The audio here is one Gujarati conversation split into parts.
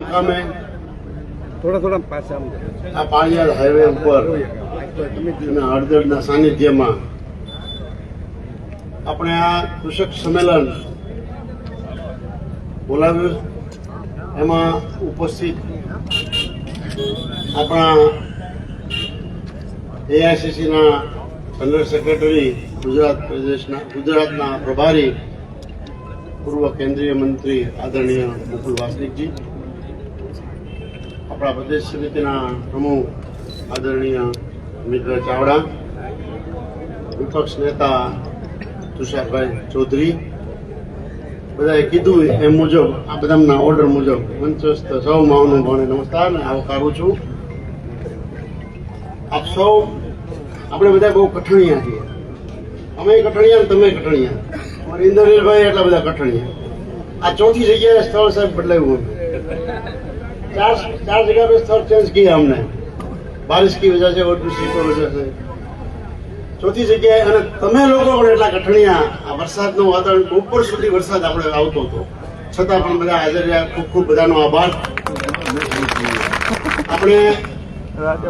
અમે થોડા પાછા આ પાળિયાદ હાઈવે ઉપર હળદરના સાનિધ્યમાં આપણે આ કૃષક સંમેલન બોલાવ્યું. એમાં ઉપસ્થિત આપણા એઆઈસીસીના જનરલ સેક્રેટરી, ગુજરાતના પ્રભારી, પૂર્વ કેન્દ્રીય મંત્રી આદરણીય મુકુલ વાસનિકજી, આપણા પ્રદેશ સમિતિના પ્રમુખ આદરણીય અમિતભાઈ ચાવડા, વિપક્ષ નેતા તુષારભાઈ ચૌધરી, બધાએ કીધું એમ મુજબ આ બધાના ઓર્ડર મુજબ મંચસ્થ સૌ મહાનુભાવોને નમસ્કાર અને આવકારું છું. આપ સૌ આપણે બધા બહુ કઠણિયા છીએ. અમે કઠણિયા ને તમે કઠણિયા. અમારે ઇન્દ્રનીલભાઈ એટલા બધા કઠણિયા. આ ચોથી જગ્યાએ સ્થળ સાહેબ બદલાયું. चार जगह पे स्थल चेंज किया हमने, बारिश की वजह से और दूसरी को वजह से. ચોથી જગ્યાએ અને તમે લોકો પણ એટલા કઠણિયા. આ વરસાદનું વાતાવરણ બપોર સુધી વરસાદ આપણે આવતો હતો, છતાં પણ બધા હાજર રહ્યા. ખૂબ ખૂબ બધાનો આભાર. આપણે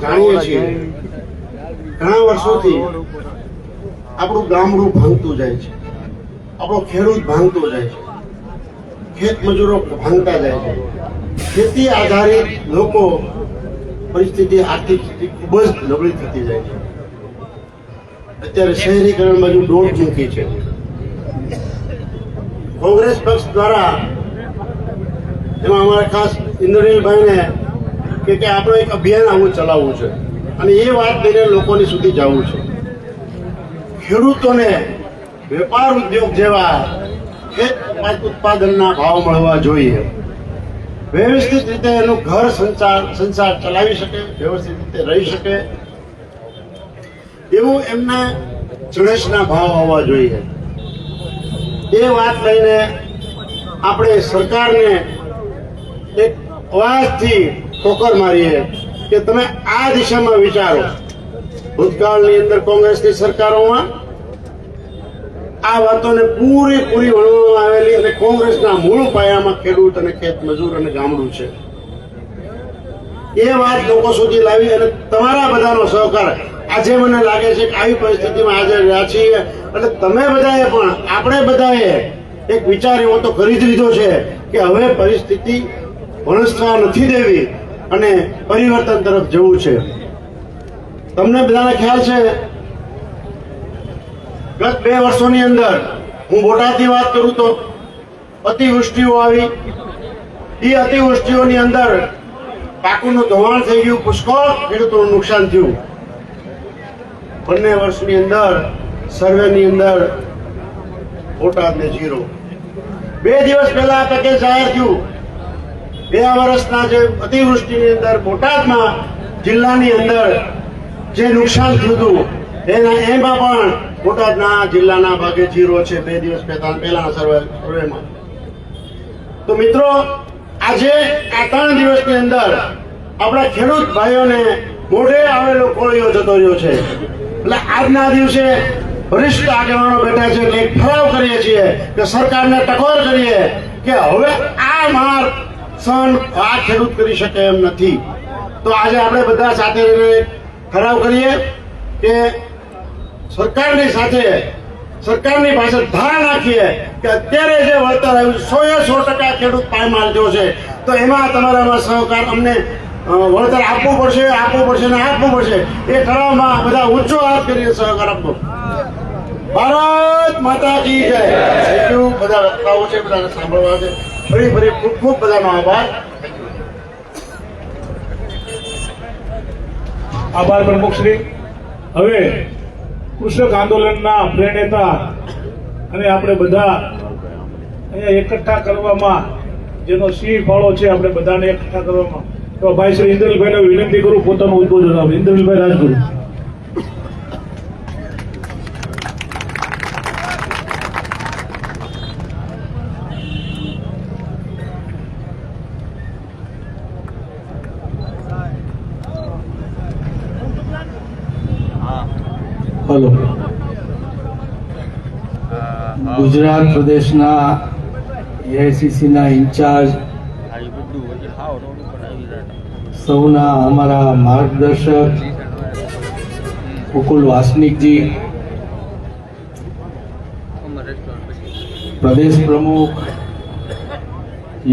જાણીએ છીએ ઘણા વર્ષોથી આપણું ગામડું ભાંગતું જાય છે, આપણો ખેડૂત ભાંગતો જાય છે, ખેત મજૂરો ભાંગતા જાય છે. ખેતી આધારિત લોકો પરિસ્થિતિ, આર્થિક સ્થિતિ ખૂબ જ નબળી થતી જાય છે. અત્યારે શહેરીકરણ બાજુ દોટ મૂકી છે. કોંગ્રેસ પક્ષ દ્વારા એમાં અમારે ખાસ ઇન્દ્રનીલભાઈને કે આપણે એક અભિયાન આવું ચલાવવું છે અને એ વાત લઈને લોકોની સુધી જવું છે. ખેડૂતોને વેપાર ઉદ્યોગ જેવા ખેત ઉત્પાદનના ભાવ મળવા જોઈએ. વ્યવસ્થિત રીતે એનું ઘર સંસાર ચલાવી શકે, વ્યવસ્થિત રીતે રહી શકે એવું એમના ચણેશના ભાવ હોવા જોઈએ. એ વાત લઈને આપણે સરકારને એક અવાજથી ઠોકર મારીએ કે તમે આ દિશામાં વિચારો. ભૂતકાળની અંદર કોંગ્રેસની સરકારોમાં આ વાતોને પૂરેપૂરી વણવામાં આવેલી અને કોંગ્રેસના મૂળ પાયામાં ખેડૂત અને ખેત મજૂર અને ગામડું છે. એ વાત લોકો સુધી લાવી અને તમારા બધાનો સહકાર. આજે મને લાગે છે કે આવી પરિસ્થિતિમાં હાજર રહ્યા છીએ એટલે તમે બધાએ પણ, આપણે બધાએ એક વિચાર એવો તો કરી જ લીધો છે કે હવે પરિસ્થિતિ વણસવા નથી દેવી અને પરિવર્તન તરફ જવું છે. તમને બધાને ખ્યાલ છે ગત 2 વર્ષોની અંદર, હું બોટાદની વાત કરું તો અતિવૃષ્ટિઓ આવી. એ અતિવૃષ્ટિઓની અંદર પાકોનું ધોવાણ થઈ ગયું, પુષ્કળ ખેડૂતોનું નુકસાન થયું. બંને વર્ષની અંદર સર્વેની અંદર બોટાદને 0. 2 દિવસ પહેલા આ પેકેજ જાહેર થયું. 2 વર્ષના જે અતિવૃષ્ટિની અંદર બોટાદમાં જિલ્લાની અંદર જે નુકસાન થયું હતું એમાં પણ બોટાદના જિલ્લાના ભાગે 0 છે. 2 દિવસ પહેલાના સર્વેમાં. તો મિત્રો, આજે આ 3 દિવસની અંદર આપણા ખેડૂત ભાઈઓને મોઢે આવેલો કોળિયો જતો રહ્યો છે. એટલે આજના દિવસે વરિષ્ઠ આગેવાનો બેઠા છે એટલે એક ઠરાવ કરીએ છીએ કે સરકારને ટકોર કરીએ કે હવે આ માર સહન આ ખેડૂત કરી શકે એમ નથી. તો આજે આપણે બધા સાથે રહીને ઠરાવ કરીએ કે સરકારની સાથે, સરકારની પાસે ધાર નાખીએ કે અત્યારે જે વળતર આવ્યું 100% ખેડૂત પાયમાલ જો છે તો એમાં તમારામાં સહકાર, અમને વળતર આપવું પડશે ને આપવું પડશે. એ ઠરાવમાં બધા ઊંચો હાથ કરીને સહકાર આપવો. ભારત માતા કી જય. Thank you. બધા વક્તાઓ છે, બધાને સાંભળવા છે. ફરી ખૂબ ખૂબ બધાનો આભાર. આભાર પ્રમુખશ્રી. હવે કૃષક આંદોલનના પ્રેરણા અને આપણે બધા અહીંયા એકઠા કરવામાં જેનો સિંહ ફાળો છે, આપણે બધાને એકઠા કરવામાં, તો ભાઈ શ્રી ઇન્દ્રનીલભાઈને વિનંતી કરું પોતાનું ઉદ્બોધન આપે. ઇન્દ્રનીલભાઈ રાજગુરુ. હલો. ગુજરાત પ્રદેશના એઆઈસીસીના ઇન્ચાર્જ સૌના અમારા માર્ગદર્શક મુકુલ વાસનિકજી, પ્રદેશ પ્રમુખ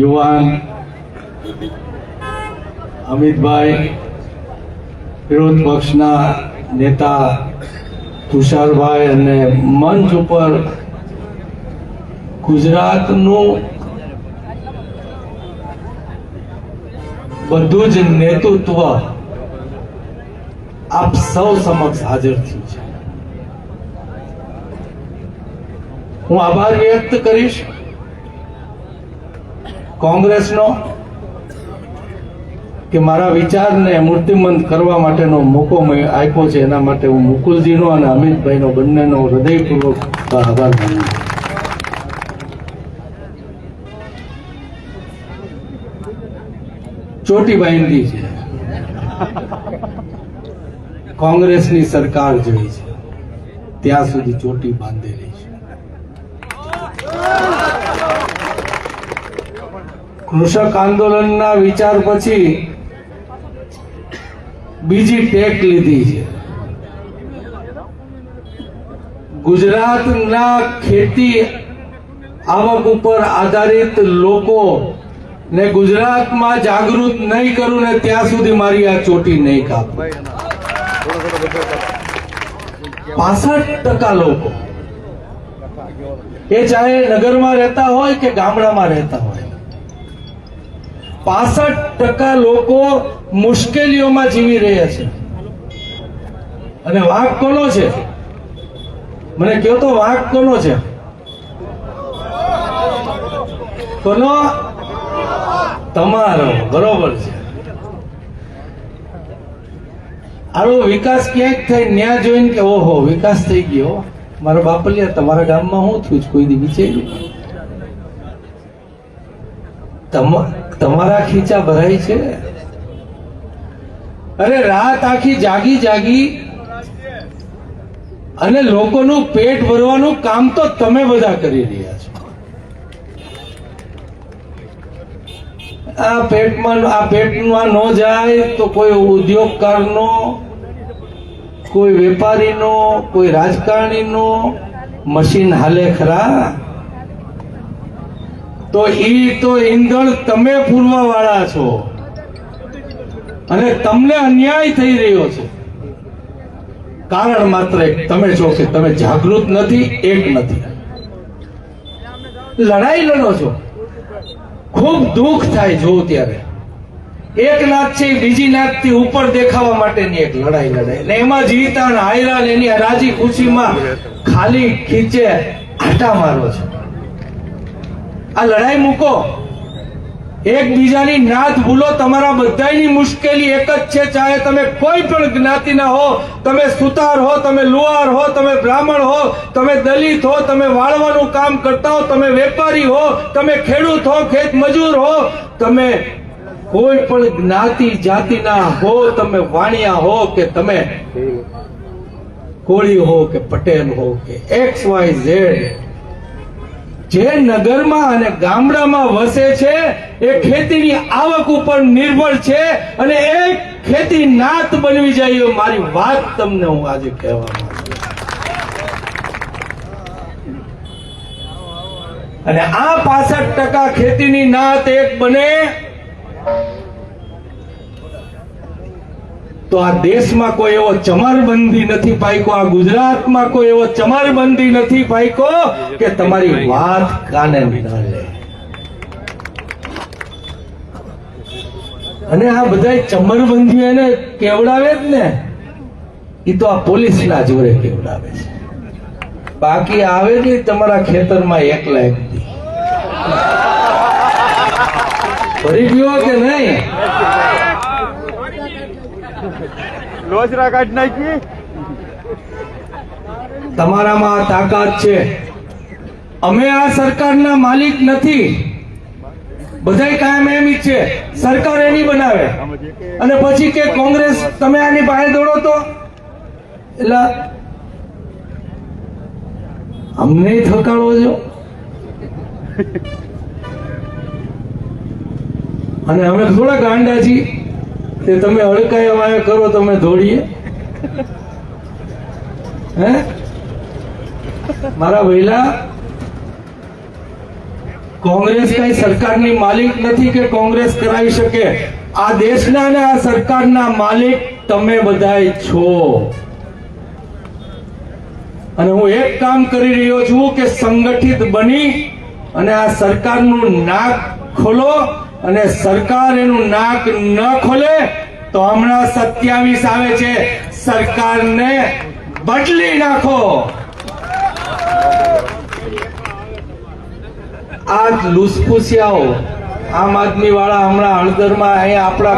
યુવાન અમિતભાઈ, વિરોધ પક્ષના નેતા તુષારભાઈ અને મંચ ઉપર ગુજરાતનું બધું જ નેતૃત્વ આપ સૌ સમક્ષ હાજર થયું છે. હું આભાર વ્યક્ત કરીશ કોંગ્રેસનો કે મારા વિચારને મૂર્તિમંત કરવા માટેનો મોકો મેં આપ્યો છે. એના માટે હું મુકુલજીનો અને અમિતભાઈનો બંનેનો હૃદયપૂર્વક આભાર માનું છું. ચોટી બાંધી છે, કોંગ્રેસની સરકાર જોઈ છે ત્યાં સુધી ચોટી બાંધેલી છે. કૃષક આંદોલનના વિચાર પછી બીજી ટેક લીધી છે. ગુજરાતના ખેતી આવક ઉપર આધારિત લોકો ને ગુજરાતમાં જાગૃત નહીં કરું ને ત્યાં સુધી મારી આ ચોટી નહીં કાપું. 65% લોકો, એ ચાહે નગરમાં રહેતા હોય કે ગામડામાં રહેતા હોય, 65% લોકો મુશ્કેલીઓમાં જીવી રહ્યા છે. અને વાંક કોનો છે? મને કહો તો વાંક કોનો છે? કોનો? તમારો. બરોબર છે. આનો વિકાસ ક્યાંક થાય ન્યા જોઈને કે ઓહો વિકાસ થઈ ગયો, મારા બાપલિયા તમારા ગામમાં શું થયું કોઈ દી વિચાર્યું? તમારા ખીચા ભરાય છે. અરે રાત આખી જાગી જાગી અને લોકોનું પેટ ભરવાનું કામ તો તમે બધા કરી રહ્યા છો. આ પેટમાં ન જાય તો કોઈ ઉદ્યોગકારનો, કોઈ વેપારીનો, કોઈ રાજકારણીનો મશીન હાલે ખરા? તો ઈંધણ તમે પૂરવા વાળા છો અને તમને અન્યાય થઈ રહ્યો છે. કારણ માત્ર એક તમે છો કે તમે જાગૃત નથી, એક નથી. લડાઈ લડો છો, ખૂબ દુઃખ થાય જો ત્યારે એક નાત છે બીજી નાતથી ઉપર દેખાવા માટેની એક લડાઈ લડાય ને એમાં જીતા ને હાયરા ને એની રાજી ખુશીમાં ખાલી ખીચે આટા મારો છો. આ લડાઈ મૂકો, એકબીજાની નાત ભૂલો. તમારા બધાની મુશ્કેલી એક જ છે, ચાહે તમે કોઈ પણ જ્ઞાતિના હો, તમે સુતાર હો, તમે લુહાર હો, તમે બ્રાહ્મણ હો, તમે દલિત હો, તમે વાળવાનું કામ કરતા હો, તમે વેપારી હો, તમે ખેડૂત હો, ખેત મજૂર હો, તમે કોઈ પણ જ્ઞાતિ જાતિના હો, તમે વાણિયા હો કે તમે કોળી હો કે પટેલ હો કે XYZ, જે નગરમાં અને ગામડામાં વસે છે એ ખેતીની આવક ઉપર નિર્ભર છે અને એ ખેતી નાત બનવી જાય. મારી વાત તમને હું આજે કહેવા માંગુ છું. અને આ 65% ખેતીની નાત એક બને તો આ દેશમાં કોઈ એવો ચમરબંધી નથી પાક્યો, આ ગુજરાતમાં કોઈ એવો ચમરબંધી નથી પાક્યો કે તમારી વાત કાને ન લે. અને આ બધા ચમરબંધી એને કેવડાવે જ ને, એ તો આ પોલીસના જોરે કેવડાવે છે. બાકી આવે જ તમારા ખેતરમાં એકલા એક ભરી ગયો કે નહીં? લોચરા કાઢી નાખી. તમારામાં આ તાકાત છે. અમે આ સરકારના માલિક નથી. બધાય કાયમ એમ જ છે સરકાર એની બનાવે અને પછી કે કોંગ્રેસ તમે આની બહાર દોડો તો એટલે અમને થકાડો છો. અને અમે થોડા ગાંડા છીએ તે તમે અડકાયા વાયા કરો તમે દોડીએ હે મારા વહેલા કોંગ્રેસ કઈ સરકારની માલિક નથી કે કોંગ્રેસ કરાવી શકે. આ દેશના અને આ સરકારના માલિક તમે બધાય છો. અને હું એક કામ કરી રહ્યો છું કે સંગઠિત બની અને આ સરકારનું નાક ખોલો, અને સરકાર એનું નાક ન ખોલે તો હમણાં 27 આવે છે, સરકારને બદલી નાખો. આજ લુસફુસિયાઓ આમ આદમી વાળા હમણાં હળદરમાં અહીંયા આપણા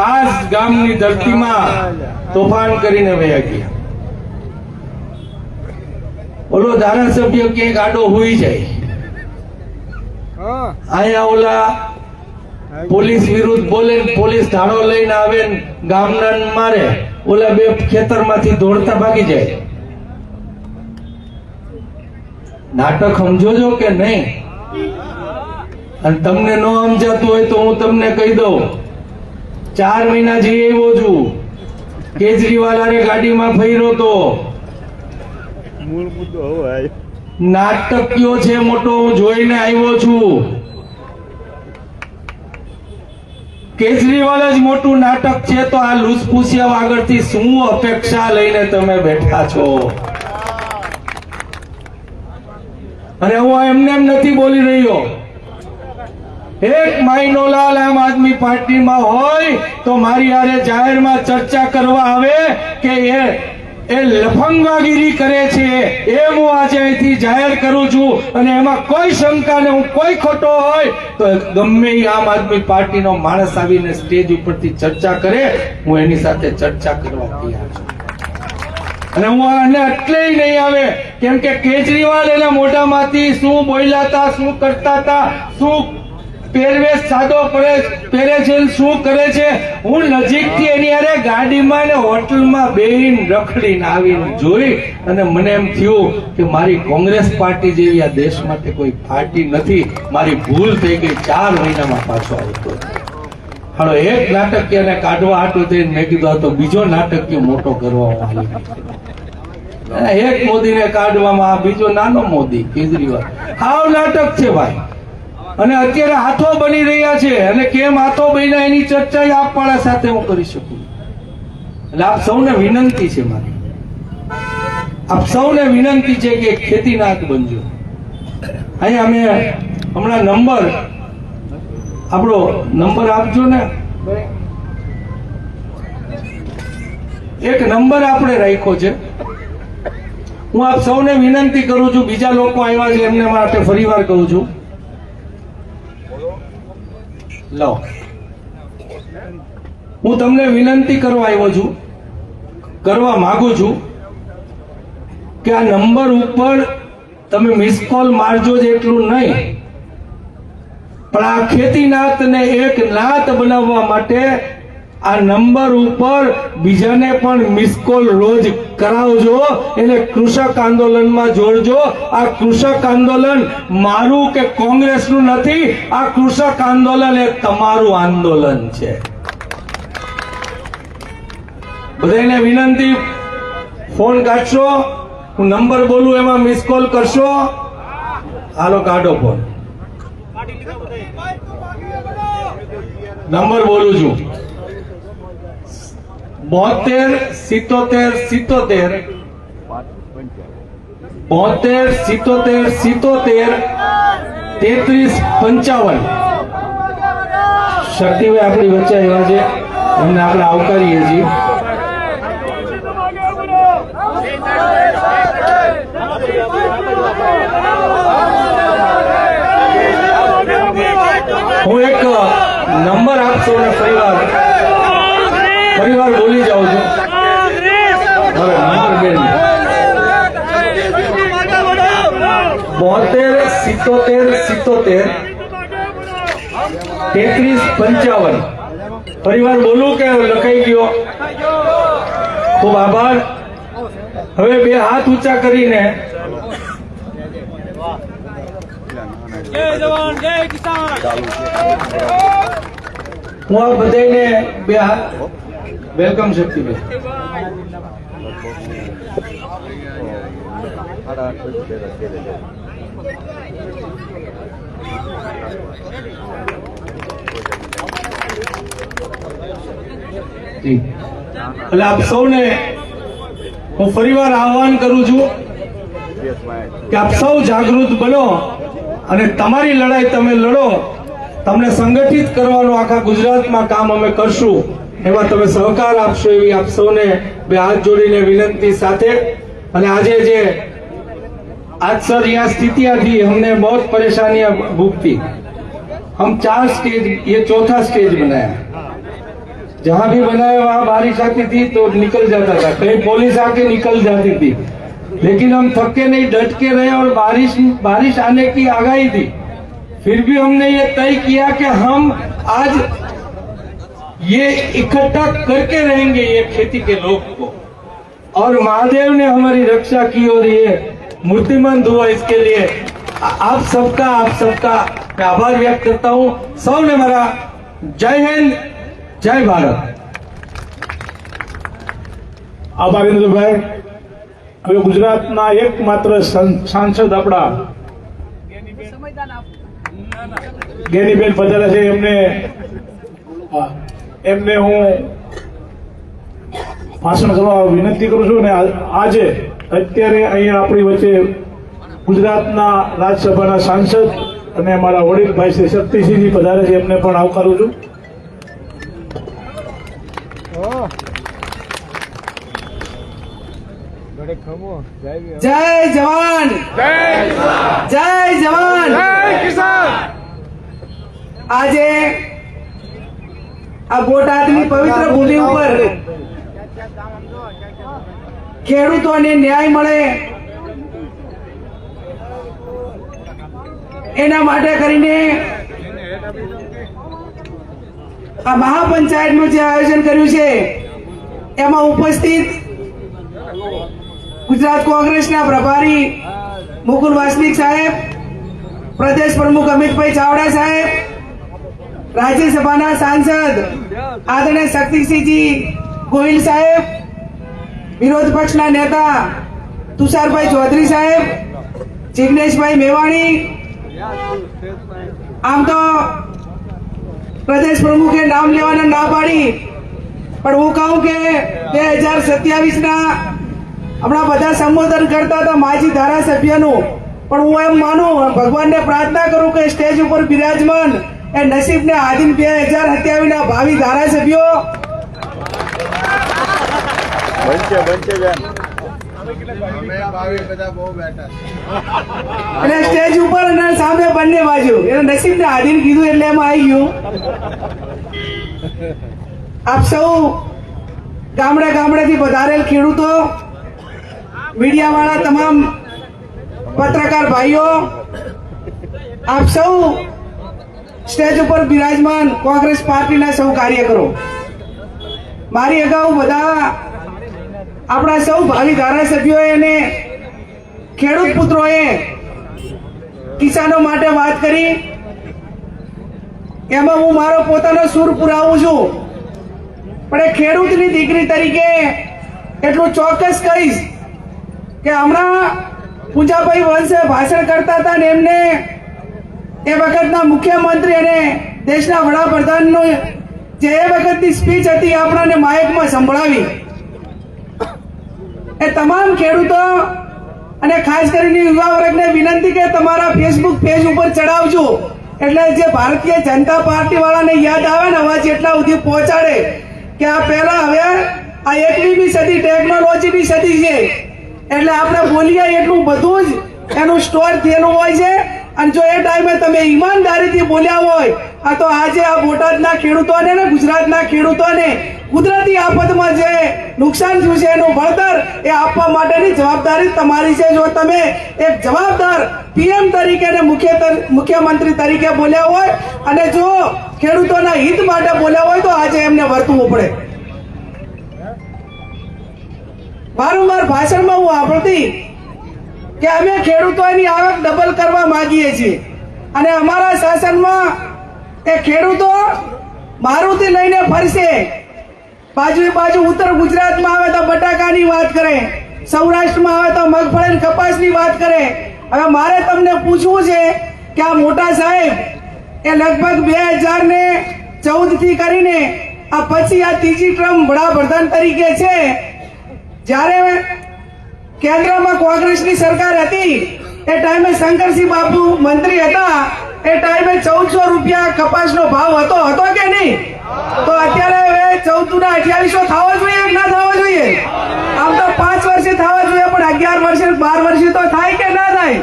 આજ ગામની ધરતીમાં તોફાન કરીને વયા ગયા. ઓલો ધારાસભ્ય ક્યાંક આડો હોઈ જાય, અહીંયા ઓલા પોલીસ વિરુદ્ધ બોલે, પોલીસ ધાડો લઈને આવે ને ગામના મારે, ઓલા બે ખેતરમાંથી દોડતા ભાગી જાય. નાટક સમજો છો કે નહીં? અને તમને ન સમજાતું હોય તો હું તમને કહી દઉં, 4 મહિના જઈ આવ્યો છું. કેજરીવાલ હારે ગાડીમાં ફર્યો તો. મૂળ મુદ્દો હવે નાટકીયો છે મોટો, હું જોઈને આવ્યો છું. કેજરીવાલ જ મોટું નાટક છે તો આ લૂસફૂસિયા આગળથી શું અપેક્ષા લઈને તમે બેઠા છો? અને હું એમને એમ નથી બોલી રહ્યો. એક માઇનોલાલ આમ આદમી પાર્ટીમાં હોય તો મારી હારે જાહેરમાં ચર્ચા કરવા આવે કે એ લફંગાગીરી કરે છે, એ હું આજે અહીંથી જાહેર કરું છું. અને એમાં કોઈ શંકા ને હું કોઈ ખોટો હોય તો ગમે એ આમ આદમી પાર્ટીનો માણસ આવીને સ્ટેજ ઉપરથી ચર્ચા કરે, હું એની સાથે ચર્ચા કરવા તૈયાર છું. અને હું આને એટલે નહીં આવે કેમ કે કેજરીવાલ એના મોઢામાંથી શું બોલ્યા હતા, શું કરતા હતા, શું પહેરવેશ સાદો પહેરે છે, શું કરે છે, હું નજીકથી એની હારે ગાડીમાં ને હોટલમાં બેહીને રખડીને આવીને જોઈ અને મને એમ થયું કે મારી કોંગ્રેસ પાર્ટી જેવી આ દેશ માટે કોઈ પાર્ટી નથી. મારી ભૂલ થઈ ગઈ. 4 મહિનામાં પાછો આવતો. હાલો એક નાટકીયને કાઢવા હાટું થઈને મેં કીધું આ તો બીજો નાટકીય મોટો કરવામાં આવ્યો. એક મોદીને કાઢવામાં આ બીજો નાનો મોદી કેજરીવાલ. હાવ નાટક છે ભાઈ. અને અત્યારે હાથો બની રહ્યા છે, અને કેમ હાથો બન્યા એની ચર્ચા આપ વાળા સાથે હું કરી શકું. એટલે આપ સૌને વિનંતી છે મારી, આપ સૌને વિનંતી છે કે ખેતીનાથ બનજો. અહીંયા અમે હમણાં આપણો નંબર આપજો ને. એક નંબર આપણે રાખ્યો છે. હું આપ સૌને વિનંતી કરું છું, બીજા લોકો આવ્યા છે એમને માટે ફરીવાર કહું છું, લો હું તમને વિનંતી કરવા આવ્યો છું, કરવા માંગુ છું કે આ નંબર ઉપર તમે મિસ કોલ મારજો જ એટલું નહીં, પણ આ ખેતીનાથને એક નાત બનાવવા માટે આ નંબર ઉપર બીજાને પણ મિસ કોલ રોજ કરાવજો, એને કૃષક આંદોલનમાં જોડજો. આ કૃષક આંદોલન મારું કે કોંગ્રેસનું નથી, આ કૃષક આંદોલન એ તમારું આંદોલન છે. બધાને વિનંતી, ફોન કાઢશો, હું નંબર બોલું એમાં મિસ કોલ કરશો. હાલો કાઢો ફોન. નંબર બોલું છું 72 77 77 72 77 77 33 55. શક્તિભાઈ આપણી વચ્ચે આવ્યા છે, એમને આપણે આવકારીએ છીએ. હું એક નંબર આપશો ને ફરીવાર બોલી જાઉં છું. હવે નંબર 72 77 77 33 55. ફરીવાર બોલું કે લખાઈ ગયો? ખૂબ આભાર. હવે બે હાથ ઊંચા કરીને હું આ બધાને બે હાથ વેલકમ શક્તિભાઈ. એટલે આપ સૌને હું ફરીવાર આહ્વાન કરું છું કે આપ સૌ જાગૃત બનો અને તમારી લડાઈ તમે લડો. તમને સંગઠિત કરવાનું આખા ગુજરાતમાં કામ અમે કરશું, એમાં તમે સહકાર આપશો એવી આપ સૌને બે હાથ જોડીને વિનંતી સાથે. અને આજે જે आज सर यहाँ स्थितियां थी, हमने बहुत परेशानियां भुगती. हम 4 स्टेज, ये चौथा स्टेज बनाया. जहां भी बनाया वहां बारिश आती थी तो निकल जाता था, कहीं पुलिस आके निकल जाती थी, लेकिन हम थके नहीं, डट के रहे. और बारिश आने की आगाही थी, फिर भी हमने ये तय किया कि हम आज ये इकट्ठा करके रहेंगे ये खेती के लोग को. और महादेव ने हमारी रक्षा की और ये मूर्तिमंत हुआ. इसके लिए आप सबका मैं आभार व्यक्त करता हूँ. सबने मेरा जय हिंद, जय भारत. આભાર ઇન્દ્રભાઈ. હવે ગુજરાતના એકમાત્ર સાંસદ આપણા ગેનીબેન પધાર્યા છે, એમને હું ભાષણ કરવા વિનંતી કરું છું. અને આજે અત્યારે અહીંયા આપણી વચ્ચે ગુજરાતના રાજ્યસભાના સાંસદ અને અમારા વડીલ ભાઈ શ્રી શક્તિસિંહજી પધારે છે, એમને પણ આવકારું છું. જય જવાન, જય જવાન, જય કિસાન. આજે આ બોટાદની પવિત્ર ભૂમિ ઉપર ખેડૂતોને ન્યાય મળે એના માટે કરીને આ મહાપંચાયતનું જે આયોજન કર્યું છે એમાં ઉપસ્થિત ગુજરાત કોંગ્રેસના પ્રભારી મુકુલ વાસનિક સાહેબ, પ્રદેશ પ્રમુખ અમિતભાઈ ચાવડા સાહેબ, રાજ્યસભાના સાંસદ આદરણીય શક્તિસિંહજી ગોહિલ સાહેબ, વિરોધ પક્ષના નેતા તુષારભાઈ ચૌધરી સાહેબ, જિગ્નેશભાઈ મેવાણી. આમ તો પ્રદેશ પ્રમુખે નામ લેવાના ના પાડી, પણ હું કહું કે 2027ના હમણાં બધા સંબોધન કરતા હતા માજી ધારાસભ્યનું, પણ હું એમ માનું, ભગવાનને પ્રાર્થના કરું કે સ્ટેજ ઉપર બિરાજમાન એ નસીબને આધીન 2027ના ભાવિ ધારાસભ્યો અને સ્ટેજ ઉપર અને સામે બંને બાજુ એને નસીબને આધીન કીધું એટલે એમાં આવી ગયું. આપ સૌ ગામડેથી પધારેલ ખેડૂતો, મીડિયા વાળા તમામ પત્રકાર ભાઈઓ, આપ સૌ સ્ટેજ ઉપર બિરાજમાન કોંગ્રેસ પાર્ટીના સૌ કાર્યકરો, મારી અગાઉ બધા આપણા સૌ ભાવિ ધારાસભ્યોએ અને ખેડૂત પુત્રોએ કિસાનો માટે વાત કરી, એમાં હું મારો પોતાનો સૂર પુરાવું છું. પણ એ ખેડૂતની દીકરી તરીકે એટલું ચોક્કસ કહીશ કે હમણાં પૂજાભાઈ વંશે ભાષણ કરતા હતા ને એમને એ વખતના મુખ્યમંત્રી અને દેશના વડાપ્રધાનનું જે એ વખતની સ્પીચ હતી આપણાને માઇકમાં સંભળાવી. એ તમામ ખેડૂતો અને ખાસ કરીને યુવા વર્ગને વિનંતી કે તમારા ફેસબુક પેજ ઉપર ચડાવજો, એટલે જે ભારતીય જનતા પાર્ટી વાળાને યાદ આવે ને અવાજ એટલા સુધી પહોંચાડે કે આ પહેલા હવે આ 21મી સદી ટેકનોલોજીની સદી છે, એટલે આપણે બોલીએ એટલું બધું જ એનું સ્ટોર થયેલું હોય છે. અને જો એ ટાઈમે તમે ઈમાનદારીથી બોલ્યા હોય આ તો આજે આ બોટાદના ખેડૂતોને ને ગુજરાતના ખેડૂતોને કુદરતી આફતમાં જે નુકસાન થયું છે એનું વળતર એ આપવા માટેની જવાબદારી તમારી છે. જો તમે એક જવાબદાર પીએમ તરીકે અને મુખ્યમંત્રી તરીકે બોલ્યા હોય અને જો ખેડૂતોના હિત માટે બોલ્યા હોય તો આજે એમને વર્તવું પડે. વારંવાર ભાષણમાં હું સાંભળતી કે અમે ખેડૂતોની આવક ડબલ કરવા માંગીએ છીએ. અને અમારા શાસનમાં એ ખેડૂતો મારુતિ લઈને ફરશે. બાજુ ઉત્તર ગુજરાતમાં આવે તો બટાકાની વાત કરે, સૌરાષ્ટ્રમાં આવે તો મગફળી અને કપાસની વાત કરે. હવે મારે તમને પૂછવું છે કે આ મોટા સાહેબ એ લગભગ 2014 થી કરીને આ પછી આ ત્રીજી ટર્મ વડાપ્રધાન તરીકે છે. જ્યારે કેન્દ્રમાં કોંગ્રેસની સરકાર હતી એ ટાઈમે શંકરસિંહ બાપુ મંત્રી હતા, એ ટાઈમે 1400 રૂપિયા કપાસનો ભાવ હતો કે નહીં? તો અત્યારે હવે 14 ના 2800 થવો જોઈએ કે ના થવો જોઈએ? આમ તો 5 વર્ષે થવા જોઈએ, પણ 11 વર્ષે 12 વર્ષે તો થાય કે ના થાય?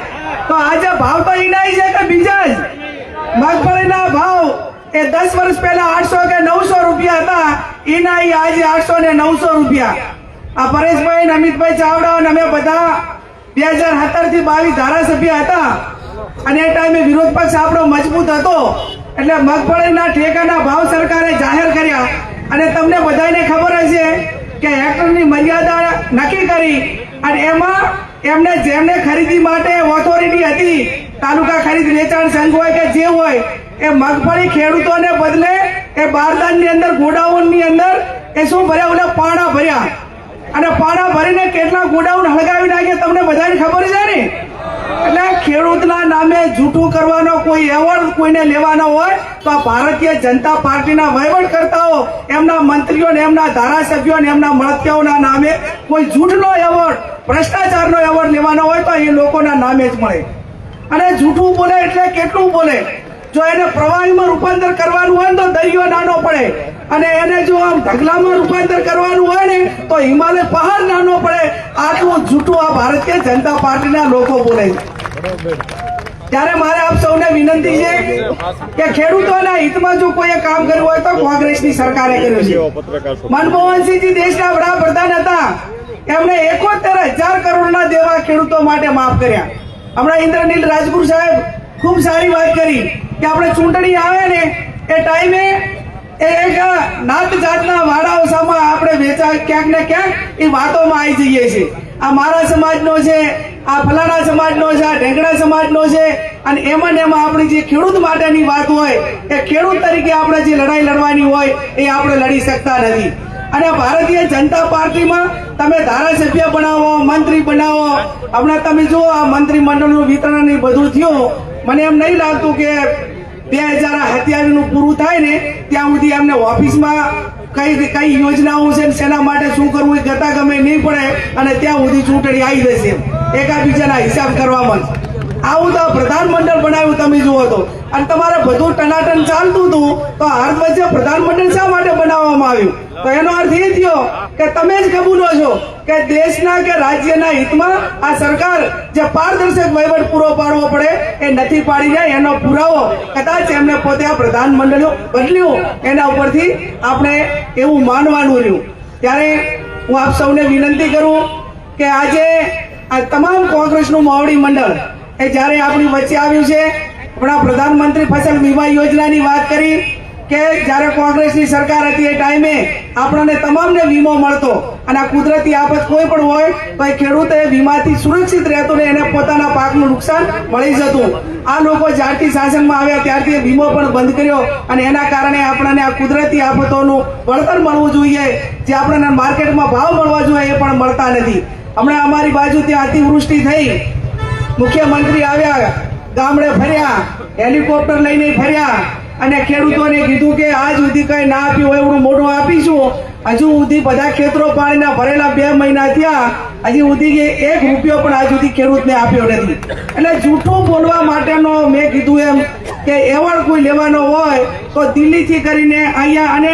તો આજે ભાવ તો ઈનાય છે કે બીજા જ? મગફળીના ભાવ એ 10 વર્ષ પહેલા 800 કે 900 રૂપિયા હતા, ઈનાય આજે 800 ને 900 રૂપિયા. આ પરેશભાઈ ને અમિતભાઈ ચાવડા અને અમે બધા 2017 થી 22 ધારાસભ્ય હતા, અને એ ટાઈમે વિરોધ પક્ષ આપણો મજબૂત હતો, એટલે મગફળીના ઠેકાના ભાવ સરકારે જાહેર કર્યા. અને તમને બધાને ખબર હશે કે હેક્ટરની મર્યાદા નક્કી કરી, અને એમાં જેમને ખરીદી માટે ઓથોરિટી હતી, તાલુકા ખરીદ વેચાણ સંઘ હોય કે જે હોય, એ મગફળી ખેડૂતોને બદલે એ બારદાનની અંદર, ગોડાઉનની અંદર એ શું ભર્યા? ઓલા પાણા ભર્યા, અને પાણા ભરીને કેટલા ગોડાઉન હળગાવી નાખ્યા તમને બધાને ખબર છે ને? એટલે ખેડૂતના નામે જૂઠું કરવાનો કોઈ એવોર્ડ કોઈને લેવાનો હોય તો આ ભારતીય જનતા પાર્ટીના વહીવટકર્તાઓ, એમના મંત્રીઓ ને એમના ધારાસભ્યો ને એમના મળતિયાઓના નામે કોઈ જૂઠનો એવોર્ડ, ભ્રષ્ટાચારનો એવોર્ડ લેવાનો હોય તો એ લોકોના નામે જ મળે. અને જૂઠું બોલે એટલે કેટલું બોલે? જો એને પ્રવાહીમાં રૂપાંતર કરવાનું હોય ને તો દરિયો નાનો પડે, અને એને જો આમ ઢગલામાં રૂપાંતર કરવાનું હોય ને તો હિમાલય પહાડ નાનો પડે. આટલું જૂઠું આ ભારતીય જનતા પાર્ટીના લોકો બોલે છે. ત્યારે મારે આપ સૌને વિનંતી છે કે ખેડૂતોના હિતમાં જો કોઈએ કામ કર્યું હોય તો કોંગ્રેસની સરકારે કર્યું છે. મનમોહનસિંહજી દેશના વડાપ્રધાન હતા, એમણે 71,000 કરોડના દેવા ખેડૂતો માટે માફ કર્યા. હમણાં ઇન્દ્રનીલ રાજપુર સાહેબ ખૂબ સારી વાત કરી કે આપણે ચૂંટણી આવે ને એ ટાઈમે એક નાત જાતના વાડાઓ સામે આપણે વેચા ક્યાંક ને ક્યાંક એ વાતોમાં આવી જઈએ છીએ. આ મારા સમાજનો છે, આ ફલાણા સમાજનો છે, આ ઢેંગડા સમાજનો છે, અને એમાં આપણી જે ખેડૂત માટેની વાત હોય એ ખેડૂત તરીકે આપણે જે લડાઈ લડવાની હોય એ આપણે લડી શકતા નથી. અને ભારતીય જનતા પાર્ટીમાં તમે ધારાસભ્ય બનાવો, મંત્રી બનાવો, હમણાં તમે જુઓ આ મંત્રીમંડળનું વિતરણ એ બધું થયું, મને એમ નહીં લાગતું કે 2027 નું પૂરું થાય ને ત્યાં સુધી એમને ઓફિસમાં કઈ યોજનાઓ છે, શેના માટે શું કરવું એ ગતા ગમે નહીં પડે, અને ત્યાં સુધી ચૂંટણી આવી જશે એકાબીજાના હિસાબ કરવામાં. આવું તો પ્રધાનમંડળ બનાવ્યું તમે જુઓ તો, અને તમારે બધું ટનાટન ચાલતું હતું તો હાથ વચ્ચે પ્રધાનમંડળ શા માટે બનાવવામાં આવ્યું? તો એનો અર્થ એ થયો કે તમે જ કબૂલો છો કે દેશના કે રાજ્યના હિતમાં આ સરકાર જે પારદર્શક વહીવટ પૂરો પાડવો પડે એ નથી પાડી જાય. એનો પુરાવો કદાચ એમને પોતે આ પ્રધાનમંડળ બદલ્યું એના ઉપરથી આપણે એવું માનવાનું રહ્યું. ત્યારે હું આપ સૌને વિનંતી કરું કે આજે આ તમામ કોંગ્રેસનું મોવડી મંડળ એ જ્યારે આપણી વચ્ચે આવ્યું છે, આપણા પ્રધાનમંત્રી ફસલ વીમા યોજનાની વાત કરી કે જ્યારે કોંગ્રેસની સરકાર હતી એ ટાઈમે આપણને તમામને વીમો મળતો, અને આ કુદરતી આફત કોઈ પણ હોય તો એ ખેડૂત એ વીમાથી સુરક્ષિત રહેતો ને એને પોતાના પાકનું નુકસાન મળી જતું. આ લોકો જ્યારથી શાસનમાં આવ્યા ત્યારથી વીમો પણ બંધ કર્યો, અને એના કારણે આપણને આ કુદરતી આફતોનું વળતર મળવું જોઈએ, જે આપણને માર્કેટમાં ભાવ મળવા જોઈએ એ પણ મળતા નથી. હમણાં અમારી બાજુ ત્યાં અતિવૃષ્ટિ થઈ, મુખ્યમંત્રી આવ્યા, ગામડે ફર્યા, હેલિકોપ્ટર લઈને ફર્યા, અને ખેડૂતોને કીધું કે આજ સુધી કઈ ના આપ્યું હોય એવડું મોઢું આપીશું. હજુ સુધી બધા ખેતરો પાણીના ભરેલા 2 મહિના થયા, હજી સુધી 1 રૂપિયો પણ આજ સુધી ખેડૂતને આપ્યો નથી. એટલે જૂઠું બોલવા માટેનો મેં કીધું એમ કે એવોર્ડ કોઈ લેવાનો હોય તો દિલ્હીથી કરીને અહીંયા, અને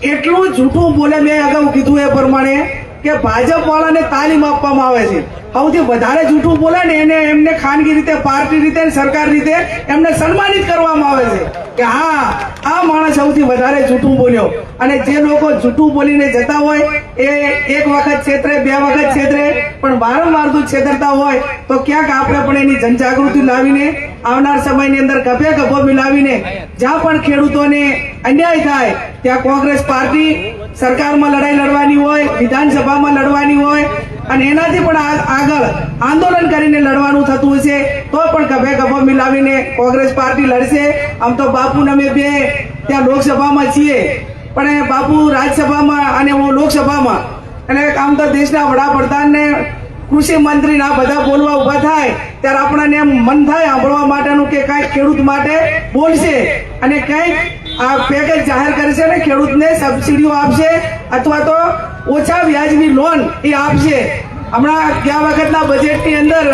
એટલું જૂઠું બોલે, મેં અગાઉ કીધું એ પ્રમાણે કે ભાજપ વાળાને તાલીમ આપવામાં આવે છે. સૌથી વધારે જૂઠું બોલે ને એને એમને ખાનગી રીતે, પાર્ટી રીતે, સરકાર રીતે એમને સન્માનિત કરવામાં આવે છે કે હા આ માણસ સૌથી વધારે જૂઠું બોલ્યો. અને જે લોકો જૂઠું બોલીને જતા હોય એ 1 વખત છેતરે, 2 વખત છેતરે, પણ વારંવાર જો છેતરતા હોય તો ક્યાંક આપણે પણ એની જનજાગૃતિ લાવીને આવનાર સમયની અંદર ગભે ગભો મિલાવીને જ્યાં પણ ખેડૂતોને અન્યાય થાય ત્યાં કોંગ્રેસ પાર્ટી સરકારમાં લડાઈ લડવાની હોય, વિધાનસભામાં લડવાની હોય, અને એનાથી પણ આગળ આંદોલન કરીને લડવાનું થતું હશે તો પણ ગભે ગભો મિલાવીને કોંગ્રેસ પાર્ટી લડશે. આમ તો બાપુને અમે બે ત્યાં લોકસભામાં છીએ, પણ બાપુ રાજ્યસભામાં અને હું લોકસભામાં, એટલે આમ તો દેશના વડાપ્રધાનને કૃષિ મંત્રી આ બધા બોલવા ઉભા થાય ત્યારે આપણને એમ મન થાય સાંભળવા માટેનું કે કાંઈક ખેડૂત માટે બોલશે અને કંઈક આ પેકેજ જાહેર કરશે ને ખેડૂતને સબસિડીઓ આપશે અથવા તો ઓછા વ્યાજની લોન એ આપશે. હમણાં ગયા વખતના બજેટની અંદર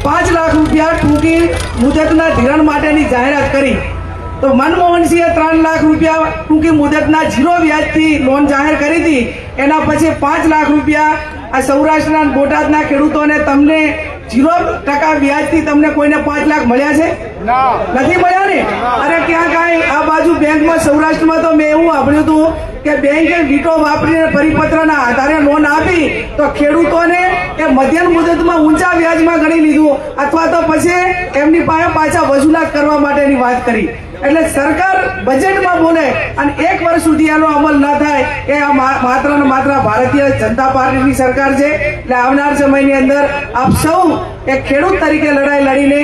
5 લાખ રૂપિયા ટૂંકી મુદતના ધિરાણ માટેની જાહેરાત કરી, તો મનમોહનસિંહે 3 લાખ રૂપિયા ટૂંકી મુદતના 0 વ્યાજથી લોન જાહેર કરી હતી. એના પછી 5 લાખ રૂપિયા આ સૌરાષ્ટ્રના અને બોટાદના ખેડૂતોને તમને 0% વ્યાજથી તમને કોઈને 5 લાખ મળ્યા છે? નથી મળ્યા ને? અરે ક્યાં કાંઈ આ બાજુ બેંકમાં સૌરાષ્ટ્રમાં તો મેં એવું સાંભળ્યું હતું કે બેંકે વીટો વાપરીને પરિપત્રના આધારે લોન આપી તો ખેડૂતોને એ મધ્યમ મુદતમાં ઊંચા વ્યાજમાં ગણી લીધું અથવા તો પછી એમની પાસે પાછા વસૂલાત કરવા માટેની વાત કરી. એટલે સરકાર બજેટમાં બોલે અને 1 વર્ષ સુધી એનો અમલ ન થાય એ આ માત્ર ને માત્ર ભારતીય જનતા પાર્ટીની સરકાર છે. એટલે આવનાર સમયની અંદર આપ સૌ એક ખેડૂત તરીકે લડાઈ લડીને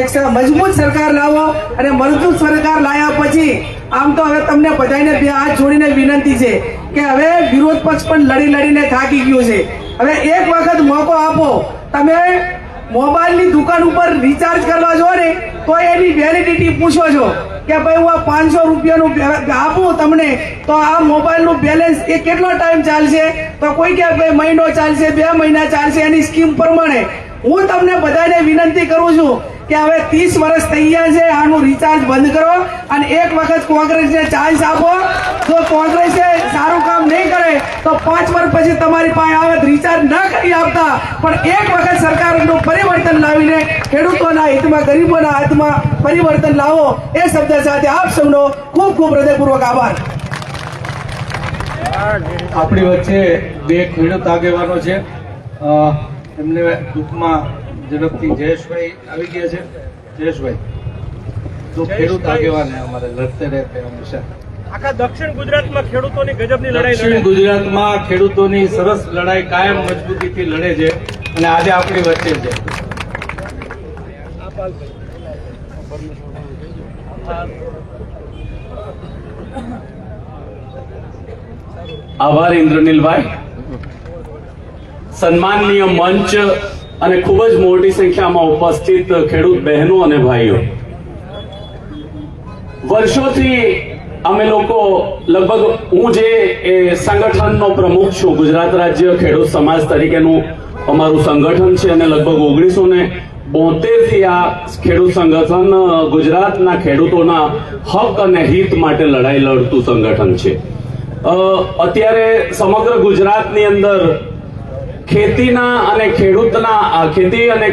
એક મજબૂત સરકાર લાવો અને મજબૂત સરકાર લાયા પછી આમ તો હવે તમને બધાને બે હાથ જોડીને વિનંતી છે કે હવે વિરોધ પક્ષ પણ લડીને થાકી ગયો છે. હવે એક વખત મોકો આપો. તમે મોબાઈલની દુકાન ઉપર રિચાર્જ કરવા જો ને તો એની વેલિડિટી પૂછો છો કે ભાઈ હું આ 500 રૂપિયાનું આપું તમને તો આ મોબાઈલનું બેલેન્સ એ કેટલો ટાઈમ ચાલશે? તો કોઈ કે ભાઈ મહિનો ચાલશે, 2 મહિના ચાલશે, એની સ્કીમ પ્રમાણે. હું તમને બધાને વિનંતી કરું છું કે હવે 30 વર્ષ થઈ ગયા છે, આનું રિચાર્જ બંધ કરો અને એક વખત કોંગ્રેસને ચાન્સ આપો. જો કોંગ્રેસે સારું કામ નહીં કરે તો 5 વર્ષ પછી તમારી પાસે આવે રિચાર્જ ન કરી આપતા, પણ એક વખત સરકારનું પરિવર્તન લાવીને ખેડૂતોના હિતમાં, ગરીબોના હિતમાં પરિવર્તન લાવો. એ શબ્દ સાથે આપ સૌનો ખૂબ ખૂબ હૃદયપૂર્વક આભાર. આપણી વચ્ચે 2 ખેડૂત આગેવાનો છે, એમને ટૂંકમાં ઝડપથી જયેશભાઈ આવી ગયા છે. જયેશભાઈ તો ખેડૂત આગેવાન અમારે લડતે રહેતે હંમેશા. આખા દક્ષિણ ગુજરાતમાં ખેડૂતોની ગજબની લડાઈ દક્ષિણ ગુજરાતમાં ખેડૂતોની સરસ લડાઈ કાયમ મજબૂતીથી લડે છે અને આજે આપણી વચ્ચે છે. આભાર ઇન્દ્રનીલભાઈ. સન્માનનીય મંચ અને ખૂબ જ મોટી સંખ્યામાં ઉપસ્થિત ખેડૂત બહેનો અને ભાઈઓ, વર્ષોથી અમે લોકો લગભગ હું જે સંગઠનનો પ્રમુખ છું, ગુજરાત રાજ્ય ખેડૂત સમાજ તરીકેનું અમારું સંગઠન છે અને લગભગ 1972 થી આ ખેડૂત સંગઠન ગુજરાતના ખેડૂતોના હક અને હિત માટે લડાઈ લડતું સંગઠન છે. અત્યારે સમગ્ર ગુજરાતની અંદર ખેતી અને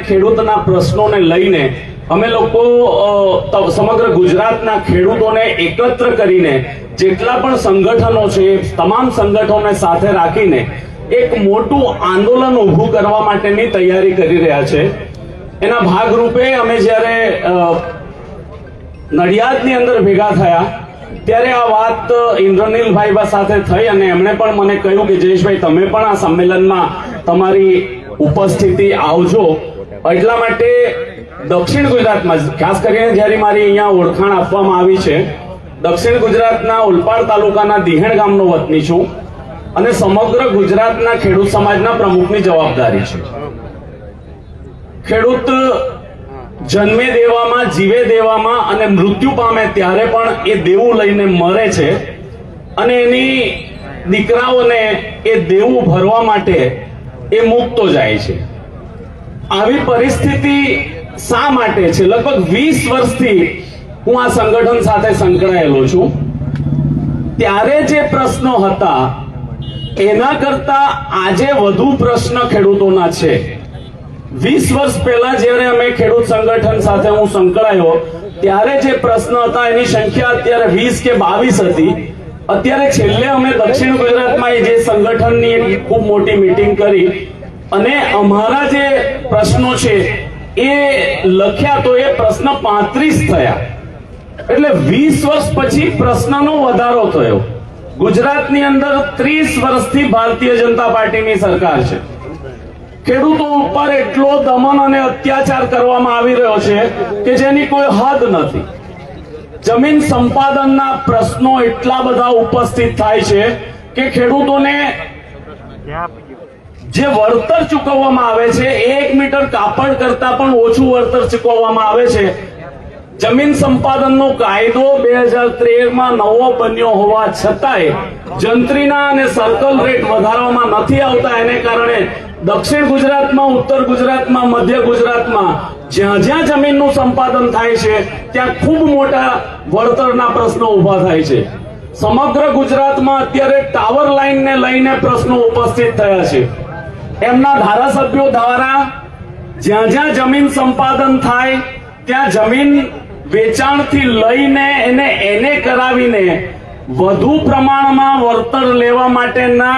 ખેડૂતના પ્રશ્નોને લઈને અમે લોકો સમગ્ર ગુજરાતના ખેડૂતોને એકત્ર કરીને જેટલા પણ સંગઠનો છે તમામ સંગઠનોને સાથે રાખીને એક મોટું આંદોલન ઊભું કરવા માટેની તૈયારી કરી રહ્યા છે. એના ભાગરૂપે અમે જ્યારે નડિયાદની અંદર ભેગા થયા ત્યારે આ વાત ઇન્દ્રનીલભાઈ સાથે થઈ અને એમણે પણ મને કહ્યું કે જયેશભાઈ તમે પણ આ સંમેલનમાં તમારી ઉપસ્થિતિ આવજો. એટલા માટે દક્ષિણ ગુજરાતમાં ખાસ કરીને જ્યારે મારી અહીંયા ઓળખાણ આપવામાં આવી છે, દક્ષિણ ગુજરાતના ઓલપાડ તાલુકાના દિહેણ ગામનો વતની છું અને સમગ્ર ગુજરાતના ખેડૂત સમાજના પ્રમુખની જવાબદારી છે. ખેડૂત જન્મે દેવામાં, જીવે દેવામાં અને મૃત્યુ પામે ત્યારે પણ એ દેવું લઈને મરે છે અને એની દીકરાઓને એ દેવું ભરવા માટે એ મૂકતો જાય છે. આવી પરિસ્થિતિ શા માટે છે? લગભગ 20 વર્ષથી હું આ સંગઠન સાથે સંકળાયેલો છું. ત્યારે જે પ્રશ્નો હતા એના કરતા આજે વધુ પ્રશ્ન ખેડૂતોના છે. 20 વર્ષ પહેલા જ્યારે અમે ખેડૂત સંગઠન સાથે હું સંકળાયો ત્યારે જે પ્રશ્ન હતા એની સંખ્યા અત્યારે 20 કે 22 હતી. અત્યારે છેલ્લે અમે દક્ષિણ ગુજરાતમાં જે સંગઠનની એક ખૂબ મોટી મીટિંગ કરી અને અમારા જે પ્રશ્નો છે એ લખ્યા તો એ પ્રશ્ન 35 થયા. એટલે 20 વર્ષ પછી પ્રશ્નનો વધારો થયો. ગુજરાતની અંદર 30 વર્ષથી ભારતીય જનતા પાર્ટીની સરકાર છે. ખેડૂતો ઉપર એટલો દમન અને અત્યાચાર કરવામાં આવી રહ્યો છે કે જેની કોઈ હદ નથી. જમીન સંપાદનના પ્રશ્નો એટલા બધા ઉપસ્થિત થાય છે કે ખેડૂતોને જે વળતર ચૂકવવામાં આવે છે 1 મીટર કાપડ કરતા પણ ઓછું વળતર ચૂકવવામાં આવે છે. જમીન સંપાદનનો કાયદો 2013માં નવો બન્યો હોવા છતાંય જંત્રીના અને સર્કલ રેટ વધારવામાં નથી આવતા. એને કારણે દક્ષિણ ગુજરાતમાં, ઉત્તર ગુજરાતમાં, મધ્ય ગુજરાતમાં જ્યાં જ્યાં જમીનનું સંપાદન થાય છે ત્યાં ખૂબ મોટા વળતરના પ્રશ્નો ઉભા થાય છે. સમગ્ર ગુજરાતમાં અત્યારે ટાવર લાઈનને લઈને પ્રશ્નો ઉપસ્થિત થયા છે. એમના ધારાસભ્યો દ્વારા જ્યાં જ્યાં જમીન સંપાદન થાય ત્યાં જમીન વેચાણથી લઈને એને કરાવીને વધુ પ્રમાણમાં વળતર લેવા માટેના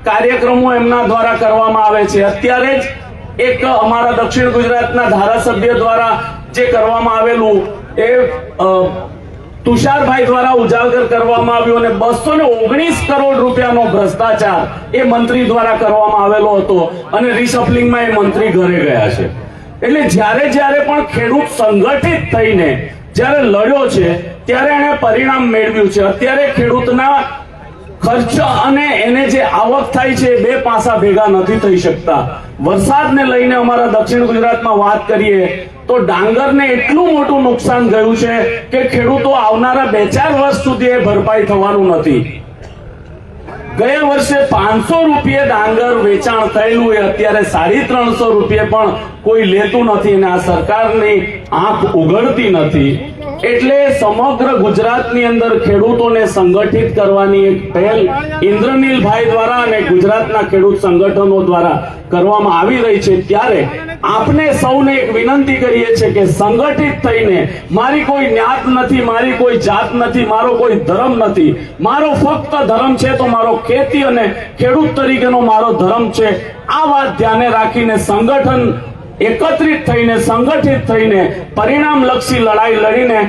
કાર્યક્રમો એમના દ્વારા કરવામાં આવે છે. અત્યારે જ એક અમારા દક્ષિણ ગુજરાતના ધારાસભ્ય દ્વારા જે કરવામાં આવેલું એ તુષારભાઈ દ્વારા ઉજાગર કરવામાં આવ્યું અને 219 કરોડ રૂપિયાનો ભ્રષ્ટાચાર એ મંત્રી દ્વારા કરવામાં આવેલો હતો અને રિસફલિંગમાં એ મંત્રી ઘરે ગયા છે. એટલે જ્યારે પણ ખેડૂત સંગઠિત થઈને જ્યારે લડ્યો છે ત્યારે એને પરિણામ મેળવ્યું છે. અત્યારે ખેડૂતના ખર્ચ અને એને જે આવક થાય છે એ બે પાસા ભેગા નથી થઈ શકતા. વરસાદને લઈને અમારા દક્ષિણ ગુજરાતમાં વાત કરીએ તો ડાંગરને એટલું મોટું નુકસાન ગયું છે કે ખેડૂતો આવનારા 2-4 વર્ષ સુધી એ ભરપાઈ થવાનું નથી. ગયા વર્ષે 500 રૂપિયે ડાંગર વેચાણ થયેલું એ અત્યારે 350 રૂપિયે પણ કોઈ લેતું નથી અને આ સરકારની આંખ ઉઘડતી નથી. એટલે સમગ્ર ગુજરાતની અંદર ખેડૂતોને સંગઠિત કરવાની એક પહેલ ઇન્દ્રનીલભાઈ દ્વારા અને ગુજરાતના ખેડૂત સંગઠનો દ્વારા કરવામાં આવી રહી છે. ત્યારે આપણે સૌને એક વિનંતી કરીએ છીએ કે સંગઠિત થઈને, મારી કોઈ જ્ઞાત નથી, મારી કોઈ જાત નથી, મારો કોઈ ધર્મ નથી, મારો ફક્ત ધર્મ છે તો મારો ખેતી અને ખેડૂત તરીકેનો મારો ધર્મ છે. આ વાત ધ્યાને રાખીને સંગઠન એકત્રિત થઈને, સંગઠિત થઈને પરિણામલક્ષી લડાઈ લડીને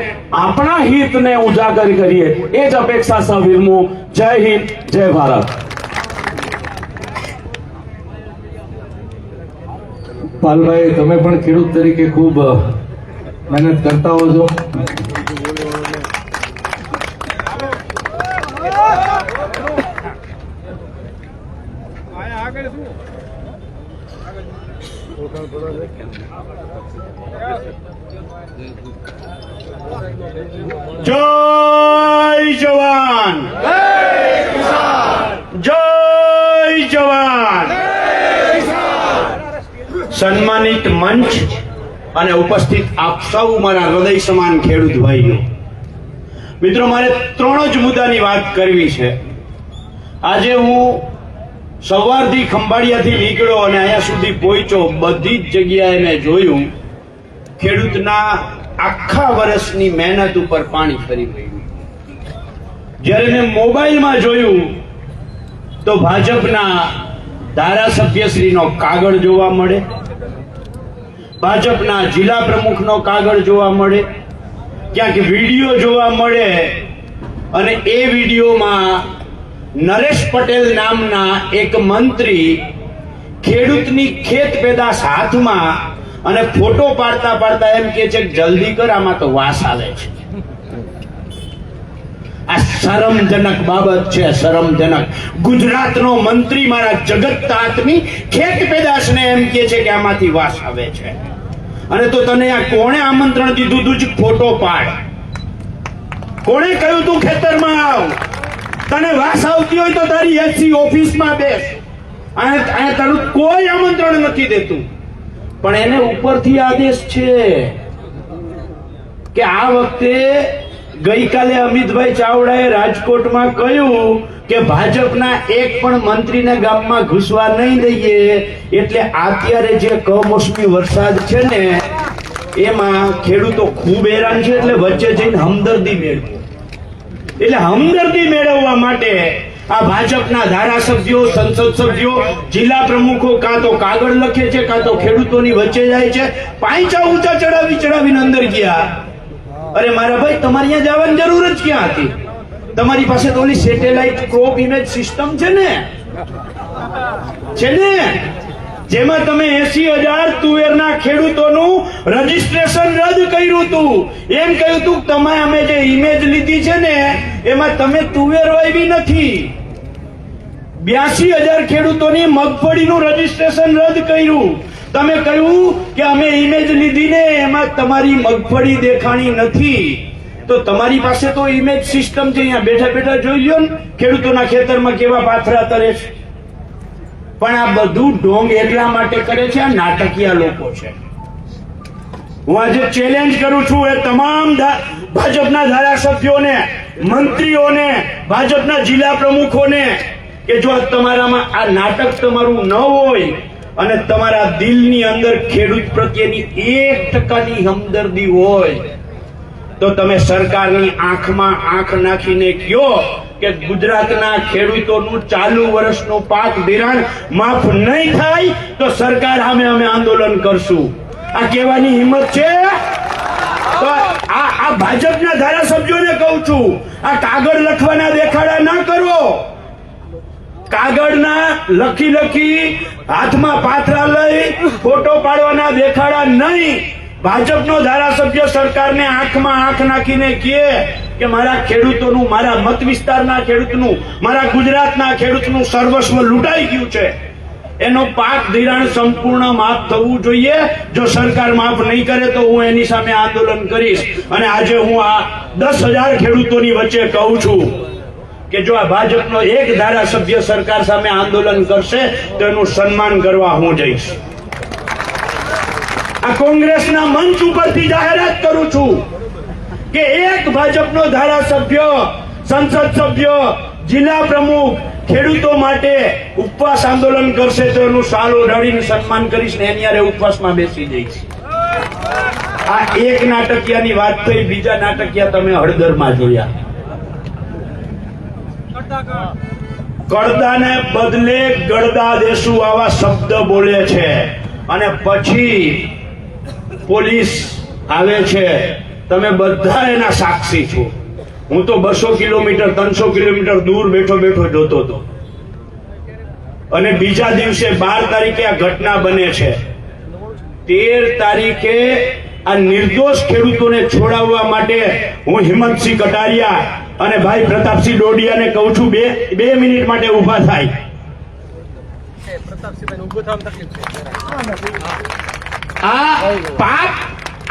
આપણા હિતને ઉજાગર કરીએ એ જ અપેક્ષા સહ વિરમું. જય હિન્દ, જય ભારત. પાલભાઈ, તમે પણ ખેડૂત તરીકે ખૂબ મહેનત કરતા હો છો. જય જવાન, જય જવાન. સન્માનિત મંચ અને ઉપસ્થિત આપ સૌ મારા હૃદય સમાન ખેડૂત ભાઈઓ, મિત્રો, મારે 3 જ મુદ્દાની વાત કરવી છે. આજે હું સવારથી ખંભાળિયાથી નીકળ્યો અને અહીંયા સુધી પહોંચ્યો, બધી જ જગ્યાએ મેં જોયું ખેડૂતના આખા વર્ષની મહેનત ઉપર પાણી ફરી ગયું. જ્યારે મેં મોબાઈલમાં જોયું તો ભાજપના ધારાસભ્યશ્રીનો કાગળ જોવા મળે, ભાજપના જિલ્લા પ્રમુખનો કાગળ જોવા મળે, ક્યાંક વિડીયો જોવા મળે અને એ વિડીયોમાં નરેશ પટેલ નામના એક મંત્રી ખેડૂતની ખેત પેદાશ હાથમાં અને ફોટો પાડતા પાડતા એમ કે છે જલ્દી કર, આમાં તો વાસ આવે છે. આ શરમજનક બાબત છે, શરમજનક. ગુજરાતનો મંત્રી મારા જગત તાતની ખેત પેદાશને એમ કે છે કે આમાંથી વાસ આવે છે. અને તો તને આ કોણે આમંત્રણ દીધું તું જ ફોટો પાડ? કોણે કહ્યું તું ખેતરમાં આવ? તને વાસ આવતી હોય તો તારી એસસી ઓફિસમાં બેસ. અહીંયા તારું કોઈ આમંત્રણ નથી દેતું. પણ એને ઉપરથી આદેશ છે કે આ વખતે ગઈકાલે અમિતભાઈ ચાવડાએ રાજકોટમાં કહ્યું કે ભાજપના એક પણ મંત્રીને ગામમાં ઘૂસવા નહીં દઈએ. એટલે અત્યારે જે કમોસમી વરસાદ છે ને એમાં ખેડૂતો ખૂબ હેરાન છે. એટલે વચ્ચે જઈને હમદર્દી મેળવો. એટલે હમદર્દી મેળવવા માટે આ ભાજપના ધારાસભ્યો, સંસદ સભ્યો, જિલ્લા પ્રમુખો કાં તો કાગળ લખે છે, કાં તો ખેડૂતોની વચ્ચે જાય છે. પાંચા ઊંચા ચડાવીને અંદર ગયા. અરે મારા ભાઈ, તમારે અહીંયા જવાની જરૂર જ ક્યાં હતી? તમારી પાસે તો ઓલી સેટેલાઇટ ક્રોપ ઇમેજ સિસ્ટમ છે ને, જેમાં તમે 80,000 તુવેરના ખેડૂતોનું રજીસ્ટ્રેશન રદ કર્યું હતું. એમ કહ્યું હતું કે તમે અમે જે ઇમેજ લીધી છે ને એમાં તમે તુવેર વાવી નથી. 82,000 ખેડૂતોની મગફળીનું રજીસ્ટ્રેશન રદ કર્યું. તમે કહ્યું કે અમે ઇમેજ લીધી ને એમાં તમારી મગફળી દેખાણી નથી. તો તમારી પાસે તો ઇમેજ સિસ્ટમ છે, અહીંયા બેઠા બેઠા જોઈ લ્યો ને ખેડૂતોના ખેતરમાં કેવા પાથરા તરે છે. પણ આ બધું ઢોંગ એટલા માટે કરે છે, આ નાટકીય લોકો છે. હું આજે ચેલેન્જ કરું છું એ તમામ ભાજપના ધારાસભ્યોને, મંત્રીઓને, ભાજપના જિલ્લા પ્રમુખોને કે જો તમારામાં આ નાટક તમારું ન હોય અને તમારા દિલની અંદર ખેડૂત પ્રત્યેની 1% હમદર્દી હોય તો તમે સરકારની આંખમાં આંખ નાખીને કહો કે ગુજરાતના ખેડૂતોનું ચાલુ વર્ષનું પાક ધિરાણ માફ નહીં થાય તો સરકાર સામે અમે આંદોલન કરશું. આ કહેવાની હિંમત છે? તો આ ભાજપના ધારાસભ્યોને કહું છું, આ કાગળ લખવાના દેખાડા ના કરો. કાગળના લખી હાથમાં પાથરા લઈ ફોટો પાડવાના દેખાડા નહીં. ભાજપનો ધારાસભ્ય સરકારને આંખમાં આંખ નાખીને કહે કે મારા ખેડૂતોનું, મારા મત વિસ્તારના ખેડૂતનું, મારા ગુજરાતના ખેડૂતનું સર્વસ્વ લૂંટાઈ ગયું છે, એનો પાક ધિરાણ સંપૂર્ણ માફ થવું જોઈએ. જો સરકાર માફ નહીં કરે તો હું એની સામે આંદોલન કરીશ. અને આજે હું આ 10,000 ખેડૂતોની વચ્ચે કહું છું કે જો આ ભાજપનો એક ધારાસભ્ય સરકાર સામે આંદોલન કરશે તો એનું સન્માન કરવા હું જઈશ. આ કોંગ્રેસના મંચ ઉપરથી જાહેરાત કરું છું કે એક ભાજપનો ધારાસભ્ય, સંસદ સભ્ય, જિલ્લા પ્રમુખ ખેડૂતો માટે ઉપવાસ આંદોલન કરશે તો એનું સાલો ઢળીને સન્માન કરીશ ને એની હારે ઉપવાસમાં બેસી જઈશ. આ એક નાટકિયાની વાત થઈ. બીજા નાટકિયા તમે હળદરમાં જોયા. કડદાને બદલે ગળદા દેશું આવા શબ્દ બોલે છે અને પછી પોલીસ આવે છે. તમે બધા એના સાક્ષી છો. હું તો 200 કિલોમીટર 300 કિલોમીટર દૂર બેઠો જોતો હતો. અને બીજા દિવસે 12 તારીખે આ ઘટના બને છે. 13 તારીખે આ નિર્દોષ ખેડૂતોને છોડાવવા માટે હું હિંમતસિંહ કટારિયા અને ભાઈ પ્રતાપસિંહ ડોડિયાને કહું છું 2 મિનિટ માટે ઉભા થાય. આ પાપ,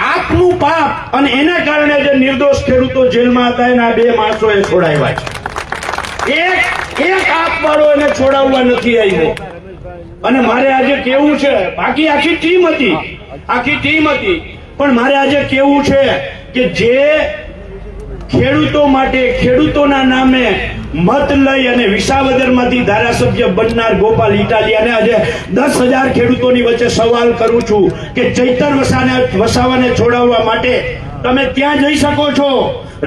આપનું પાપ, અને એના કારણે જે નિર્દોષ ખેડૂતો જેલમાં હતા એના 2 માણસોએ છોડાવ્યા છે. એક આપ વાળો એને છોડાવવા નથી આવ્યો. અને મારે આજે કેવું છે, બાકી આખી ટીમ હતી, પણ મારે આજે કેવું છે કે જે ખેડૂતો માટે, ખેડૂતોના નામે મત લઈ અને વિસાવદરમાંથી ધારાસભ્ય બનનાર ગોપાલ ઇટાલિયાને આજે 10,000 ખેડૂતોની વચ્ચે સવાલ કરું છું કે ચૈતર વસાવાને છોડાવવા માટે તમે ત્યાં જઈ શકો છો,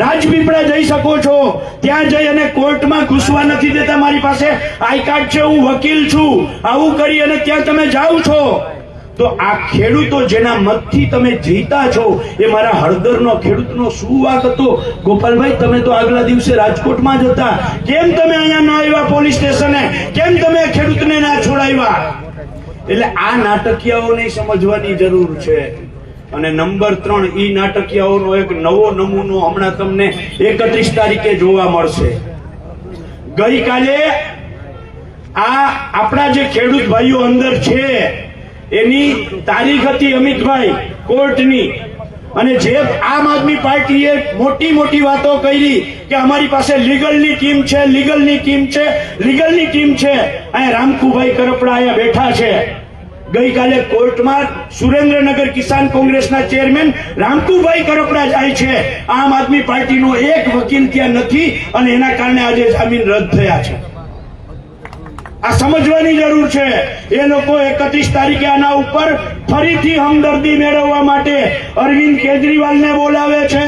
રાજપીપળા જઈ શકો છો. ત્યાં જઈ અને કોર્ટમાં ઘૂસવા નથી દેતા. મારી પાસે આઈ કાર્ડ છે, હું વકીલ છું. આવું કરી અને ત્યાં તમે જાઓ છો. તો આ ખેડૂતો જેના મતથી તમે જીતા છો એ મારા હળદરનો ખેડૂતનો શું વાંક હતો? ગોપાલભાઈ, તમે તો આગલા દિવસે રાજકોટમાં જ હતા. કેમ તમે અહીંયા ના આવ્યા પોલીસ સ્ટેશને? કેમ તમે ખેડૂતને ના છોડાવ્યા? એટલે આ નાટકીયાઓને સમજવાની જરૂર છે. અને નંબર 3, ઈ નાટકીયાઓનો એક નવો નમૂનો હમણાં તમને 31 તારીખે જોવા મળશે. ગઈકાલે આ આપણા જે ખેડૂત ભાઈઓ અંદર છે એની તારીખ હતી અમિતભાઈ કોર્ટની. અને જે આમ આદમી પાર્ટીએ મોટી વાતો કરી કે અમારી પાસે લીગલની ટીમ છે. અહીંયા રામકુભાઈ કરપડા અહીંયા બેઠા છે. ગઈકાલે કોર્ટમાં સુરેન્દ્રનગર કિસાન કોંગ્રેસના ચેરમેન રામકુભાઈ કરપડા જાય છે. આમ આદમી પાર્ટીનો એક વકીલ ત્યાં નથી અને એના કારણે આજે જામીન રદ થયા છે. આ સમજવાની જરૂર છે. એ લોકો 31 તારીખે આના ઉપર ફરીથી હમદર્દી મેળવવા માટે અરવિંદ કેજરીવાલને બોલાવે છે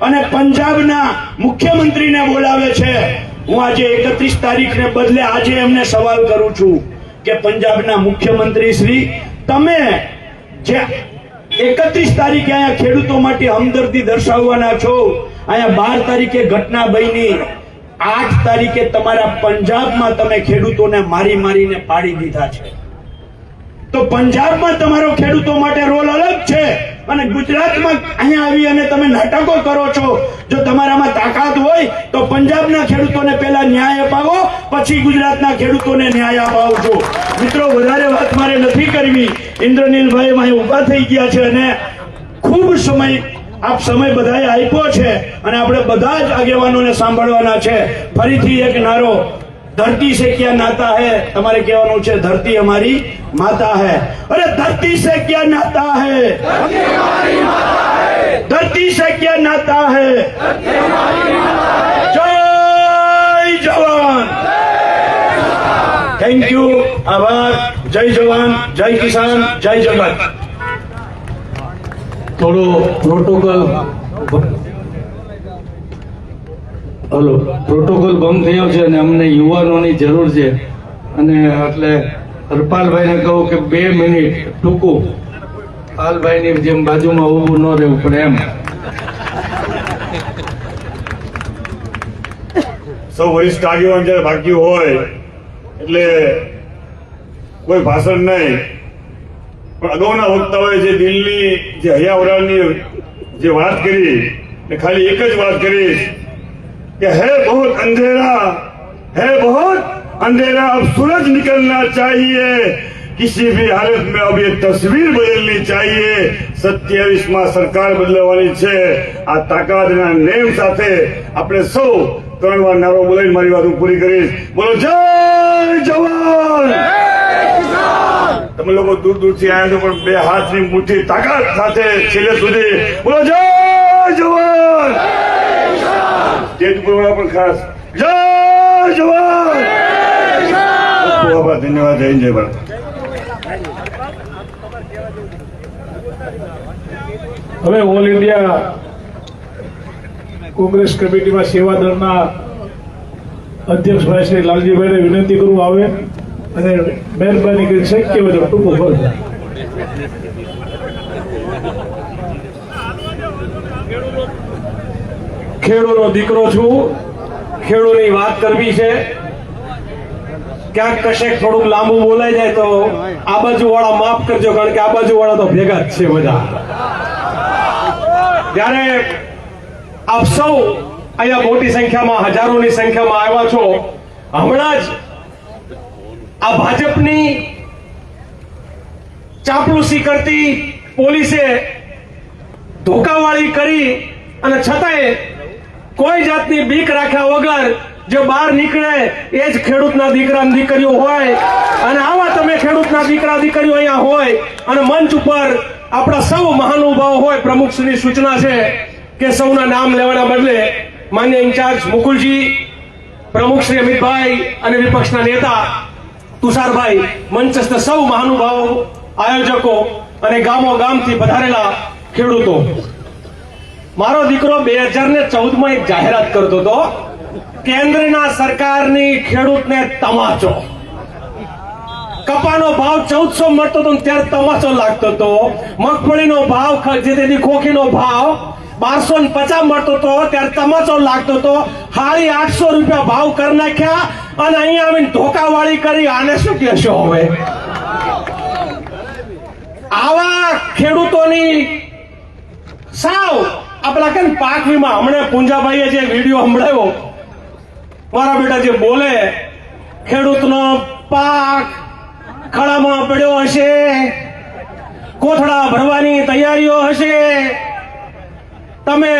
અને પંજાબના મુખ્યમંત્રીને બોલાવે છે. હું આજે 31 તારીખને બદલે આજે એમને સવાલ કરું છું કે પંજાબના મુખ્યમંત્રી શ્રી, તમે જે 31 તારીખે અહીંયા ખેડૂતો માટે હમદર્દી દર્શાવવાના છો, અહીંયા 12 તારીખે ઘટના બની, 8 તારીખે તમારા પંજાબમાં તમે ખેડૂતોને મારીને પાડી દીધા છે. તો પંજાબમાં તમારો ખેડૂતો માટે રોલ અલગ છે અને ગુજરાતમાં અહીંયા આવી અને તમે નાટકો કરો છો. જો તમારામાં તાકાત હોય તો પંજાબના ખેડૂતોને પહેલા ન્યાય અપાવો, પછી ગુજરાતના ખેડૂતોને ન્યાય અપાવજો. મિત્રો, વધારે વાત મારે નથી કરવી. ઇન્દ્રનીલભાઈ અહીં ઊભા થઈ ગયા છે અને ખૂબ સમય બધાએ આપ્યો છે અને આપણે બધા જ આગેવાનોને સાંભળવાના છે. ફરીથી એક નારો, धरती से क्या नाता है, તમારે કહેવાનું છે ધરતી हमारी माता है. अरे धरती से क्या नाता है, धरती से क्या नाता है. जय जवान. Thank you. आभार. जय जवान, जय किसान, जय जगत. થોડો પ્રોટોકોલ ભંગ થયો છે અને અમને યુવાનોની જરૂર છે અને એટલે હરપાલભાઈને કહું કે 2 મિનિટ ટૂંકું, પાલભાઈની જેમ બાજુમાં ઊભું ન રહેવું પડે એમ. સૌ વરિષ્ઠ આગેવાન જયારે બાકી હોય એટલે કોઈ ભાષણ નહીં, પણ અગાઉના વક્તાઓએ જે દિલની જે હૈયાવરાળની જે વાત કરી ને ખાલી એક જ વાત કરીશ कि है बहुत अंधेरा, है बहुत अंधेरा, अब सूरज निकलना चाहिए. किसी भी हालत में अब ये तस्वीर बदलनी चाहिए. 27માં સરકાર બદલવાની છે. આ તાકાતના નેમ સાથે આપણે સૌ 3 વાર નારો બોલાવી મારી વાત હું પૂરી કરીશ. બોલો જય જવાન. તમે લોકો દૂર દૂરથી આવ્યા છો પણ 2 હાથની મુઠ્ઠી તાકાત સાથે છેલ્લે સુધી બોલો જય જવાન. સ્ટેજ પર પણ ખાસ જય જવાન. ધન્યવાદ. જય જય ભારત. હવે ઓલ ઇન્ડિયા કોંગ્રેસ કમિટીમાં સેવાદળના અધ્યક્ષભાઈ શ્રી લાલજીભાઈને વિનંતી કરું આવે અને મહેરબાની કરી શક્ય હોય તો ટૂંકો બોલો. ખેડૂતનો દીકરો છું, ખેડૂતની વાત કરવી છે. ક્યાંક કશેક થોડુંક લાંબુ બોલાઈ જાય તો આ બાજુ વાળા માફ કરજો, કારણ કે આ બાજુ વાળા તો ભેગા જ છે બધા. ત્યારે આપ સૌ અહીંયા મોટી સંખ્યામાં, હજારોની સંખ્યામાં આવ્યા છો. હમણાં જ આ ભાજપની ચાપલુસી કરતી પોલીસે ધોકાવાળી કરી અને છતાંય કોઈ જાતની બીક રાખ્યા વગર જો બહાર નીકળે એ જ ખેડૂતના દીકરા દીકરીઓ હોય. અને આવા તમે ખેડૂતના દીકરા દીકરીઓ અહીંયા હોય અને મંચ ઉપર આપણા સૌ મહાનુભાવો હોય. પ્રમુખશ્રીની સૂચના છે કે સૌના નામ લેવાના બદલે માન્ય ઇન્ચાર્જ મુકુલજી, પ્રમુખશ્રી અમિતભાઈ અને વિપક્ષના નેતા તુષારભાઈ, મંચસ્થ સૌ મહાનુભાવો, આયોજકો અને ગામો ગામથી પધારેલા ખેડૂતો. મારો દીકરો 2014માં એક જાહેરાત કરતો હતો, કેન્દ્રના સરકારની ખેડૂતને તમાચો. કપાનો ભાવ 1400 મળતો હતો ત્યારે તમાચો લાગતો હતો. મગફળીનો ભાવ, જે તેની ખોખીનો ભાવ 1250 મળતો હતો ત્યારે તમાચો લાગતો હતો. હાળી 800 રૂપિયા ભાવ કરી નાખ્યા અને અહીંયા આવીને ધોકાવાળી કરી. આને શું કહેશો હવે? આવા ખેડૂતોની સાવ આપણા કે પાક વીમા, હમણાં પૂંજાભાઈએ જે વિડીયો સંભળાવ્યો, મારા બેટા જે બોલે, ખેડૂતનો પાક ખળામાં પડ્યો હશે, કોથળા ભરવાની તૈયારીઓ હશે, તમે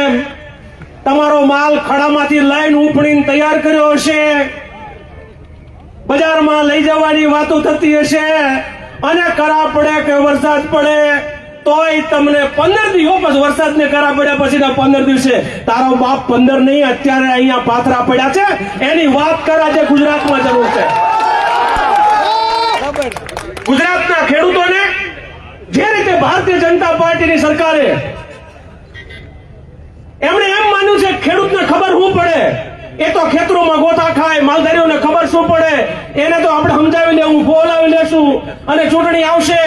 તમારો માલ ખડામાંથી લાઈન ઉપડીને તૈયાર કર્યો હશે, બજારમાં લઈ જવાની વાતો થતી હશે, અને કરા પડે કે વરસાદ પડે તોય તમને 15 દિવસ વરસાદને કરા પડ્યા પછીના 15 દિવસે તારો બાપ 15 નહીં અત્યારે અહીંયા પાથરા પડ્યા છે એની વાત કરા જે ગુજરાતમાં જરૂર છે. ગુજરાતના ખેડૂતોને જે રીતે ભારતીય જનતા પાર્ટીની સરકારે એમણે એમ માન્યું છે ખેડૂતને ખબર શું પડે, એ તો ખેતરોમાં ગોતા ખાય, માલધારીઓને ખબર શું પડે, એને તો આપણે સમજાવી લેવું, બોલાવી લેશું અને ચૂંટણી આવશે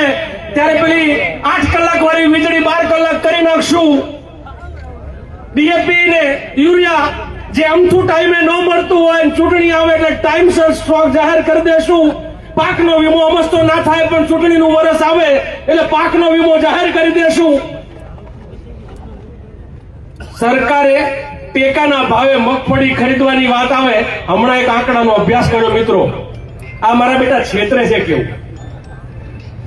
ત્યારે પેલી 8 કલાક વાળી વીજળી 12 કલાક કરી નાખશું. ડીએપી ને યુરિયા જે અમથું ટાઈમે ન મળતું હોય, ચૂંટણી આવે એટલે ટાઈમસર સ્ટોક જાહેર કરી દેશું. પાકનો વીમો અમસ્તો ના થાય પણ ચૂંટણીનું વરસ આવે એટલે પાકનો વીમો જાહેર કરી દેશું. સરકારે ટેકાના ભાવે મગફળી ખરીદવાની વાત આવે, હમણાં એક આંકડાનો અભ્યાસ કર્યો મિત્રો. આ મારા બેટા છેતરે છે કેવું.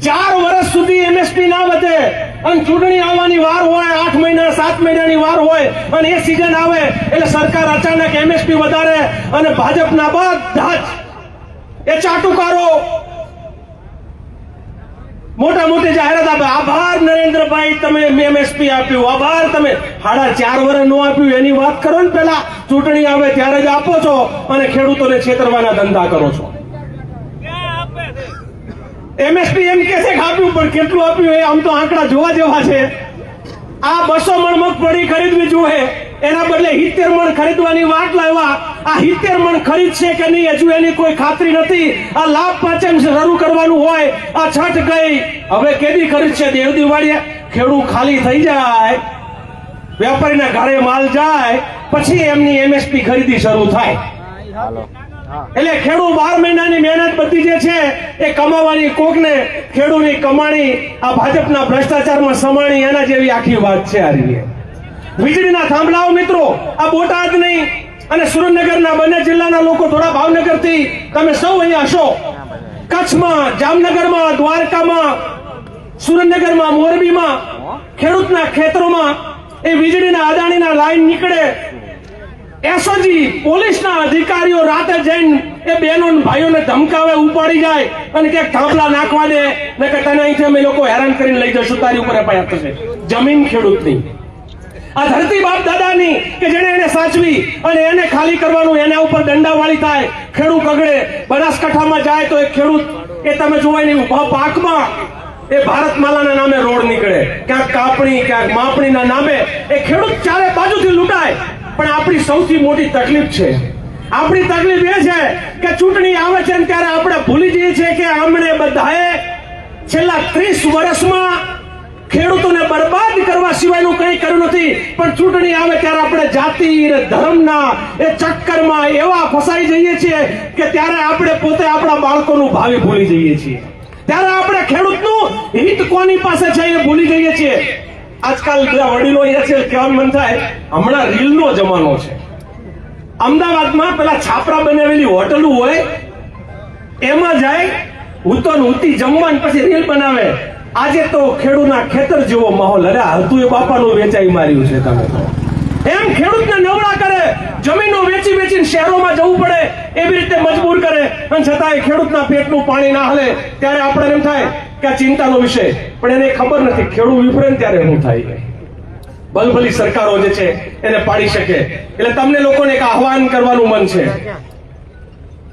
4 વર્ષ સુધી એમએસપી ના વધે અને ચૂંટણી આવવાની વાર હોય, 8 મહિના 7 મહિનાની વાર હોય અને એ સિઝન આવે એટલે સરકાર અચાનક એમએસપી વધારે અને ભાજપના બધા જ એ ચાટુકારો મોટા મોટી જાહેરાત આપે, આભાર નરેન્દ્રભાઈ તમે એમએસપી આપ્યું, આભાર તમે 4.5 વર્ષ નો આપ્યું એની વાત કરો ને. પેલા ચૂંટણી આવે ત્યારે જ આપો છો અને ખેડૂતોને છેતરવાના ધંધા કરો છો. એમએસપી એમ કે છે કે આપ્યું પણ કેટલું આપ્યું એ આમ તો આંકડા જોવા જેવા છે. આ 200 મણ મગફળી ખરીદવી જોઈએ એના બદલે 70 મણ ખરીદવાની વાત લાવ્યા. આ 70 મણ ખરીદશે કે નહીં હજુ એની કોઈ ખાતરી નથી. આ લાભ પાંચમ શરૂ કરવાનું હોય, આ છઠ ગઈ, હવે કેદી ખરીદશે? દેવ દિવાળીએ ખેડૂત ખાલી થઈ જાય, વેપારીના ઘરે માલ જાય પછી એમની એમએસપી ખરીદી શરૂ થાય. એટલે ખેડૂત 12 મહિનાની મહેનત બધી જે છે એ કમાવાની કોકને ખેડૂતની કમાણી આ ભાજપના ભ્રષ્ટાચારમાં સમાણી એના જેવી આખી વાત છે. આ રીતે વીજળીના થાંભલાઓ મિત્રો આ બોટાદ નહીં અને સુરેન્દ્રનગરના બંને જિલ્લાના લોકો થોડા ભાવનગરથી તમે સૌ અહીંયા હશો, કચ્છમાં, જામનગરમાં, દ્વારકામાં, સુરેન્દ્રનગરમાં, મોરબીમાં ખેડૂતના ખેતરોમાં એ વીજળીના અદાણીના લાઈન નીકળે, એસઓજી પોલીસના અધિકારીઓ રાતે જઈને એ બહેનો ભાઈઓને ધમકાવે, ઉપાડી જાય અને ક્યાંક થાંભલા નાખવા દે ને કે તને અહીંથી અમે લોકો હેરાન કરીને લઈ જશું, તારી ઉપર એફઆઈઆર થશે. જમીન ખેડૂતની, આ ધરતી બાપ દાદાની કે જેને એને સાચવી અને એને ખાલી કરવાનું, એના ઉપર દંડાવાળી થાય, ખેડૂત કગડે. બનાસકાંઠામાં જાય તો એક ખેડૂત એ તમે જોવાય નહીં, પાકમાં એ ભારતમાલાના નામે રોડ નીકળે, ક્યાંક કાપણી ક્યાંક માપણીના નામે એ ખેડૂત ચારે બાજુથી લૂંટાય. પણ આપણી સૌથી મોટી તકલીફ છે, આપણી તકલીફ એ છે કે ચૂંટણી આવે છે ને ત્યારે આપણે ભૂલી જઈએ છીએ કે આમણે બધાએ છેલ્લા 30 વર્ષમાં ખેડૂતોને બરબાદ કરવા સિવાયનું કંઈ કર્યું નથી. પણ ચૂંટણી આવે ત્યારે આપણે જાતિ અને ધર્મના એ ચક્કરમાં એવા ફસાઈ જઈએ છીએ કે ત્યારે આપણે પોતે આપણા બાળકોનું ભાવિ ભૂલી જઈએ છીએ. ત્યારે આપણે ખેડૂતનું હિત કોની પાસે છે એ ભૂલી જઈએ છીએ. આજકાલ બધા વડીલો અહીંયા છે કહેવાનું મન થાય, હમણાં રીલનો જમાનો છે. અમદાવાદમાં પેલા છાપરા બનાવેલી હોટલો હોય એમાં જાય ઉતી જમવાનું પછી રીલ બનાવે. આજે તો ખેડૂતના ખેતર જેવો માહોલ. અરે હતું એ બાપાનું વેચાઈ માર્યું છે. તમે તો એમ ખેડૂતને નવરા કરે, જમીનો વેચી વેચીને શહેરોમાં જવું પડે એવી રીતે મજબૂર કરે અને છતાંય ખેડૂતના પેટનું પાણી ના હાલે. ત્યારે આપણે એમ થાય કે આ ચિંતાનો વિષય, પણ એને ખબર નથી ખેડૂત વિફરે ત્યારે શું થાય. બલબલી સરકારો જે છે એને પાડી શકે. એટલે તમને લોકોને એક આહવાન કરવાનું મન છે.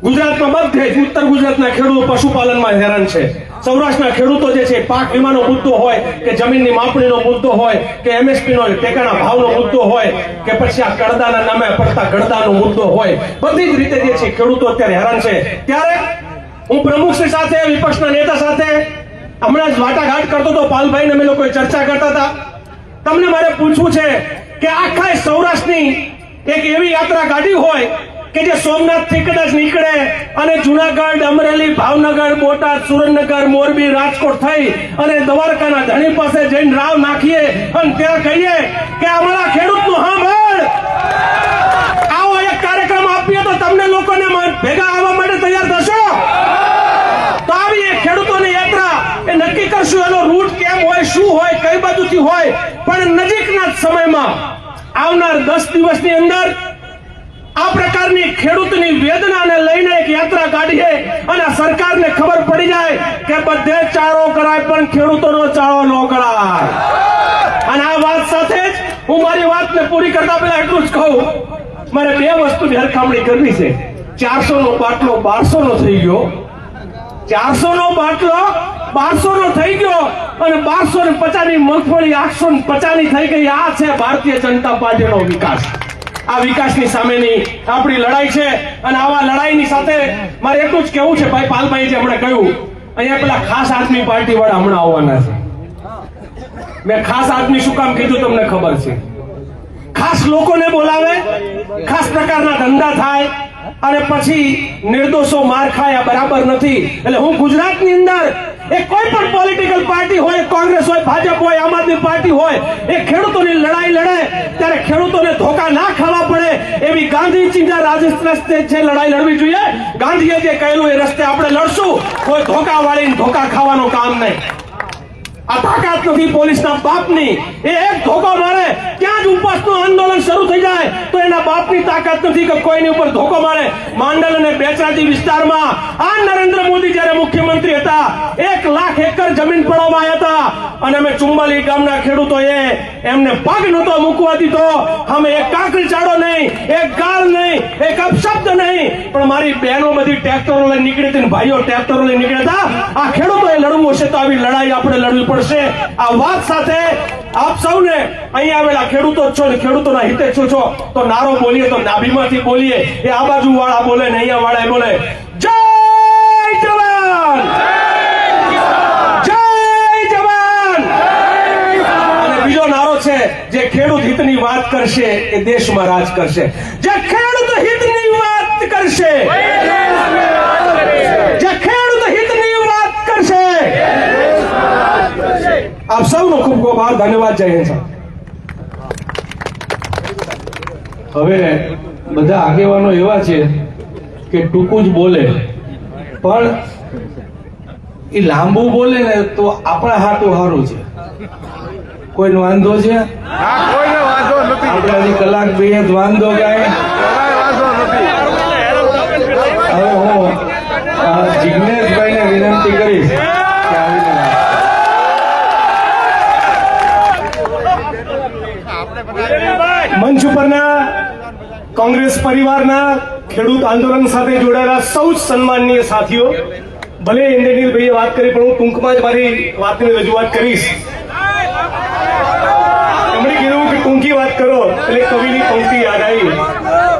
ગુજરાતમાં બધે જ ઉત્તર ગુજરાતના ખેડૂતો પશુપાલનમાં હેરાન છે. સૌરાષ્ટ્રના ખેડૂતો જે છે પાક વીમાનો મુદ્દો હોય કે જમીનની માપણીનો મુદ્દો હોય કે એમએસપી નો ટેકાના ભાવનો મુદ્દો હોય કે પછી આ કડદાના નામે પડતા ગડદાનો મુદ્દો હોય, બધી જ રીતે જે છે ખેડૂતો અત્યારે હેરાન છે. ત્યારે હું પ્રમુખશ્રી સાથે, વિપક્ષના નેતા સાથે હમણાં જ વાટાઘાટ કરતો હતો, પાલભાઈને અમે લોકો ચર્ચા કરતા હતા. તમને મારે પૂછવું છે કે આખા સૌરાષ્ટ્રની એક એવી યાત્રા કાઢી હોય કે જે સોમનાથ થી કદાચ નીકળે અને જુનાગઢ, અમરેલી, ભાવનગર, બોટાદ, સુરેન્દ્રનગર, મોરબી, રાજકોટ થઈ અને દ્વારકાના ધણી પાસે જઈને રાવ નાખીએ અને ત્યાં કહીએ કે અમારા ખેડૂતનું સાંભળ, આવો એક કાર્યક્રમ આપીએ તો તમને લોકોને ભેગા આવવા માટે તૈયાર થશો? તો આવી એક ખેડૂતોની યાત્રા એ નક્કી કરશું એનો રૂટ કેમ હોય, શું હોય, કઈ બાજુથી હોય. પણ નજીકના જ સમયમાં આવનાર 10 દિવસની અંદર આ પ્રકારની ખેડૂતની વેદનાને લઈને એક યાત્રા કાઢીએ અને સરકારને ખબર પડી જાય કે બધે ચારો કરાય પણ ખેડૂતોનો ચારો ન કરાય. અને આ વાત સાથે જ હું મારી વાતને પૂરી કરતા પહેલા એટલું જ કહું, મારે 2 વસ્તુની હરખામણી કરવી છે. 400 નો બાટલો 1200 નો થઈ ગયો, 400 નો બાટલો 1200 નો થઈ ગયો અને 1250 ની મગફળી 850 ની થઈ ગઈ. આ છે ભારતીય જનતા પાર્ટીનો વિકાસ. આ વિકાસની સામેની આપણી લડાઈ છે. અને આવા લડાઈની સાથે મારે એટલું જ કહેવું છે, ભાઈ પાલભાઈ જે હમણાં કહ્યું, અહીંયા પેલા ખાસ આદમી પાર્ટી વાળા હમણાં આવવાના છે. મેં ખાસ આદમી શું કામ કીધું તમને ખબર છે? ખાસ લોકોને બોલાવે, ખાસ પ્રકારના ધંધા થાય અને પછી નિર્દોષો માર ખાયા બરાબર નથી. એટલે હું ગુજરાતની અંદર એ કોઈ પણ પોલિટિકલ પાર્ટી હોય, કોંગ્રેસ હોય, ભાજપ હોય, આમ આદમી પાર્ટી હોય, એ ખેડૂતોની લડાઈ લડે ત્યારે ખેડૂતોને ધોકા ના ખાવા પડે એવી ગાંધીજીના રસ્તે છે લડાઈ લડવી જોઈએ. ગાંધીએ જે કહેલું એ રસ્તે આપણે લડશું. કોઈ ધોકા વાળીને ધોકા ખાવાનું કામ નહીં. આ તાકાત નથી પોલીસના બાપની. એ એક ધોકો મારે ત્યાં જ ઉપવાસનું આંદોલન શરૂ થઈ જાય તો એના બાપની તાકાત નથી કે કોઈની ઉપર ધોકો મારે. માંડલ અને બેચરાજી વિસ્તારમાં આ નરેન્દ્ર મોદી જયારે મુખ્યમંત્રી હતા 1 લાખ એકર જમીન પડવામાં આવ્યા હતા અને અમે ચુંબાલી ગામના ખેડૂતોએ એમને પગ નહોતો મૂકવા દીધો. અમે એક કાકડી ચાડો નહીં, એક ગાળ નહીં, એક અપશબ્દ નહીં, પણ મારી બહેનો બધી ટ્રેક્ટરો લઈને નીકળી હતી, ભાઈઓ ટ્રેક્ટરો લઈને નીકળ્યા હતા. આ ખેડૂતોએ લડવું હશે તો આવી લડાઈ આપણે લડવી પડશે. આ વાત સાથે આપ સૌને અહીંયા આવેલા ખેડૂતો છો ને ખેડૂતોના હિતે છો તો નારો બોલીએ તો નાભીમાંથી બોલીએ. એ આ બાજુ વાળા બોલે ને અહીંયા વાળા બોલે જય જવાન, જય જવાન. અને બીજો નારો છે જે ખેડૂત હિતની વાત કરશે એ દેશમાં રાજ કરશે. જે ખેડૂત હિતની વાત કરશે, જે ખેડૂત હિતની વાત કરશે. આપ સૌનો ખૂબ ખૂબ આભાર, ધન્યવાદ, જય હિન્દ. હવે બધા આગેવાનો એવા છે કે ટૂંકું જ બોલે, પણ એ લાંબુ બોલે ને તો આપણા હાટું સારું છે. કોઈનો વાંધો છે? આપણે હજી કલાક બે જ વાંધો ગાય. હવે હું જિગ્નેશભાઈને વિનંતી કરીશ કે આવીને મંચ ઉપરના કોંગ્રેસ પરિવારના ખેડૂત આંદોલન સાથે જોડાયેલા સૌ સન્માનનીય સાથીઓ, ભલે ઇન્દ્રનીલભાઈએ વાત કરી પણ હું ટૂંકમાં જ મારી વાતની રજૂઆત કરીશ. એમણે કીધું કે ટૂંકી વાત કરો એટલે કવિની પંક્તિ યાદ આવી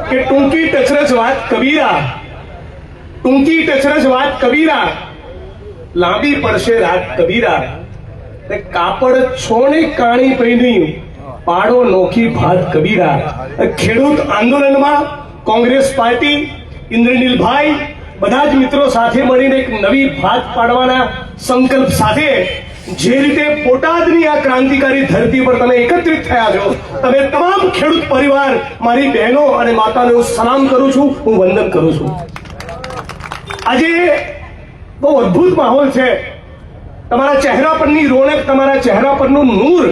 કે ટૂંકી ટચરજ વાત કબીરા, ટૂંકી ટચરજ વાત કબીરા, લાંબી પડશે રાત કબીરા. કાપડ છોને કાણી પહેર્યું, પાડો નોખી ભાત કબીરા. ખેડૂત આંદોલનમાં કોંગ્રેસ પાર્ટી, ઇન્દ્રનીલભાઈ, બધા જ મિત્રો સાથે મળીને એક નવી ભાત પાડવાના સંકલ્પ સાથે જે રીતે બોટાદની આ ક્રાંતિકારી ધરતી પર તમે એકત્રિત થયા છો, તમે તમામ ખેડૂત પરિવાર, મારી બહેનો અને માતાને હું સલામ કરું છું, હું વંદન કરું છું. આજે બહુ અદ્ભુત માહોલ છે. તમારા ચહેરા પરની રોનક, તમારા ચહેરા પરનું નૂર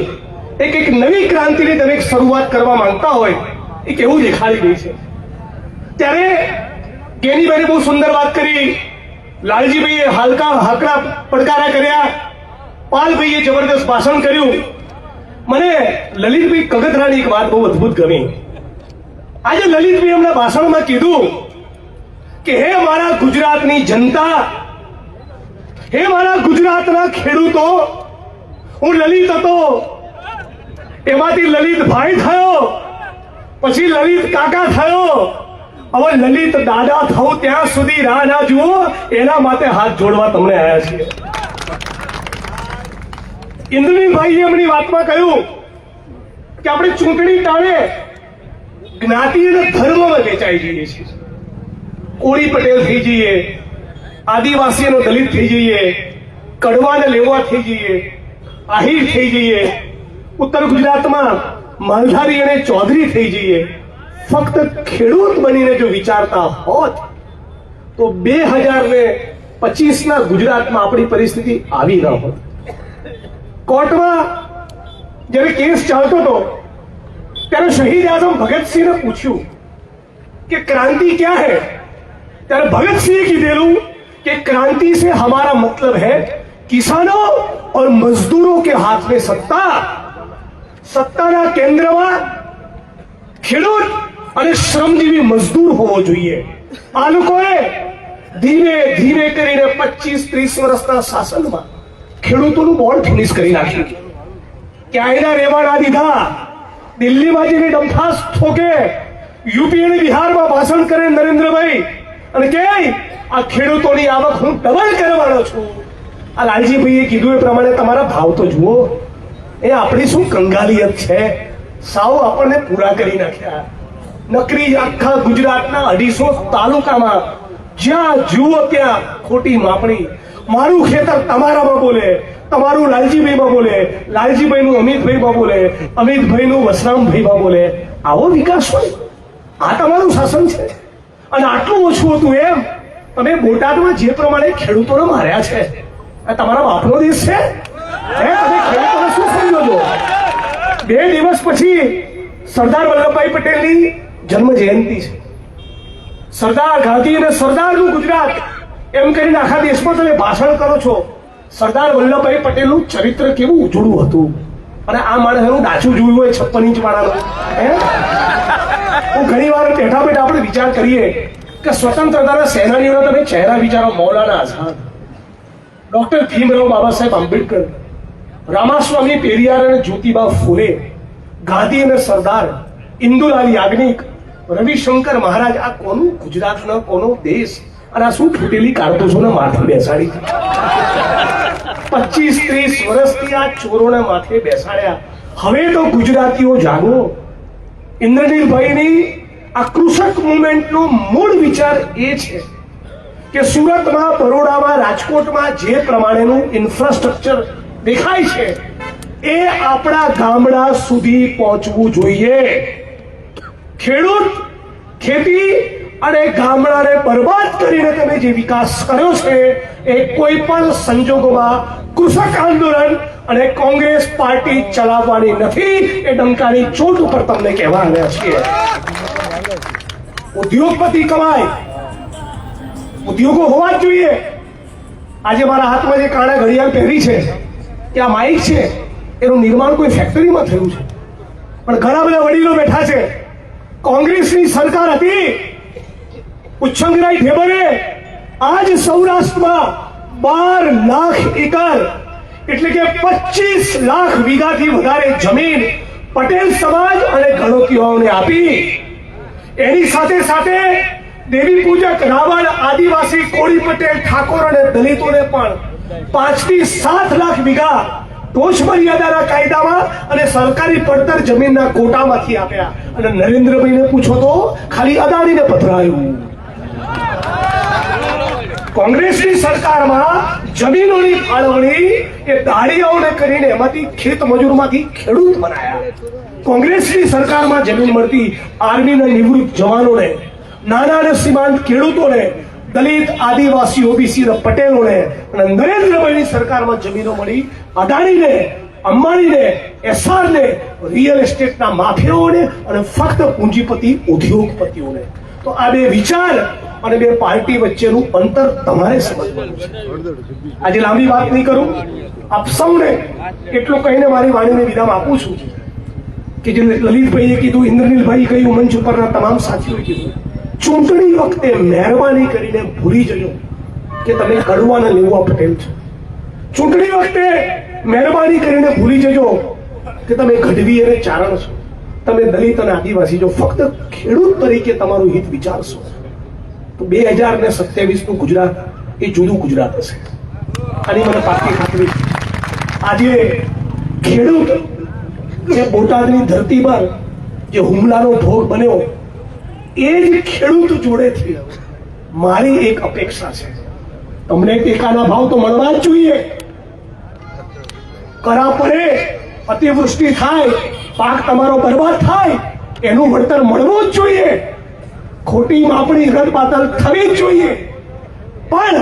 એક નવી ક્રાંતિની તમે શરૂઆત કરવા માંગતા હોય એ કેવું દેખાડી રહી છે. ત્યારે ગેનીભાઈએ બહુ સુંદર વાત કરી, લાલજીભાઈએ હાકડા પડકારા કર્યા, પાલભાઈએ જબરદસ્ત ભાષણ કર્યું. મને લલિતભાઈ કગથરાની એક વાત બહુ અદ્ભુત ગમી. આજે લલિતભાઈ એમના ભાષણમાં કીધું કે હે મારા ગુજરાતની જનતા, હે મારા ગુજરાતના ખેડૂતો, હું લલિત હતો, એમાંથી લલિતભાઈ થયો, પછી લલિત કાકા થયો, હવે લલિત દાદા થવું ત્યાં સુધી રાહ ના જુઓ. એના માટે હાથ જોડવા તમને આવ્યા છીએ. ઇન્દ્રનીલભાઈએ એમની વાતમાં કહ્યું કે આપણે ચૂંટણી ટાણે જ્ઞાતિ અને ધર્મમાં વેચાઈ જઈએ છીએ. કોળી પટેલ થઈ જઈએ, આદિવાસીનો દલિત થઈ જઈએ, કડવાને લેવા થઈ જઈએ, આહિર થઈ જઈએ, ઉત્તર ગુજરાતમાં માલધારી અને ચૌધરી થઈ જઈએ. ફક્ત ખેડૂત બનીને જો વિચારતા હોત તો 2025ના ગુજરાતમાં આપણી પરિસ્થિતિ આવી ન હોત. કોર્ટમાં જ્યારે કેસ ચાલતો હતો ત્યારે શહીદ આઝમ ભગતસિંહને પૂછ્યું કે क्रांति क्या है, ત્યારે ભગતસિંહે કીધેલું कि क्रांति से हमारा मतलब है किसानों और मजदूरों के हाथ में सत्ता. સત્તાના કેન્દ્રમાં ખેડૂત અને શ્રમજીવી મજદૂર હોવો જોઈએ. આ લોકોએ ધીરે ધીરે કરીને 25-30 વર્ષના શાસનમાં ખેડૂતોનું બોર્ડ ફિનિશ કરી નાખ્યું. ક્યાંયના રહેવા ના દીધા. દિલ્હીમાં જઈને ડંફાસ ઠોકે, યુપી અને બિહારમાં ભાષણ કરે નરેન્દ્રભાઈ અને કે આ ખેડૂતોની આવક હું ડબલ કરવાનો છું. આ લાલજીભાઈએ કીધું એ પ્રમાણે તમારા ભાવ તો જુઓ. એ આપણી શું કંગાલિયત છે, સાવ આપણને પૂરા કરી નાખ્યા. નકરી આખા ગુજરાતના 250 તાલુકામાં જ્યાં જુઓ ત્યાં ખોટી માપણી. મારું ખેતર તમારામાં બોલે, તમારું લાલજીભાઈમાં બોલે, લાલજીભાઈનું અમિતભાઈમાં બોલે, અમિતભાઈનું વસરામભાઈમાં બોલે. આવો વિકાસ હોય? આ તમારું શાસન છે? અને આટલું ઓછું હતું એમ તમે બોટાદમાં જે પ્રમાણે ખેડૂતોને માર્યા છે, આ તમારા બાપનો દેશ છે? તમે ખેડૂતોને શું સમજો છો? 2 દિવસ પછી સરદાર વલ્લભભાઈ પટેલની જન્મ જયંતિ છે. સરદાર ગાંધી અને સરદારનું ગુજરાત એમ કરીને આખા દેશમાં તમે ભાષણ કરો છો. સરદાર વલ્લભભાઈ પટેલનું ચરિત્ર કેવું ઉજળું હતું, અને આ માણસનું ડાચું જોયું હોય 56 ઇંચ વાળાનું. હું ઘણી વાર બેઠા બેઠા આપણે વિચાર કરીએ કે સ્વતંત્રતાના સેનાનીઓના તમે ચહેરા વિચારો. મૌલાના આઝાદ, ડોક્ટર ભીમરાવ બાબા સાહેબ આંબેડકર, રામાસ્વામી પેરિયાર અને જ્યોતિબા ફૂલે, ગાંધી અને સરદાર, ઇન્દુલાલ યાજ્ઞિક, રવિશંકર મહારાજ. આ કોનું ગુજરાતનો, કોનો દેશ? અને આ શું ફૂટેલી કારતૂસોના માથે બેસાડી? 25-30 વર્ષથી આ ચોરોના માથે બેસાડ્યા. હવે તો ગુજરાતીઓ જાગો. ઇન્દ્રનીલભાઈની આ કૃષક મુવમેન્ટનો મૂળ વિચાર એ છે કે સુરતમાં, બરોડામાં, રાજકોટમાં જે પ્રમાણેનું ઇન્ફ્રાસ્ટ્રક્ચર દેખાય છે એ આપણા ગામડા સુધી પહોંચવું જોઈએ. ખેડૂત, ખેતી અને ગામડાને બરબાદ કરીને તમે જે વિકાસ કર્યો છે એ કોઈ પણ સંજોગોમાં કૃષક આંદોલન અને કોંગ્રેસ પાર્ટી ચલાવવાની નથી. એ ડંકાની ચોટ ઉપર તમને કહેવા આવ્યા છીએ. ઉદ્યોગપતિ કમાય, ઉદ્યોગો હોવા જ જોઈએ. આજે મારા હાથમાં જે કાળા ઘડિયાળ પહેરી છે કે આ માઇક છે, એનું નિર્માણ કોઈ ફેક્ટરીમાં થયું છે. પણ ઘણા બધા વડીલો બેઠા છે. કોંગ્રેસની સરકાર હતી, ઉચ્છંગરાય ઢેબરે આજ સૌરાષ્ટ્રમાં 12 લાખ એકર એટલે કે 25 લાખ વીઘાથી વધારે જમીન પટેલ સમાજ અને ગણોતીઓને આપી. એની સાથે સાથે દેવી પૂજક, રાવણ, આદિવાસી, કોળી, પટેલ, ઠાકોર અને દલિતોને પણ 5 થી 7 લાખ વીઘા ટોચ મર્યાદાના કાયદામાં અને સરકારી પડતર જમીનના કોટામાંથી આપ્યા. અને નરેન્દ્રભાઈને પૂછો તો ખાલી અદાણીને પધરાયું. કોંગ્રેસની સરકારમાં જમીનોની ફાળવણી એ દાળીઓને કરીને એમાંથી ખેત મજૂરમાંથી ખેડૂત બનાયા. કોંગ્રેસની સરકારમાં જમીન મળતી આર્મીના નિવૃત્ત જવાનોને, નાના અને સીમાંત ખેડૂતોને, દલિત, આદિવાસી, ઓબીસી અને પટેલોને. અને નરેન્દ્રભાઈની સરકારમાં જમીનો મળી અદાણીને, અંબાણીને, એસઆરને, રિયલ એસ્ટેટના માફિયાઓને અને ફક્ત પૂંજીપતિ ઉદ્યોગપતિઓને. તો આ બે વિચાર અને બે પાર્ટી વચ્ચેનું અંતર તમારે સમજવાનું છે. આજે લાંબી વાત નહીં કરું, આપ સૌને એટલું કહીને મારી વાણીને વિરામ આપું છું કે જે લલિતભાઈએ કીધું, ઇન્દ્રનીલભાઈ કહ્યું, મંચ ઉપરના તમામ સાથીઓએ કીધું, ચૂંટણી વખતે મહેરબાની કરીને ભૂલી જજો કે તમે કડવા અને લેવા પટેલ છો. ચૂંટણી વખતે મહેરબાની કરીને ભૂલી જજો કે તમે ગઢવી અને ચારણ છો, તમે દલિત અને આદિવાસી છો. ફક્ત ખેડૂત તરીકે તમારું હિત વિચારશો તો 2027નું ગુજરાત એ જુદું ગુજરાત હશે. આની મને પાકી ખાતરી છે. આજે ખેડૂત જે બોટાદની ધરતી પર જે હુમલાનો ભોગ બન્યો, એ જ ખેડૂત જોડેથી મારી એક અપેક્ષા છે. તમને ટેકાના ભાવ તો મળવા જ જોઈએ. કરા પડે, અતિવૃષ્ટિ થાય, પાક તમારો બરબાદ થાય, એનું વળતર મળવું જ જોઈએ. ખોટી માપણી રદબાતલ થવી જ જોઈએ. પણ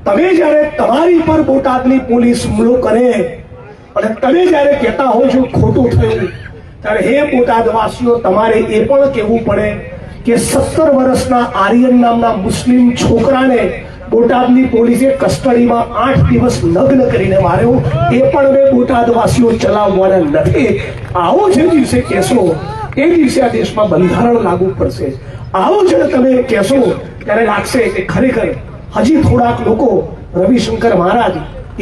તમે જ્યારે તમારી પર બોટાદની પોલીસ હુમલો કરે અને તમે જ્યારે કહેતા હો છો ખોટું થયું, ત્યારે હે બોટાદવાસીઓ, તમારે એ પણ કહેવું પડે કે 17 વર્ષના આર્યન નામના મુસ્લિમ છોકરાને બોટાદની પોલીસે કસ્ટડીમાં 8 દિવસ લગ્ન કરીને માર્યો. એ પણ બે બોટાદવાસીઓ ચલાવવાના નથી. આવો જે દિવસે કહેશો એ દિવસે આ દેશમાં બંધારણ લાગુ પડશે. આવો જ્યારે તમે કહેશો ત્યારે લાગશે કે ખરેખર હજી થોડાક લોકો રવિશંકર મહારાજ,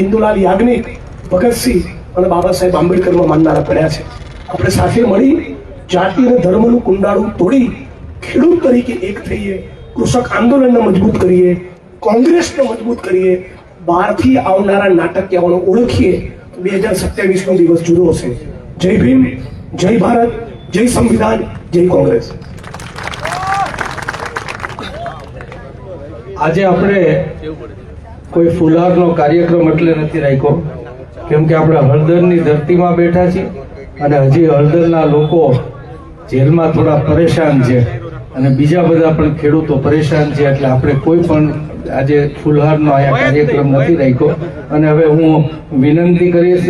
ઇન્દુલાલ યાજ્ઞિક, ભગતસિંહ અને બાબા સાહેબ આંબેડકરમાં માનનારા પડ્યા છે. આપણે સાથે મળી જાતિ અને ધર્મનું કુંડાળું તોડી ખેડૂત તરીકે એક થઈએ, કૃષક આંદોલનને મજબૂત કરીએ, કોંગ્રેસને મજબૂત કરીએ, બહારથી આવનારા નાટકીયાઓને ઓળખીએ. 2027નો દિવસ જુદો હશે. જય ભીમ, જય ભારત, જય સંવિધાન, જય કોંગ્રેસ. આજે આપણે કોઈ ફુલારનો કાર્યક્રમ એટલે નથી રાખ્યો, કેમ કે આપણે હળદરની ધરતીમાં બેઠા છીએ અને હજી હળદરના લોકો જેલમાં થોડા પરેશાન છે અને બીજા બધા પણ ખેડૂતો પરેશાન છે, એટલે આપણે કોઈ પણ આજે ફુલહારનો અહીંયા કાર્યક્રમ નથી રાખ્યો. અને હવે હું વિનંતી કરીશ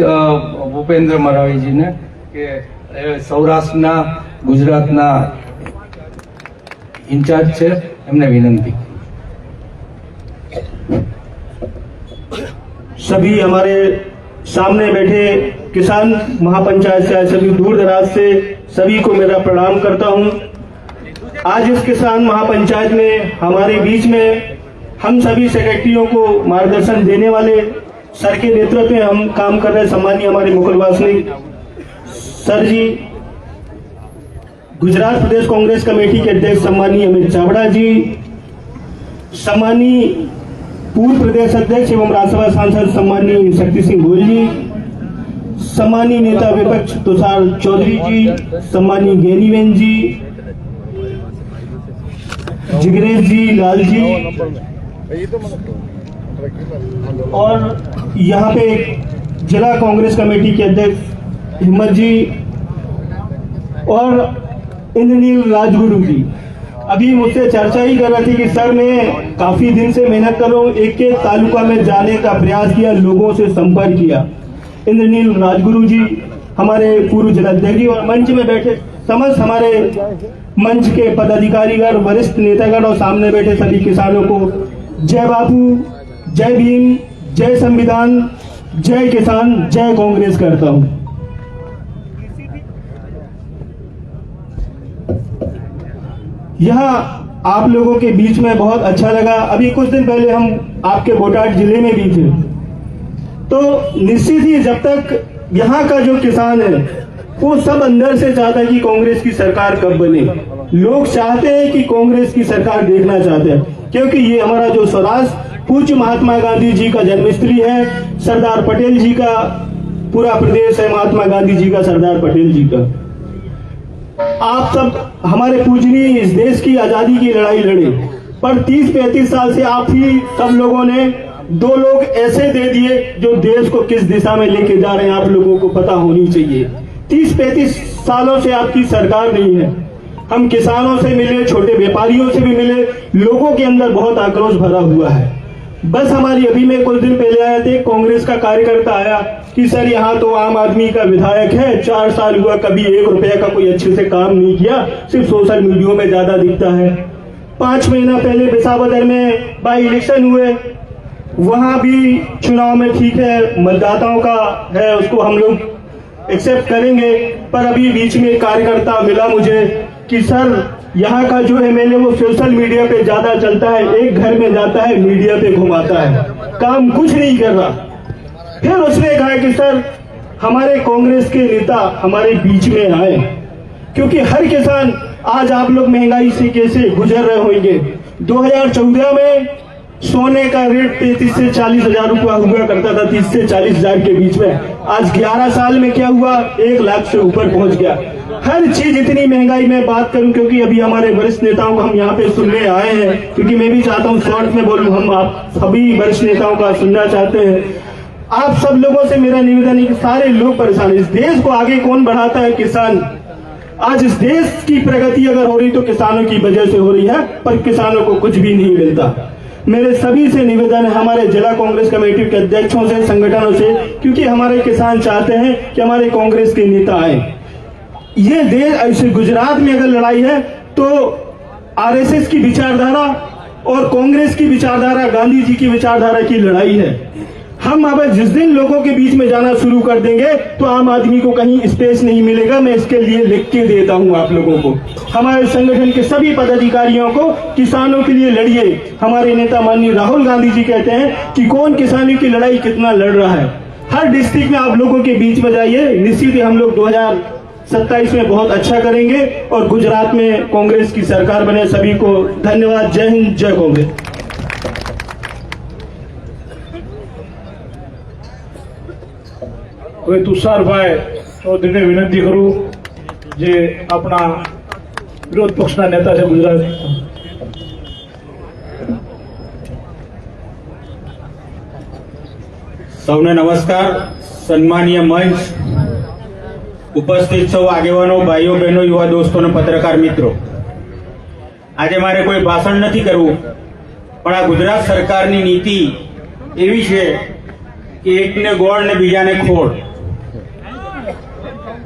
ભૂપેન્દ્ર મરાવીજીને કે સૌરાષ્ટ્રના ગુજરાતના इंचार्ज છે એમને વિનંતી. सभी हमारे सामने बैठे किसान महापंचायत से आए सभी दूर दराज से सभी को मेरा प्रणाम करता हूं. आज इस किसान महापंचायत में हमारे बीच में हम सभी सेक्रेटरियों को मार्गदर्शन देने वाले सर के नेतृत्व में हम काम कर रहे सम्मानीय हमारे मुकुल वासनिक सर जी, गुजरात प्रदेश कांग्रेस कमेटी के अध्यक्ष सम्मानीय अमित चावड़ा जी, सम्मानीय पूर्व प्रदेश अध्यक्ष एवं राज्यसभा सांसद सम्मानीय शक्ति सिंह गोयल जी, सम्मानीय नेता विपक्ष तुषार चौधरी जी, सम्मानीय ज्ञानीबेन जी, जिग्नेश जी, लाल जी, और यहाँ पे जिला कांग्रेस कमेटी के अध्यक्ष हिम्मत जी और इंद्रनील राजगुरु जी. अभी मुझसे चर्चा ही कर रही थी कि सर मैं काफी दिन से मेहनत कर रहा हूँ, एक एक तालुका में जाने का प्रयास किया, लोगों से संपर्क किया. इंद्रनील राजगुरु जी हमारे पूर्व जिलाध्यक्ष जी और मंच में बैठे समस्त हमारे मंच के पदाधिकारीगण, वरिष्ठ नेतागण और सामने बैठे सभी किसानों को जय बापू, जय भीम, जय संविधान, जय किसान, जय कांग्रेस करता हूँ. यहाँ आप लोगों के बीच में बहुत अच्छा लगा. अभी कुछ दिन पहले हम आपके बोटाट जिले में भी थे, तो निश्चित ही जब तक यहाँ का जो किसान है वो सब अंदर से चाहता है कि कांग्रेस की सरकार कब बने. लोग चाहते हैं कि कांग्रेस की सरकार देखना चाहते हैं, क्योंकि ये हमारा जो स्वराष्ट्र पूज्य महात्मा गांधी जी का जन्मस्थली है, सरदार पटेल जी का पूरा प्रदेश है, महात्मा गांधी जी का, सरदार पटेल जी का. आप सब हमारे पूजनीय इस देश की आजादी की लड़ाई लड़े, पर 30-35 साल से आप ही सब लोगों ने 2 लोग ऐसे दे दिए जो देश को किस दिशा में लेके जा रहे हैं आप लोगों को पता होनी चाहिए. 30-35 सालों से आपकी सरकार नहीं है. हम किसानों से मिले, छोटे व्यापारियों से भी मिले, लोगों के अंदर बहुत आक्रोश भरा हुआ है. बस हमारी अभी में कुछ दिन पहले आए थे, कांग्रेस का कार्यकर्ता आया कि सर यहाँ तो आम आदमी का विधायक है, 4 साल हुआ, कभी 1 रुपया का कोई अच्छे से काम नहीं किया, सिर्फ सोशल मीडिया में ज्यादा दिखता है. 5 महीना पहले विसावदर में बाई इलेक्शन हुए, वहां भी चुनाव में ठीक है, मतदाताओं का है, उसको हम लोग एक्सेप्ट करेंगे. पर अभी बीच में कार्यकर्ता मिला मुझे कि सर यहाँ का जो एमएलए वो सोशल मीडिया पे ज्यादा चलता है, एक घर में जाता है, मीडिया पे घुमाता है, काम कुछ नहीं कर रहा. फिर उसने कहा कि सर हमारे कांग्रेस के नेता हमारे बीच में आए, क्योंकि हर किसान आज आप लोग महंगाई से कैसे गुजर रहे होंगे. 2014 में सोने का रेट 33 से 40 हजार रुपया हुआ करता था, 30 से 40 हजार के बीच में. आज 11 साल में क्या हुआ, 1 लाख से ऊपर पहुंच गया. हर चीज इतनी महंगाई में बात करूं, क्योंकि अभी हमारे वरिष्ठ नेताओं को हम यहाँ पे सुनने आए हैं, क्योंकि मैं भी चाहता हूँ शॉर्ट में बोलूं, हम आप सभी वरिष्ठ नेताओं का सुनना चाहते हैं. आप सब लोगों से मेरा निवेदन है कि सारे लोग परेशान हैं. इस देश को आगे कौन बढ़ाता है, किसान. आज इस देश की प्रगति अगर हो रही तो किसानों की वजह से हो रही है, पर किसानों को कुछ भी नहीं मिलता. मेरे सभी से निवेदन है, हमारे जिला कांग्रेस कमेटी के अध्यक्षों से, संगठनों से, क्योंकि हमारे किसान चाहते हैं कि हमारे कांग्रेस के नेता आए. ये देश ऐसे गुजरात में अगर लड़ाई है तो आरएसएस की विचारधारा और कांग्रेस की विचारधारा, गांधी जी की विचारधारा की लड़ाई है. हम अब जिस दिन लोगों के बीच में जाना शुरू कर देंगे तो आम आदमी को कहीं स्पेस नहीं मिलेगा. मैं इसके लिए लिख के देता हूं आप लोगों को, हमारे संगठन के सभी पदाधिकारियों को, किसानों के लिए लड़िए. हमारे नेता माननीय राहुल गांधी जी कहते हैं कि कौन किसानों की लड़ाई कितना लड़ रहा है. हर डिस्ट्रिक्ट में आप लोगों के बीच में जाइए. निश्चित ही हम लोग 2027 में बहुत अच्छा करेंगे और गुजरात में कांग्रेस की सरकार बने. सभी को धन्यवाद. जय हिंद, जय कांग्रेस. હવે તુષારભાઈ ચૌધરીને વિનંતી કરું, જે આપણા વિરોધ પક્ષના નેતા છે ગુજરાત. સૌને નમસ્કાર. સન્માનીય મંચ, ઉપસ્થિત સૌ આગેવાનો, ભાઈઓ બહેનો, યુવા દોસ્તો અને પત્રકાર મિત્રો, આજે મારે કોઈ ભાષણ નથી કરવું, પણ આ ગુજરાત સરકારની નીતિ એવી છે કે એકને ગોળ ને બીજાને ખોળ.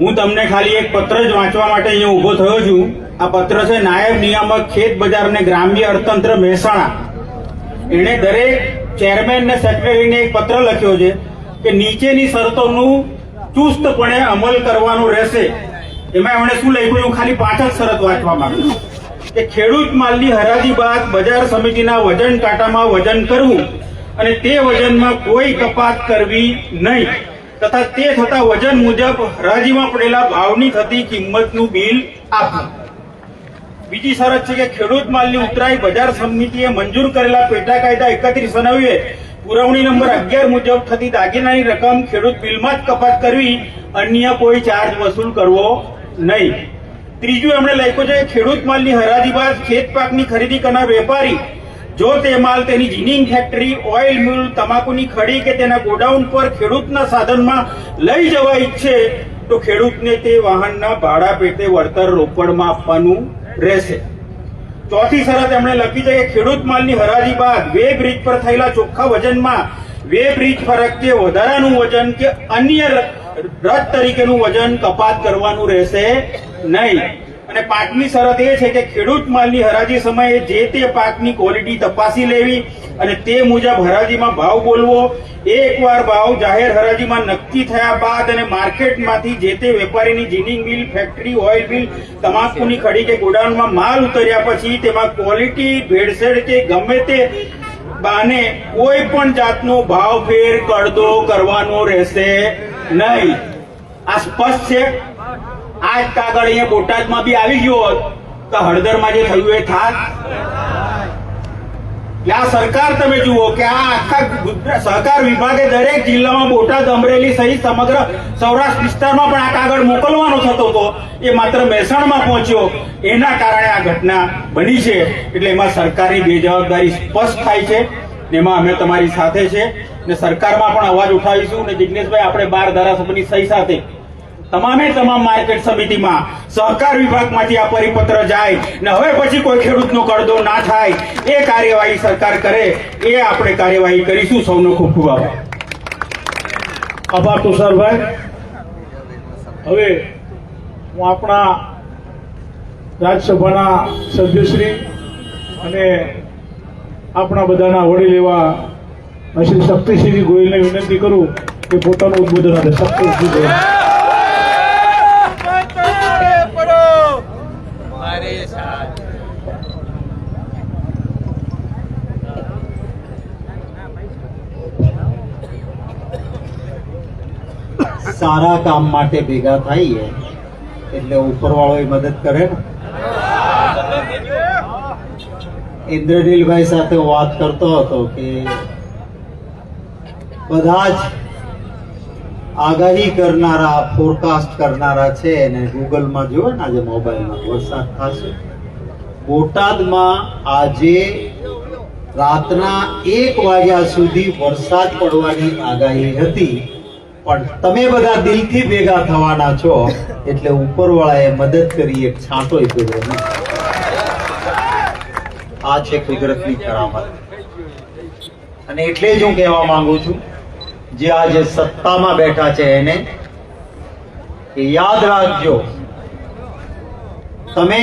હું તમને ખાલી એક પત્ર જ વાંચવા માટે અહીંયા ઊભો થયો છું. આ પત્ર છે નાયબ નિયામક ખેત બજાર અને ગ્રામ્ય અર્થતંત્ર મહેસાણા. એણે દરેક ચેરમેન ને સેક્રેટરીને એક પત્ર લખ્યો છે કે નીચેની શરતોનું ચુસ્તપણે અમલ કરવાનો રહેશે. એમાં એમણે શું લખ્યું, હું ખાલી 5 જ શરત વાંચવા માંગુ છું કે ખેડૂત માલની હરાજી બાદ બજાર સમિતિના વજન કાંટામાં વજન કરવું અને તે વજનમાં કોઈ કપાત કરવી નહીં તથા તે થતા વજન મુજબ હરાજીમાં પડેલા ભાવની થતી કિંમતનું બિલ આપવું. બીજી શરત છે કે ખેડૂત માલની ઉતરાઈ બજાર સમિતિએ મંજૂર કરેલા પેટા કાયદા 31/9 પુરવણી નંબર 11 મુજબ થતી દાગીનાની રકમ ખેડૂત બિલમાં જ કપાત કરવી, અન્ય કોઈ ચાર્જ વસૂલ કરવો નહીં. ત્રીજું એમણે લખ્યું છે કે ખેડૂત માલની હરાજી બાદ ખેત પાકની ખરીદી કરનાર વેપારી જો તે માલ તેની જીનિંગ ફેક્ટરી, ઓઇલ મિલ, તમાકુની ખડી કે તેના ગોડાઉન પર ખેડૂતના સાધનમાં લઈ જવા ઈચ્છે તો ખેડૂતને તે વાહનના ભાડા પેટે વળતર રોકડમાં આપવાનું રહેશે. ચોથી શરત એમણે લખી છે કે ખેડૂત માલની હરાજી બાદ વે બ્રિજ પર થયેલા ચોખ્ખા વજનમાં વે બ્રિજ ફરક કે વધારાનું વજન કે અન્ય રદ તરીકેનું વજન કપાત કરવાનું રહેશે નહીં. અને 5મી શરત એ છે કે ખેડૂત માલની હરાજી સમયે જે તે પાકની ક્વોલિટી તપાસી લેવી અને તે મુજબ હરાજીમાં ભાવ બોલવો. એકવાર ભાવ જાહેર હરાજીમાં નક્કી થયા બાદ અને માર્કેટમાંથી જે તે વેપારીની જીનિંગ મિલ, ફેક્ટરી, ઓઇલ મિલ, તમાકુની ખડી કે ગોડાઉનમાં માલ ઉતર્યા પછી તેમાં ક્વોલિટી, ભેળસેળ કે ગમે તે બાને કોઈ પણ જાતનો ભાવ ફેર કડદો કરવાનો રહેશે નહીં. આ સ્પષ્ટ છે. આ જ કાગળ અહીંયા બોટાદમાં બી આવી ગયો હોત તો હળદરમાં જે થયું એ થાત. આ સરકાર તમે જુઓ કે આ આખા સહકાર વિભાગે દરેક જિલ્લામાં બોટાદ, અમરેલી સહિત સમગ્ર સૌરાષ્ટ્ર વિસ્તારમાં પણ આ કાગળ મોકલવાનો થતો હતો, એ માત્ર મહેસાણામાં પહોંચ્યો. એના કારણે આ ઘટના બની છે. એટલે એમાં સરકારની બેજવાબદારી સ્પષ્ટ થાય છે. એમાં અમે તમારી સાથે છે ને સરકારમાં પણ અવાજ ઉઠાવીશું. ને જિગ્નેશભાઈ, આપણે 12 ધારાસભ્યની સહી સાથે તમામે તમામ માર્કેટ સમિતિમાં સહકાર વિભાગમાંથી આ પરિપત્ર જાય ને હવે પછી કોઈ ખેડૂતનો કડદો ના થાય એ કાર્યવાહી સરકાર કરે, એ આપણે કાર્યવાહી કરીશું. સૌનો ખૂબ ખૂબ આભાર. આભાર તુષારભાઈ. હવે હું આપણા રાજ્યસભાના સભ્યશ્રી અને આપણા બધાના વડીલ એવા શ્રી શક્તિસિંહ ગોયલને વિનંતી કરું કે પોતાનું ઉદ્બોધન આપે. શક્તિસિંહ ગોયલ. સારા કામ માટે ભેગા થઈએ એટલે ઉપરવાળો મદદ કરે ને. ઇન્દ્રનીલભાઈ સાથે વાત કરતો હતો કે બધા જ આગાહી કરનારા, ફોરકાસ્ટ કરનારા છે અને ગૂગલમાં જુઓ ને આજે મોબાઈલમાં વરસાદ થશે. બોટાદમાં આજે રાતના 1 વાગ્યા સુધી વરસાદ પડવાની આગાહી હતી, પણ તમે બધા દિલથી ભેગા થવાના છો એટલે ઉપરવાળાએ મદદ કરી, એક છાંટોય કર્યો નહીં. આ છે કુદરતની કરામત. અને એટલે જ હું કહેવા માંગુ છું જે આજે સત્તામાં બેઠા છે એને કે યાદ રાખજો, તમે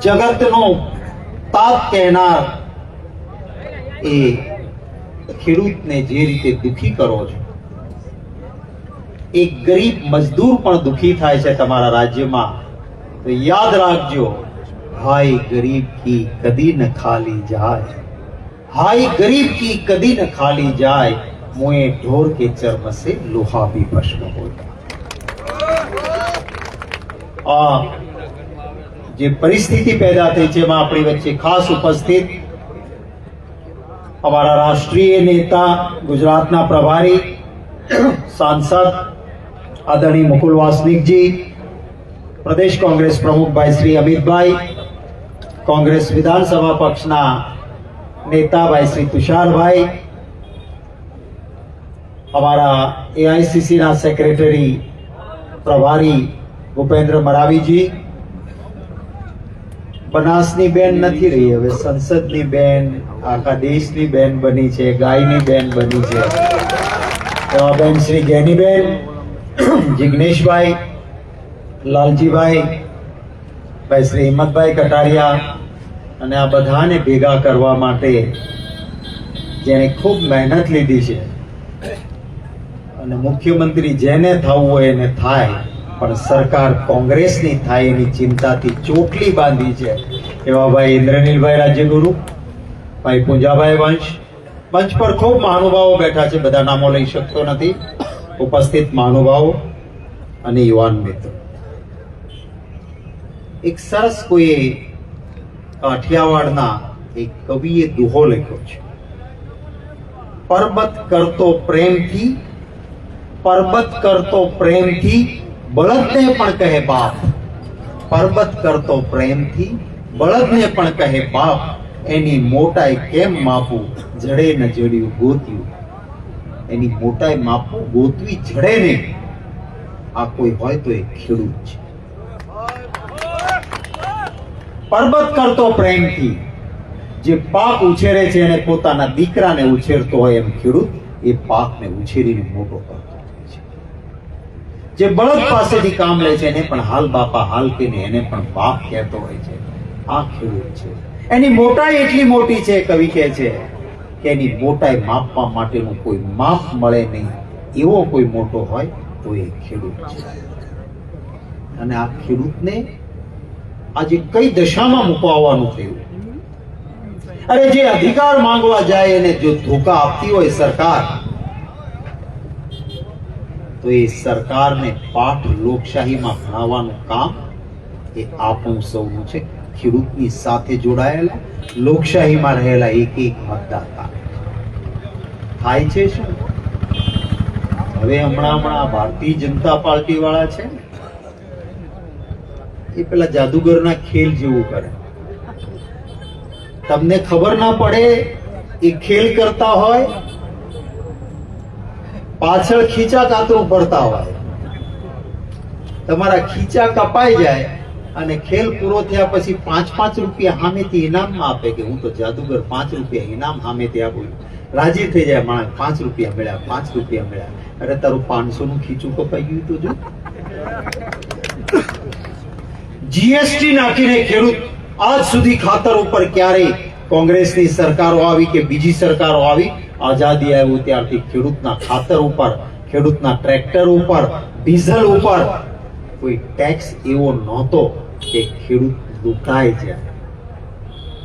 જગતનો તાત કહેનાર એ ખેડૂતને જે રીતે દુખી કરો છો, એક ગરીબ મજદૂર પણ દુખી થાય છે તમારા રાજ્યમાં, તો યાદ રાખજો, હાય ગરીબ કી કદી ન ખાલી જાય, हाय गरीब की कदी न खाली जाए, मुए ढोर के चर्म से लोहा भी भस्म होता। જે પરિસ્થિતિ પેદા થઈ છે એમાં આપણી વચ્ચે ખાસ ઉપસ્થિત અમારા રાષ્ટ્રીય નેતા, ગુજરાતના પ્રભારી સાંસદ આદરણીય મુકુલ વાસનિકજી, પ્રદેશ કોંગ્રેસ પ્રમુખ ભાઈ શ્રી અમિતભાઈ, કોંગ્રેસ વિધાનસભા પક્ષના નેતા ભાઈ શ્રી તુષારભાઈ, અમારા એઆઈસીસી ના સેક્રેટરી પ્રભારી ભૂપેન્દ્ર મરાવીજી, બનાસની બેન નથી રહી, હવે સંસદની બેન, આખા દેશની બેન બની છે, ગાયની બેન બની છે, એવા બેન શ્રી જ્ઞાનીબેન, જિગ્નેશભાઈ, લાલજીભાઈ, ભાઈ શ્રી હિંમતભાઈ કટારિયા, અને આ બધાને ભેગા કરવા માટે જેને ખૂબ મહેનત લીધી છે, અને મુખ્યમંત્રી જેને થવું હોય એને થાય, પણ સરકાર કોંગ્રેસની થાય એની ચિંતાથી ચોટલી બાંધી છે, એવા ભાઈ ઇન્દ્રનીલભાઈ રાજ્યગુરુ, ભાઈ પૂંજાભાઈ વંશ, મંચ પર ખૂબ મહાનુભાવો બેઠા છે, બધા નામો લઈ શકતો નથી, ઉપસ્થિત મહાનુભાવો અને યુવાન મિત્રો. એક સરસ કોઈએ કાઠિયાવાડના એક કવિએ દુહો લખ્યો છે, પરબત કરતો પ્રેમથી, પરબત કરતો પ્રેમથી, બળદને પણ કહે બાપ, પરબત કરતો પ્રેમથી, બળદને પણ કહે બાપ, એની મોટાઈ કેમ માપું, જડે ન જડ્યું ગોત્યું, એની મોટાઈ માપું ગોતવી જડે ને, આ કોઈ હોય તો એ ખેડૂત છે. પરબત કરતો પ્રેમથી, જે પાક ઉછેરે છે એને પોતાના દીકરાને ઉછેરતો હોય એમ ખેડૂત એ પાકને ઉછેરીને મોટો કરતો હોય છે. જે બળદ પાસેથી કામ લે છે એને પણ હાલ બાપા હાલ કહીને એને પણ બાપ કહેતો હોય છે, આ ખેડૂત છે. એની મોટાઈ એટલી મોટી છે, કવિ કહે છે કે એની મોટાઈ માપવા માટેનું કોઈ માપ મળે નહીં, એવો કોઈ મોટો હોય તો એ ખેડૂત છે. અને આ ખેડૂતને આજે કઈ દશામાં મુકાવવાનું થયું? અરે જે અધિકાર માંગવા જાય એને જો ધોકા આપતી હોય સરકાર, તો એ સરકારને પાઠ લોકશાહીમાં ભણાવવાનું કામ એ આપણું સૌનું છે. ખેડૂતની સાથે જોડાયેલા, લોકશાહીમાં રહેલા એક એક મતદાતા. થાય છે શું? હવે હમણાં ભારતીય જનતા પાર્ટી વાળા છે એ પેલા જાદુગરના ખેલ જેવું કરે. તમને ખબર ના પડે એ ખેલ કરતા હોય, પાછળ ખીચા કાતરું ભરતા હોય, તમારા ખીચા કપાઈ જાય અને ખેલ પૂરો થયા પછી 5-5 રૂપિયા સામેથી ઇનામમાં આપે કે હું તો જાદુગર 5 રૂપિયા ઇનામ સામેથી આપું. રાજી થઈ જાય માણસ, 5 રૂપિયા મળ્યા, 5 રૂપિયા મળ્યા. અરે તારું 500 નું ખીચું કપાઈ ગયું તો જો. જીએસટી નાખીને ખેડૂત આજ સુધી ખાતર ઉપર ક્યારેય કોંગ્રેસની સરકારો આવી કે બીજી સરકારો આવી, આઝાદી આવ્યું ત્યારથી ખેડૂતના ખાતર ઉપર, ખેડૂતના ટ્રેક્ટર ઉપર, ડીઝલ ઉપર કોઈ ટેક્સ એવો નહોતો કે ખેડૂત લૂંટાય જાય.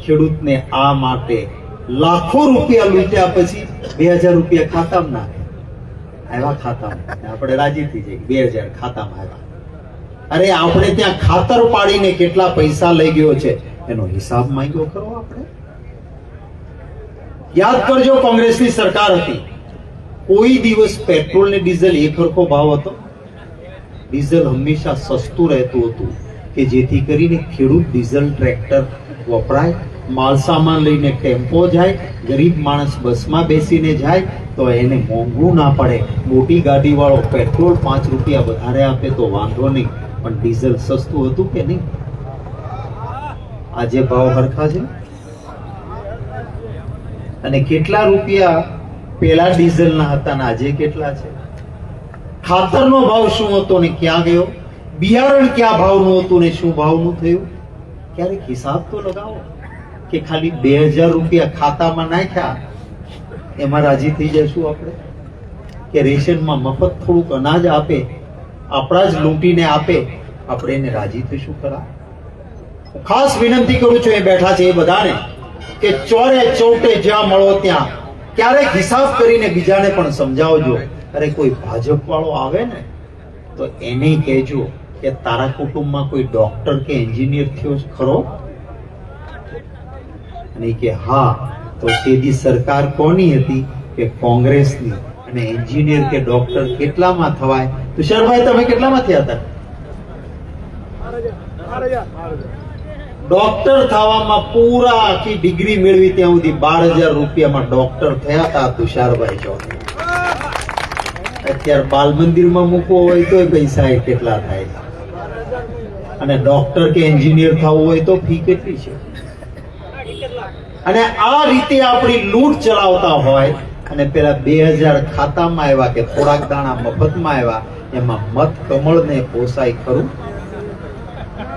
ખેડૂતને આ માટે લાખો રૂપિયા લૂંટ્યા પછી 2000 રૂપિયા ખાતામાં નાખે, આવ્યા ખાતામાં, આપણે રાજી થઈ જાય 2000 ખાતામાં આવ્યા. અરે આપણે ત્યાં ખાતર પાડીને કેટલા પૈસા લઈ ગયો છે એનો હિસાબ માંગ્યો ખરો આપણે? યાદ કરજો, કોંગ્રેસની સરકાર હતી, કોઈ દિવસ પેટ્રોલ ને ડીઝલ એક સરખો ભાવ હતો? ડીઝલ હંમેશા સસ્તું રહેતું હતું કે જેથી કરીને ખેડૂત ડીઝલ ટ્રેક્ટર વપરાય, માલ સામાન લઈને ટેમ્પો જાય, ગરીબ માણસ બસમાં બેસીને જાય તો એને મોંઘું ના પડે. મોટી ગાડી વાળો પેટ્રોલ 5 રૂપિયા વધારે આપે તો વાંધો નહીં, પણ ડીઝલ સસ્તું હતું કે નહીં? આજે ભાવ હરખા છે. અને કેટલા રૂપિયા પેલા ડીઝલના હતા ને આજે કેટલા છે? ખાતરનો ભાવ શું હતો ને ક્યાં ગયો? બિયારણ ક્યાં ભાવનું હતું ને શું ભાવનું થયું? ક્યારેક હિસાબ તો લગાવો કે ખાલી 2000 રૂપિયા ખાતામાં નાખ્યા એમાં રાજી થઈ જશું આપણે? કે રેશનમાં મફત થોડુંક અનાજ આપે, આપણા જ લૂંટીને આપે, આપણે એને રાજી થઈશું ખરા? ખાસ વિનંતી કરું છું એ બેઠા છે એ બધાને કે ચોરે ચોટે જ્યાં મળો ત્યાં ક્યારેક હિસાબ કરીને બીજાને પણ સમજાવજો. અરે કોઈ ભાજપ વાળો આવે ને તો એને કહેજો કે તારા કુટુંબમાં કોઈ ડોક્ટર કે એન્જિનિયર થયો ખરો? અને કે હા, તો તેની સરકાર કોની હતી? કે કોંગ્રેસની. અને એન્જિનિયર કે ડોક્ટર કેટલામાં થવાય? તુષારભાઈ તમે કેટલામાં થયા હતા? ડોક્ટર થવામાં પૂરા આખી ડિગ્રી મેળવી ત્યાં સુધી 12,000 રૂપિયામાં ડોક્ટર થયા હતા તુષારભાઈ ચૌધરી. અત્યારે બાલ મંદિરમાં મૂકવો હોય તો પૈસા કેટલા થાય, અને ડોક્ટર કે એન્જિનિયર થવું હોય તો ફી કેટલી છે. અને આ રીતે આપણી લૂંટ ચલાવતા હોય અને પેલા 2000 ખાતામાં આવ્યા કે થોડાક દાણા મફતમાં આવ્યા, એમાં મત કમળને પોસાય ખરું?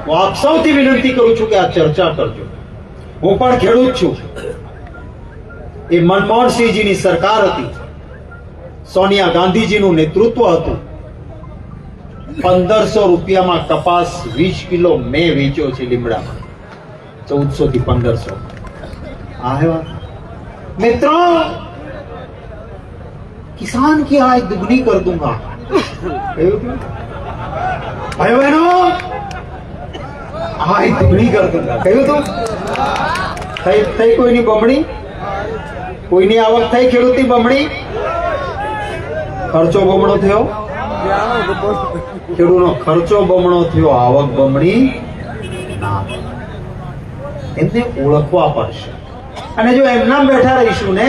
હું આપ સૌથી વિનંતી કરું છું કે આ ચર્ચા કરજો. હું પણ ખેડૂત છું. એ મનમોહનસિંહજીની સરકાર હતી, સોનિયા ગાંધીજીનું નેતૃત્વ હતું. 1500 રૂપિયામાં કપાસ 20 કિલો મેં વેચ્યો છે લીમડામાં, 1400 થી 1500. આ હે વાત મિત્રો. किसान की आय दुगनी कर दूंगा. भाई बहनों, आय दुगनी कर दूंगा કહ્યું તું. થઈ કોઈની બમણી, કોઈની આવક થઈ ખેડૂતની બમણી, ખર્ચો બમણો થયો, ખેડૂતનો ખર્ચો બમણો થયો, આવક બમણી ના. એમને ઓળખવા પડશે. અને જો એમના બેઠા રહીશું ને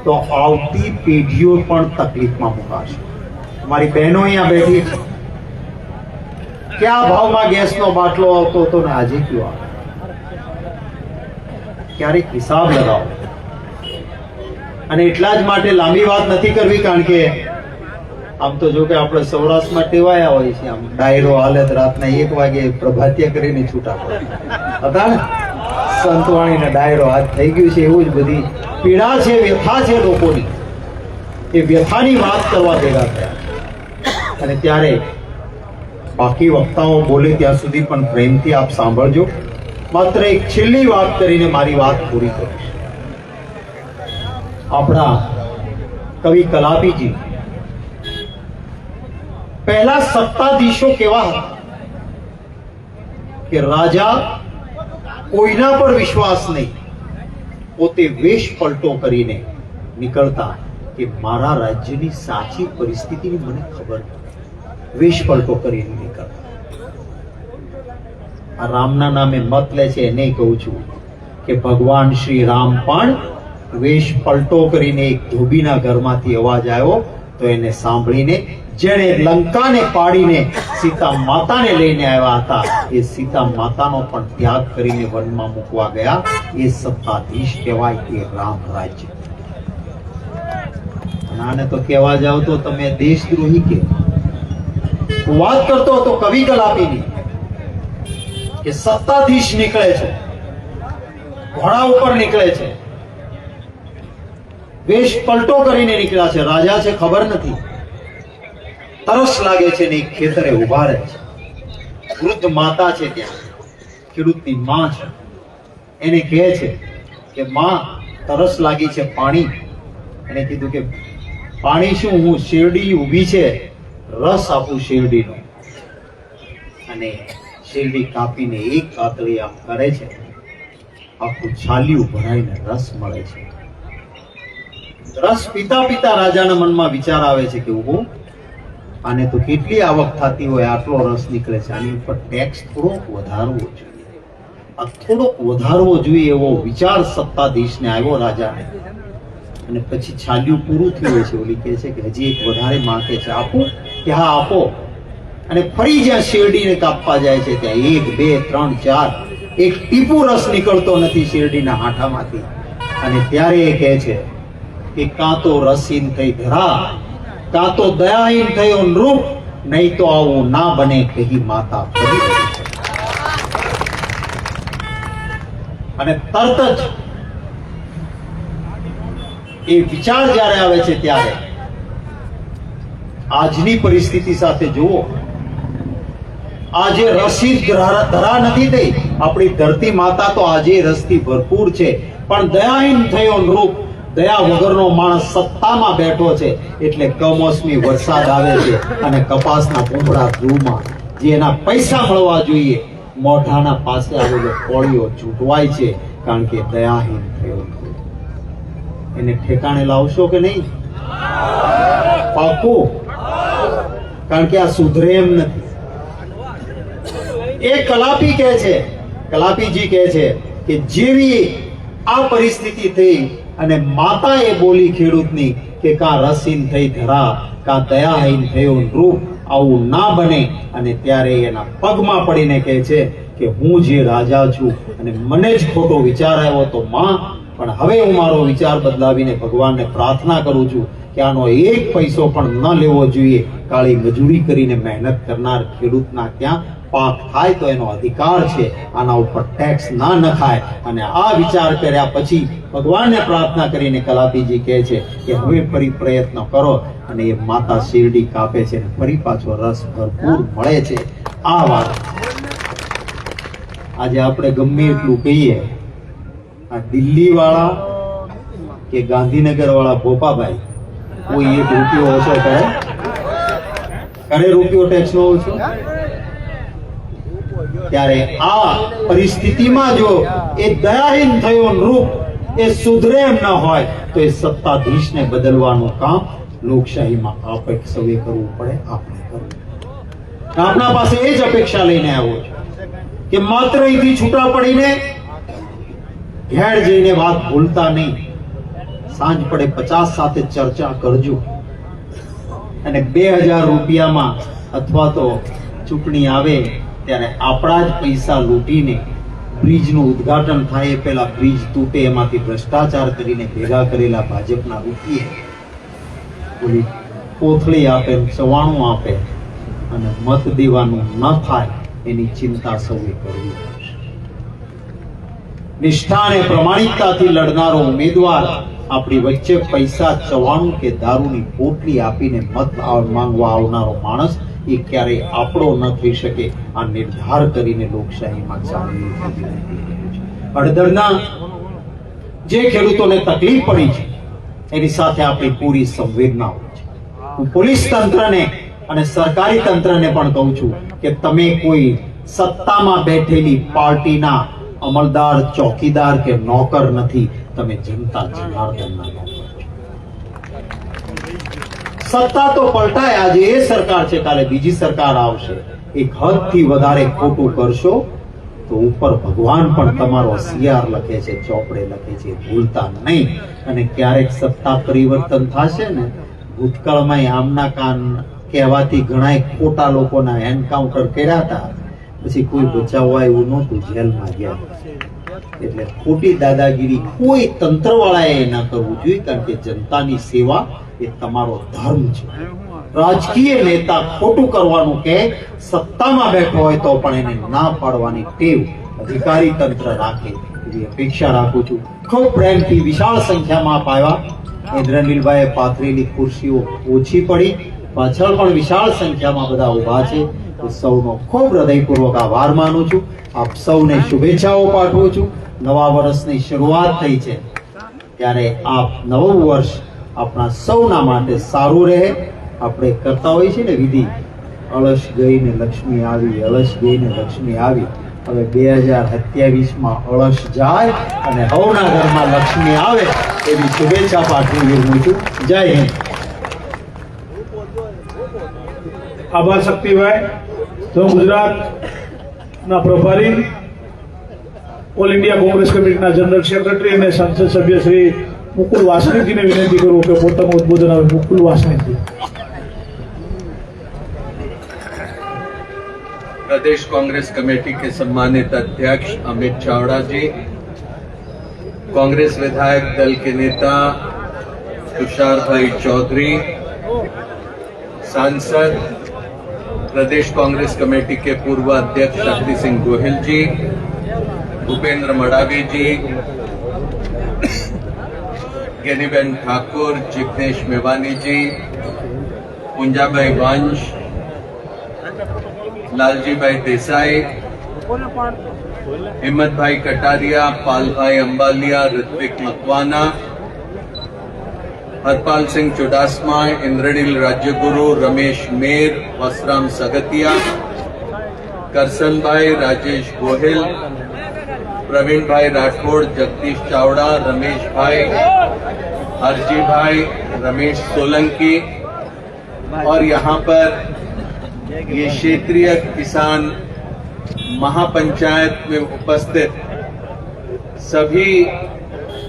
તો આવતી પેઢીઓ પણ તકલીફમાં મુકાશે. મારી બહેનો અહીંયા બેઠી છે. કયા ભાવમાં ગેસનો બાટલો આવતો હતો ને આજે કયો આવે? ક્યારેક હિસાબ લગાવો. અને એટલા જ માટે લાંબી વાત નથી કરવી, કારણ કે આમ તો જો કે આપણે સૌરાષ્ટ્રમાં ટેવાયા હોય છે, આમ ડાયરો હાલે રાતના 1 વાગે પ્રભાત્ય કરીને છૂટા પડે હતા ને, સંતવાણીને ડાયરો હાથ થઈ ગયું છે. એવું જ બધી પીડા છે, વ્યથા છે લોકોની. એ વ્યથાની વાત કરવા ભેગા થયા. અને ત્યારે બાકી વક્તાઓ બોલે ત્યાં સુધી પણ પ્રેમથી આપ સાંભળજો. માત્ર એક છેલ્લી વાત કરીને મારી વાત પૂરી કરીશ. આપણા કવિ કલાપીજી પહેલા સત્તાધીશો કેવા હતા કે રાજા કોઈના પર વિશ્વાસ નહીં, પોતે વેશ પલટો કરીને નીકળતા કે મારા રાજ્યની સાચી પરિસ્થિતિની મને ખબર નથી. વેશ પલટો કરીને નીકળતા. આ રામના નામે મત લે છે એને કહું છું કે ભગવાન શ્રી રામ પણ વેશ પલટો કરીને એક ધોબીના ઘરમાંથી અવાજ આવ્યો તો એને સાંભળીને જેણે લંકાને પાડીને સીતા માતાને લઈને આવ્યા હતા, એ સીતા માતાનો પણ ત્યાગ કરીને વનમાં મૂકવા ગયા. એ સત્તાધીશ કહેવાય, એ રામ રાજ્ય. આને તો કહેવા જાવ તો તમે દેશદ્રોહી કે. હું વાત કરતો હતો કવિ કલાપીની કે સત્તાધીશ નીકળે છે, ઘોડા ઉપર નીકળે છે, વેશ પલટો કરીને નીકળ્યા છે. રાજા છે ખબર નથી, તરસ લાગે છે ને એક ખેતરે ઉભા રહે છે. વૃદ્ધ માતા છે ત્યાં, ખેડૂતની માં છે. એને કહે છે કે માં તરસ લાગી છે, પાણી. એને કીધું કે પાણી શું, હું શેરડી ઊભી છે, રસ આપું શેરડીનો. અને શેરડી કાપીને એક કાતળી આમ કરે છે, આખું છાલિયું ભરાઈને રસ મળે છે. રસ પીતા પીતા રાજાના મનમાં વિચાર આવે છે કે ઉભો, આને તો કેટલી આવક થતી હોય, આટલો રસ નીકળે છે, આની ઉપર ટેક્સ થોડોક વધારવો જોઈએ, આ થોડોક વધારવો જોઈએ એવો વિચાર સત્તાધીશને આવ્યો રાજાને. અને પછી છાલ્યું પૂરું થયું છે, ઓલી કહે છે કે હજી એક વધારે માંગે છે, આપો કે હા આપો. અને ફરી જ્યાં શેરડીને કાપવા જાય છે ત્યાં 1 2 3 4 એક ટીપુ રસ નીકળતો નથી શેરડીના હાંઠામાંથી. અને ત્યારે એ કહે છે કે કાં તો રસીન થઈ ધરા, કાં તો દયાહીન થયો નૃપ, નહીં તો આવું ના બને કહી માતા ફરી. અને તરત જ એ વિચાર જ્યારે આવે છે ત્યારે આજની પરિસ્થિતિ સાથે જુઓ. આજે રસી ધરા નથી થઈ, આપણી ધરતી માતા તો આજે રસથી ભરપૂર છે, પણ દયાહીન થયો નૃપ, દયા વગરનો માણસ સત્તામાં બેઠો છે એટલે કમોસમી વરસાદ આવે છે અને કપાસના કુંભળા ધ્રુવમાં જે એના પૈસા મળવા જોઈએ મોઢાના પાસે આવેલો કોળીઓ છૂટવાય છે, કારણ કે દયાહીન થયો. એને ઠેકાણે લાવશો કે નહીં? પાકું, કારણ કે આ સુધરે એમ નથી. એ કલાપી કહે છે, કલાપીજી કહે છે કે જેવી આ પરિસ્થિતિ થઈ અને માતાએ બોલી ખેડૂતની કે કાં રસહીન થઈ ધરા કાં દયાહીન થયો નૃપ, આવું ના બને. અને ત્યારે એના પગમાં પડીને કહે છે કે હું જે રાજા છું અને મને જ ખોટો વિચાર આવ્યો તો માં, પણ હવે હું મારો વિચાર બદલાવીને ભગવાનને પ્રાર્થના કરું છું કે આનો એક પૈસો પણ ન લેવો જોઈએ. કાળી મજૂરી કરીને મહેનત કરનાર ખેડૂતના ક્યાં પાક થાય તો એનો અધિકાર છે, આના ઉપર ટેક્સ ના નખાય. અને આ વિચાર કર્યા પછી ભગવાનને પ્રાર્થના કરીને કલાપીજી કહે છે કે હવે ફરી પ્રયત્ન કરો. અને એ માતા શેરડી કાપે છે અને ફરી પાછો રસ ભરપૂર મળે છે. આ વાત આજે આપણે ગમે એટલું કહીએ, આ દિલ્હી વાળા કે ગાંધીનગર વાળા ભોપાભાઈ કોઈ એક રૂપિયો ઓછો કરે? રૂપિયો ટેક્સ નો ઓછો? ત્યારે આ પરિસ્થિતિમાં જો એ દયાહીન થયો નૃપ એ સુધરે એમ ન હોય તો એ સત્તાધીશને બદલવાનું કામ લોકશાહીમાં આપણે સૌએ કરવું પડે. આપણે કરવું. આપણા પાસે એ જ અપેક્ષા લઈને આવ્યો છે કે માત્ર અહીંથી છૂટા પડીને ઘેર જઈને વાત ભૂલતા નહીં. સાંજ પડે 50 સાથે ચર્ચા કરજો અને 2000 રૂપિયામાં અથવા તો ચૂંટણી આવે ત્યારે આપણા જ પૈસા લૂંટીને બ્રિજનું ઉદ્ઘાટન થાય એ પહેલા બ્રિજ તૂટે એમાંથી ભ્રષ્ટાચાર કરીને ભેગા કરેલા ભાજપના રૂપિયે ઓલી કોથળી આપે, ચવાણું આપે અને મત દેવાનું ન થાય એની ચિંતા સૌએ કરવી પડશે. નિષ્ઠા અને પ્રમાણિકતાથી લડનારો ઉમેદવાર આપણી વચ્ચે પૈસા, ચવાણું કે દારૂની પોટલી આપીને મત માંગવા આવનારો માણસ એ ક્યારેય આપણો ન થઈ શકે. આ નિર્ધાર કરીને લોકશાહીમાં ચાલી અડધરના જે ખેડૂતોને તકલીફ પડી છે એની સાથે આપણી પૂરી સંવેદના હોય છે. હું પોલીસ તંત્રને અને સરકારી તંત્રને પણ કહું છું કે તમે કોઈ સત્તામાં બેઠેલી પાર્ટીના અમલદાર, ચોકીદાર કે નોકર નથી. તમે જનતા જનાર્દનના નોકર છો. સત્તા તો પલટાય, આજે એ સરકાર છે, કાલે બીજી સરકાર આવશે. એક હદથી વધારે ખોટું કરશો તો ઉપર ભગવાન પણ તમારો CR લખે છે, ચોપડે લખે છે, ભૂલતા નહીં. અને ક્યારેક સત્તા પરિવર્તન થશે ને, ભૂતકાળમાં આમના કાન કહેવાથી ઘણા ખોટા લોકોના એન્કાઉન્ટર કર્યા હતા, પછી કોઈ બચાવવા એવું નહોતું, જેલમાં ગયા. એટલે ખોટી દાદાગીરી કોઈ તંત્રવાળાએ ન કરવું જોઈએ, કારણ કે જનતાની સેવા એ તમારો ધર્મ છે. રાજકીય નેતા ખોટું કરવાનું કે સત્તામાં બેઠો હોય તો પણ એને ના પાડવાની ટેવ અધિકારી તંત્ર રાખે એવી અપેક્ષા રાખું છું. ખૂબ પ્રેમથી વિશાળ સંખ્યામાં આપ આવ્યા. ઇન્દ્રનીલભાઈએ પાથરેલી ખુરશીઓ ઓછી પડી, પાછળ પણ વિશાળ સંખ્યામાં બધા ઉભા છે. સૌનો ખૂબ હૃદયપૂર્વક આભાર માનું છું. આપ સૌને શુભેચ્છાઓ પાઠવું છું. નવા વર્ષની શરૂઆત થઈ છે ત્યારે આપ નવું વર્ષ આપણા સૌના માટે સારું રહે. આપણે કરતા હોઈએ છીએ ને વિધિ, અળસ ગઈ ને લક્ષ્મી આવી, અળસ ગઈ ને લક્ષ્મી આવી. હવે 2027માં અળસ જાય અને હવના ઘરમાં લક્ષ્મી આવે એવી શુભેચ્છા પાઠવી રહ્યો છું. જય હિન્દ. આભાર શક્તિભાઈ. તો ગુજરાતના પ્રભારી, ઓલ ઇન્ડિયા કોંગ્રેસ કમિટીના જનરલ સેક્રેટરી અને સંસદ સભ્ય શ્રી મુકુલ વાસણીજીને વિનંતી કરું કે પોતાનું ઉદ્બોધન આવે. મુકુલ વાસણીજી. प्रदेश कांग्रेस कमेटी के सम्मानित अध्यक्ष अमित चावड़ा जी, कांग्रेस विधायक दल के नेता तुषार भाई चौधरी, सांसद प्रदेश कांग्रेस कमेटी के पूर्व अध्यक्ष शक्ति सिंह गोहिल जी, भूपेंद्र मडावी जी, ज्ञानीबेन ठाकुर, जिग्नेश मेवानी जी, पुंजाभाई वंश, लालजी भाई देसाई, हिम्मत भाई कटारिया, पाल भाई अंबालिया, ऋत्विक मकवाना, हरपाल सिंह चुडासमा, इंद्रनील राज्यगुरु, रमेश मेर, वसराम सगतिया, करसन भाई, राजेश गोहिल, प्रवीण भाई राठौड़, जगदीश चावड़ा, रमेश भाई, हरजी भाई, रमेश सोलंकी और यहाँ पर ये क्षेत्रीय किसान महापंचायत में उपस्थित सभी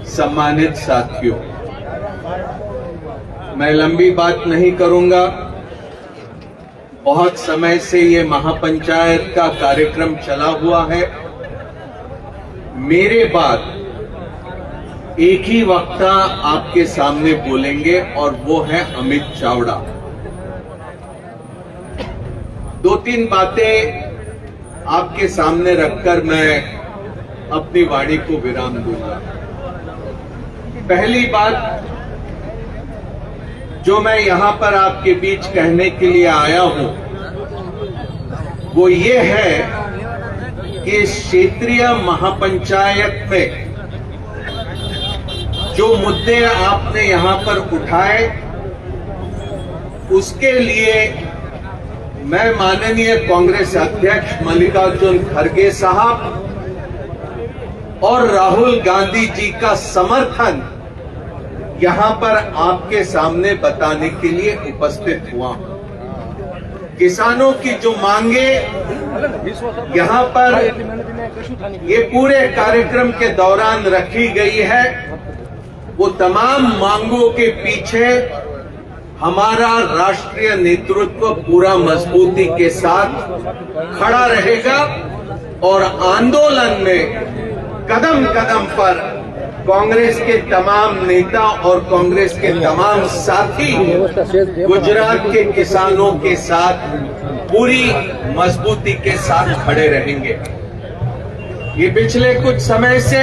सम्मानित साथियों, मैं लंबी बात नहीं करूंगा। बहुत समय से ये महापंचायत का कार्यक्रम चला हुआ है। मेरे बाद एक ही वक्ता आपके सामने बोलेंगे और वो है अमित चावड़ा। दो तीन बातें आपके सामने रखकर मैं अपनी वाणी को विराम दूंगा। पहली बात जो मैं यहां पर आपके बीच कहने के लिए आया हूं वो ये है कि क्षेत्रीय महापंचायत में जो मुद्दे आपने यहां पर उठाए उसके लिए मैं माननीय कांग्रेस अध्यक्ष मल्लिकार्जुन खड़गे साहब और राहुल गांधी जी का समर्थन यहां पर आपके सामने बताने के लिए उपस्थित हुआ हूं। किसानों की जो मांगे यहां पर ये पूरे कार्यक्रम के दौरान रखी गई है, वो तमाम मांगों के पीछे हमारा राष्ट्रीय नेतृत्व पूरा मजबूती के साथ खड़ा रहेगा और आंदोलन में कदम कदम पर कांग्रेस के तमाम नेता और कांग्रेस के तमाम साथी गुजरात के किसानों के साथ पूरी मजबूती के साथ खड़े रहेंगे। ये पिछले कुछ समय से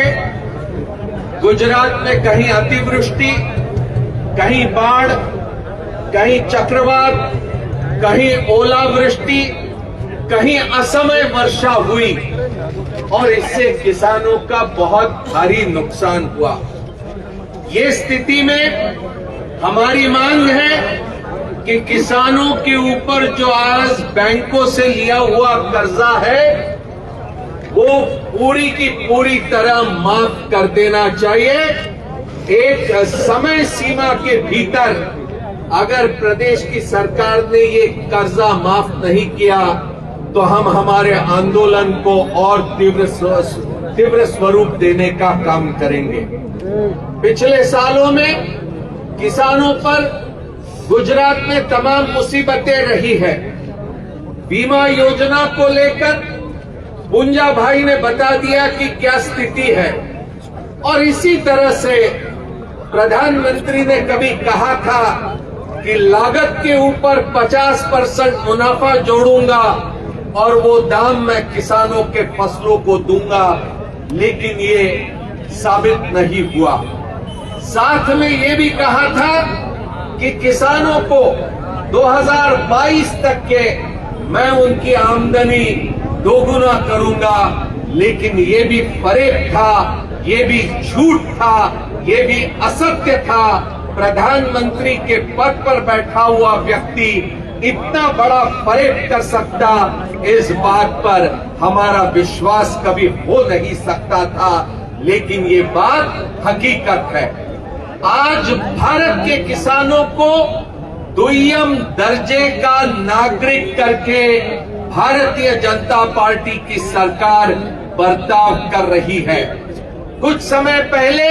गुजरात में कहीं अतिवृष्टि, कहीं बाढ़, कहीं चक्रवात, कहीं ओलावृष्टि, कहीं असमय वर्षा हुई और इससे किसानों का बहुत भारी नुकसान हुआ। ये स्थिति में हमारी मांग है कि किसानों के ऊपर जो आज बैंकों से लिया हुआ कर्जा है वो पूरी की पूरी तरह माफ कर देना चाहिए। एक समय सीमा के भीतर अगर प्रदेश की सरकार ने ये कर्जा माफ नहीं किया तो हम हमारे आंदोलन को और तीव्र स्वरूप देने का काम करेंगे। पिछले सालों में किसानों पर गुजरात में तमाम मुसीबतें रही है। बीमा योजना को लेकर पुंजा भाई ने बता दिया कि क्या स्थिति है और इसी तरह से प्रधानमंत्री ने कभी कहा था कि लागत के ऊपर 50% मुनाफा जोड़ूंगा और वो दाम मैं किसानों के फसलों को दूंगा, लेकिन ये साबित नहीं हुआ। साथ में ये भी कहा था कि किसानों को 2022 तक के मैं उनकी आमदनी दोगुना करूंगा, लेकिन ये भी फरेब था, ये भी झूठ था, ये भी असत्य था। प्रधानमंत्री के पद पर बैठा हुआ व्यक्ति इतना बड़ा फरेब कर सकता, इस बात पर हमारा विश्वास कभी हो नहीं सकता था, लेकिन ये बात हकीकत है। आज भारत के किसानों को दुय्यम दर्जे का नागरिक करके भारतीय जनता पार्टी की सरकार बर्ताव कर रही है। कुछ समय पहले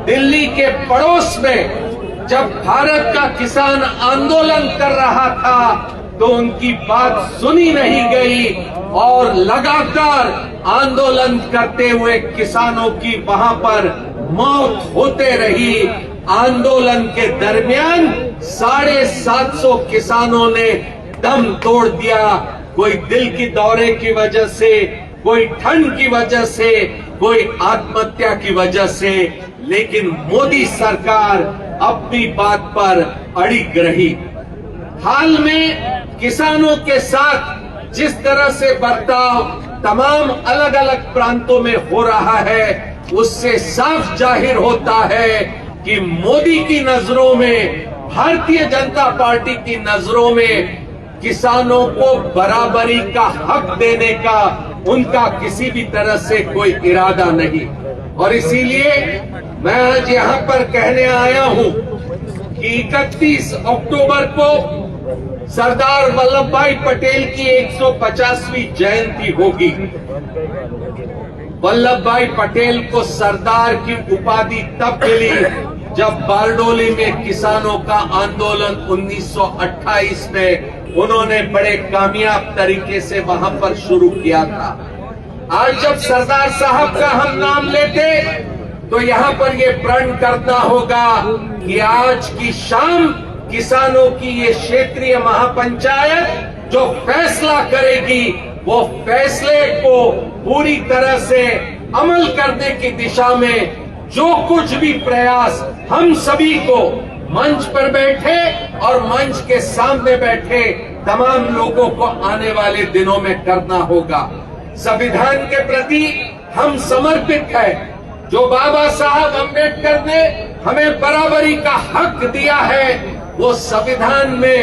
दिल्ली के पड़ोस में जब भारत का किसान आंदोलन कर रहा था तो उनकी बात सुनी नहीं गई और लगातार आंदोलन करते हुए किसानों की वहां पर मौत होते रही। आंदोलन के दरमियान 750 किसानों ने दम तोड़ दिया, कोई दिल की दौरे की वजह से, कोई ठंड की वजह से, कोई आत्महत्या की वजह से, लेकिन मोदी सरकार अपनी बात पर अड़िग रही। हाल में किसानों के साथ जिस तरह से बर्ताव तमाम अलग अलग प्रांतों में हो रहा है, उससे साफ जाहिर होता है कि मोदी की नजरों में, भारतीय जनता पार्टी की नजरों में किसानों को बराबरी का हक देने का उनका किसी भी तरह से कोई इरादा नहीं। और इसीलिए मैं आज यहां पर कहने आया हूं कि 31 अक्टूबर को सरदार वल्लभ भाई पटेल की 150वीं जयंती होगी। वल्लभ भाई पटेल को सरदार की उपाधि तब मिली जब बारडोली में किसानों का आंदोलन 1928 में उन्होंने बड़े कामयाब तरीके से वहां पर शुरू किया था। आज जब सरदार साहब का हम नाम लेते तो यहाँ पर ये प्रण करना होगा कि आज की शाम किसानों की ये क्षेत्रीय महापंचायत जो फैसला करेगी वो फैसले को पूरी तरह से अमल करने की दिशा में जो कुछ भी प्रयास हम सभी को मंच पर बैठे और मंच के सामने बैठे तमाम लोगों को आने वाले दिनों में करना होगा। संविधान के प्रति हम समर्पित हैं। जो बाबा साहब अम्बेडकर ने हमें बराबरी का हक दिया है वो संविधान में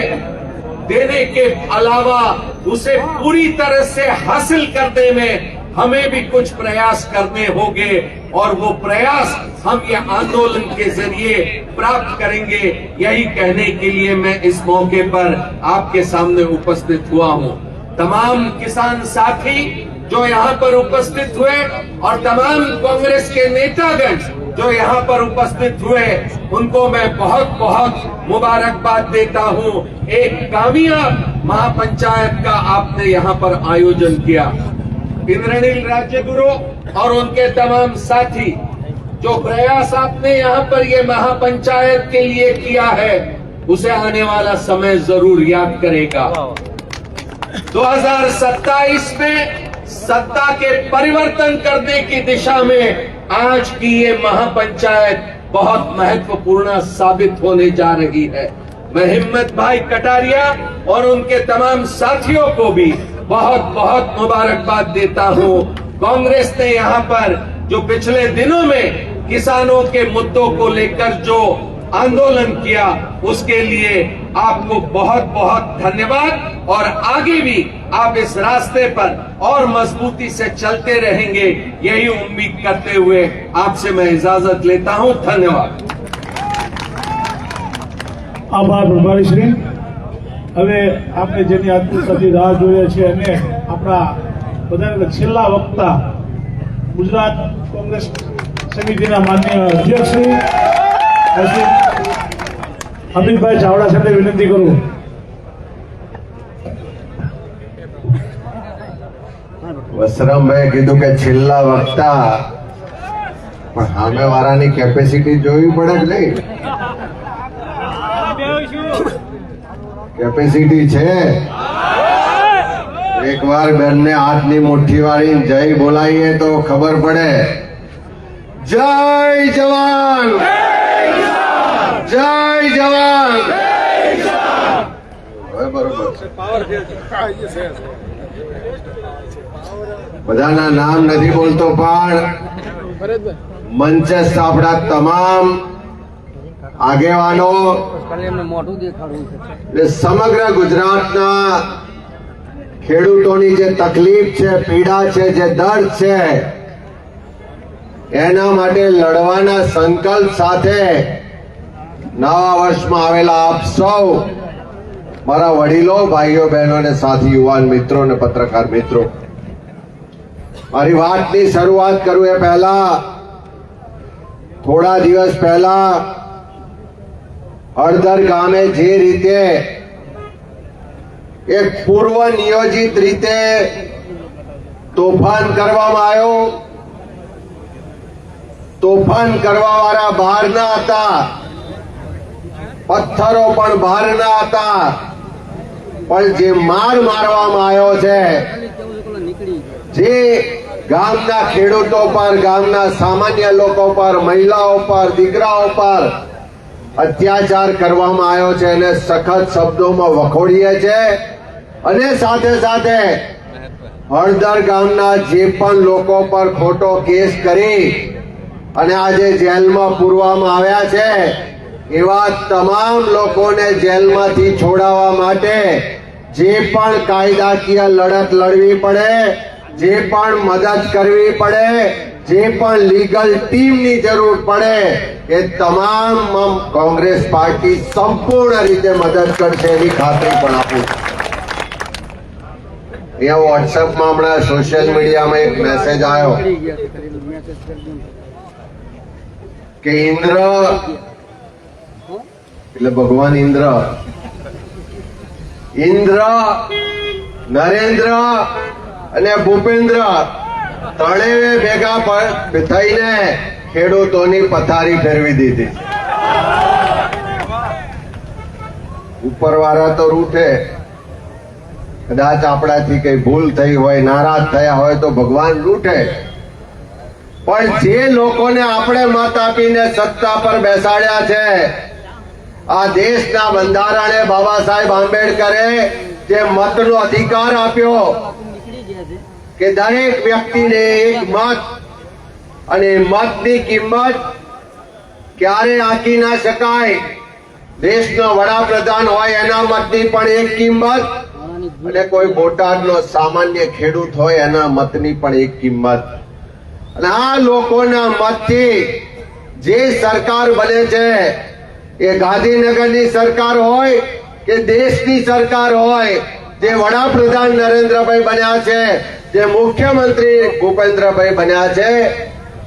देने के अलावा उसे पूरी तरह से हासिल करने में हमें भी कुछ प्रयास करने होंगे और वो प्रयास हम ये आंदोलन के जरिए प्राप्त करेंगे। यही कहने के लिए मैं इस मौके पर आपके सामने उपस्थित हुआ हूँ। तमाम किसान साथी जो यहाँ पर उपस्थित हुए और तमाम कांग्रेस के नेतागण जो यहाँ पर उपस्थित हुए उनको मैं बहुत बहुत मुबारकबाद देता हूँ। एक कामयाब महापंचायत का आपने यहाँ पर आयोजन किया। इंद्रनील राज्यगुरु और उनके तमाम साथी जो प्रयास आपने यहाँ पर ये महापंचायत के लिए किया है उसे आने वाला समय जरूर याद करेगा। 2027 में सत्ता के परिवर्तन करने की दिशा में आज की ये महापंचायत बहुत महत्वपूर्ण साबित होने जा रही है। मैं हिम्मत भाई कटारिया और उनके तमाम साथियों को भी बहुत बहुत मुबारकबाद देता हूँ। कांग्रेस ने यहाँ पर जो पिछले दिनों में किसानों के मुद्दों को लेकर जो आंदोलन किया उसके लिए आपको बहुत बहुत धन्यवाद और आगे भी आप इस रास्ते पर और मजबूती से चलते रहेंगे यही उम्मीद करते हुए आपसे मैं इजाजत लेता हूँ। धन्यवाद। આભાર પ્રભારીશ્રી। હવે આપણે જેની આતુરતાથી રાહ જોઈએ છે અને આપણા બધાને છેલ્લા વક્તા ગુજરાત કોંગ્રેસ સમિતિના માનનીય અધ્યક્ષ શ્રી અમિતભાઈ ચાવડા સાથે વિનંતી કરું। વસરામભાઈએ કીધું કે છેલ્લા વક્તા પણ સામે વાળાની કેપેસિટી જોવી પડે કે નહીં? કેપેસિટી છે? એક વાર બેનને હાથની મુઠ્ઠી વાળી જય બોલાવીએ તો ખબર પડે। જય જવાન, જય જવાન। બરોબર। બધાના નામ નથી બોલતો પણ મંચસ્થ આપણા તમામ આગેવાનો સમગ્ર ગુજરાતના ખેડૂતોની જે તકલીફ છે, પીડા છે, જે દર્દ છે એના માટે લડવાના સંકલ્પ સાથે નવા વર્ષમાં આવેલા આપ સૌ મારા વડીલો, ભાઈઓ, બહેનો અને સાથી યુવાન મિત્રો અને પત્રકાર મિત્રો, મારી વાતની શરૂઆત કરું એ પહેલા થોડા દિવસ પહેલા હળદર ગામે જે રીતે એક પૂર્વ નિયોજિત રીતે તોફાન કરવામાં આવ્યો, તોફાન કરવા વાળા બહારના હતા, પથ્થરો પણ બહારના હતા, પણ જે માર મારવામાં આવ્યો છે, જે ગામના ખેડૂતો પર, ગામના સામાન્ય લોકો પર, મહિલાઓ પર, દીકરાઓ પર અત્યાચાર કરવામાં આવ્યો છે એને સખત શબ્દોમાં વખોડીએ છે અને સાથે સાથે હળદર ગામના જે પણ લોકો પર ખોટો કેસ કરી અને આજે જેલમાં પૂરવામાં આવ્યા છે એવા તમામ લોકોને જેલમાંથી છોડાવવા માટે જે પણ કાયદાકીય લડત લડવી પડે, જે પણ મદદ કરવી પડે, જે પણ લીગલ ટીમની જરૂર પડે એ તમામ કોંગ્રેસ પાર્ટી સંપૂર્ણ રીતે મદદ કરશે એની ખાતરી પણ આપું। અહીંયા વોટ્સએપમાં હમણાં સોશિયલ મીડિયામાં એક મેસેજ આવ્યો કે ઇન્દ્ર એટલે ભગવાન ઇન્દ્ર, નરેન્દ્ર અને ભૂપેન્દ્ર ત્રણેય ભેગા થઈને ખેડૂતોની પથારી ફેરવી દીધી. ઉપરવાળા તો રૂઠે, કદાચ આપણાથી કઈ ભૂલ થઈ હોય, નારાજ થયા હોય તો ભગવાન રૂઠે, પણ જે લોકોને આપણે મત આપીને સત્તા પર બેસાડ્યા છે, આ દેશના બંધારણે બાબા સાહેબ આંબેડકરે જે મતનો અધિકાર આપ્યો કે દરેક વ્યક્તિને એક મત, અને મતની કિંમત ક્યારે આંકી ના શકાય. દેશનો વડાપ્રધાન હોય એના મતની પણ એક કિંમત, અને કોઈ બોટાદનો સામાન્ય ખેડૂત હોય એના મતની પણ એક કિંમત. અને આ લોકોના મતથી જે સરકાર બને છે, એ ગાંધીનગરની સરકાર હોય કે દેશની સરકાર હોય, જે વડાપ્રધાન નરેન્દ્રભાઈ બન્યા છે, જે મુખ્યમંત્રી ભૂપેન્દ્રભાઈ બન્યા છે,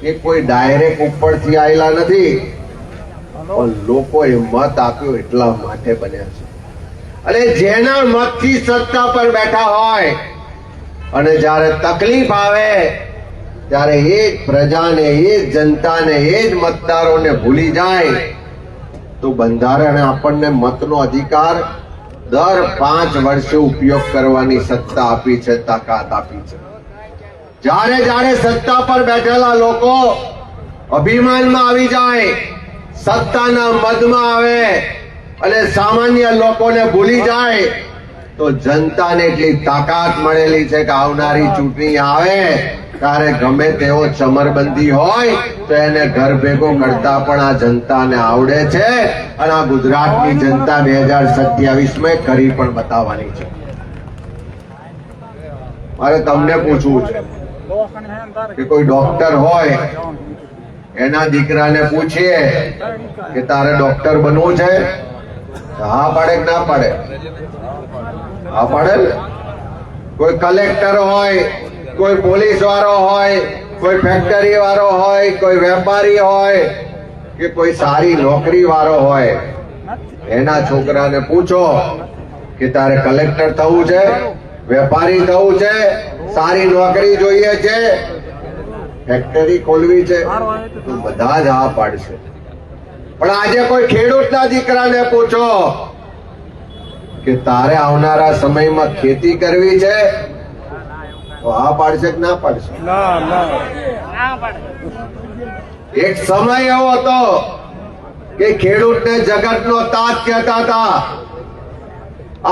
એ કોઈ ડાયરેક્ટ ઉપરથી આવેલા નથી, પણ લોકોએ મત આપ્યો એટલા માટે બન્યા છે. અને જેના મતથી સત્તા પર બેઠા હોય અને જ્યારે તકલીફ આવે ત્યારે એ જ પ્રજાને, એ જ જનતાને, એ જ મતદારોને ભૂલી જાય, તો બંધારણે આપણને મતનો અધિકાર દર 5 વર્ષે ઉપયોગ કરવાની સત્તા આપી છે, તાકાત આપી છે. જ્યારે જ્યારે સત્તા પર બેઠેલા લોકો અભિમાનમાં આવી જાય, સત્તાના મદમાં આવે અને સામાન્ય લોકોને ભૂલી જાય, તો જનતાને એટલી તાકાત મળેલી છે કે આવનારી ચૂંટણી આવે ત્યારે ગમે તેવો ચમરબંધી હોય તો એને ઘર ભેગો કરતા પણ આ જનતાને આવડે છે. અને આ ગુજરાતની જનતા 2027 કરી પણ બતાવવાની છે. મારે તમને પૂછવું છે કે કોઈ ડોક્ટર હોય, એના દીકરાને પૂછીએ કે તારે ડોક્ટર બનવું છે, હા પાડે કે ના પાડે? હા પાડે ને. કોઈ કલેક્ટર હોય, કોઈ પોલીસ વાળો હોય, કોઈ ફેક્ટરી વાળો હોય, કોઈ વેપારી હોય કે કોઈ સારી નોકરી વાળો હોય, એના છોકરાને પૂછો કે તારે કલેક્ટર થવું છે, વેપારી થવું છે, સારી નોકરી જોઈએ છે, ફેક્ટરી ખોલવી છે, તો બધા જ હા પાડશે. પણ આજે કોઈ ખેડૂતના દીકરાને પૂછો કે તારે આવનારા સમયમાં ખેતી કરવી છે, તો હા પાડશે કે ના પાડશે? એક સમય એવો હતો કે ખેડૂતને જગતનો તાજ કહેતા હતા,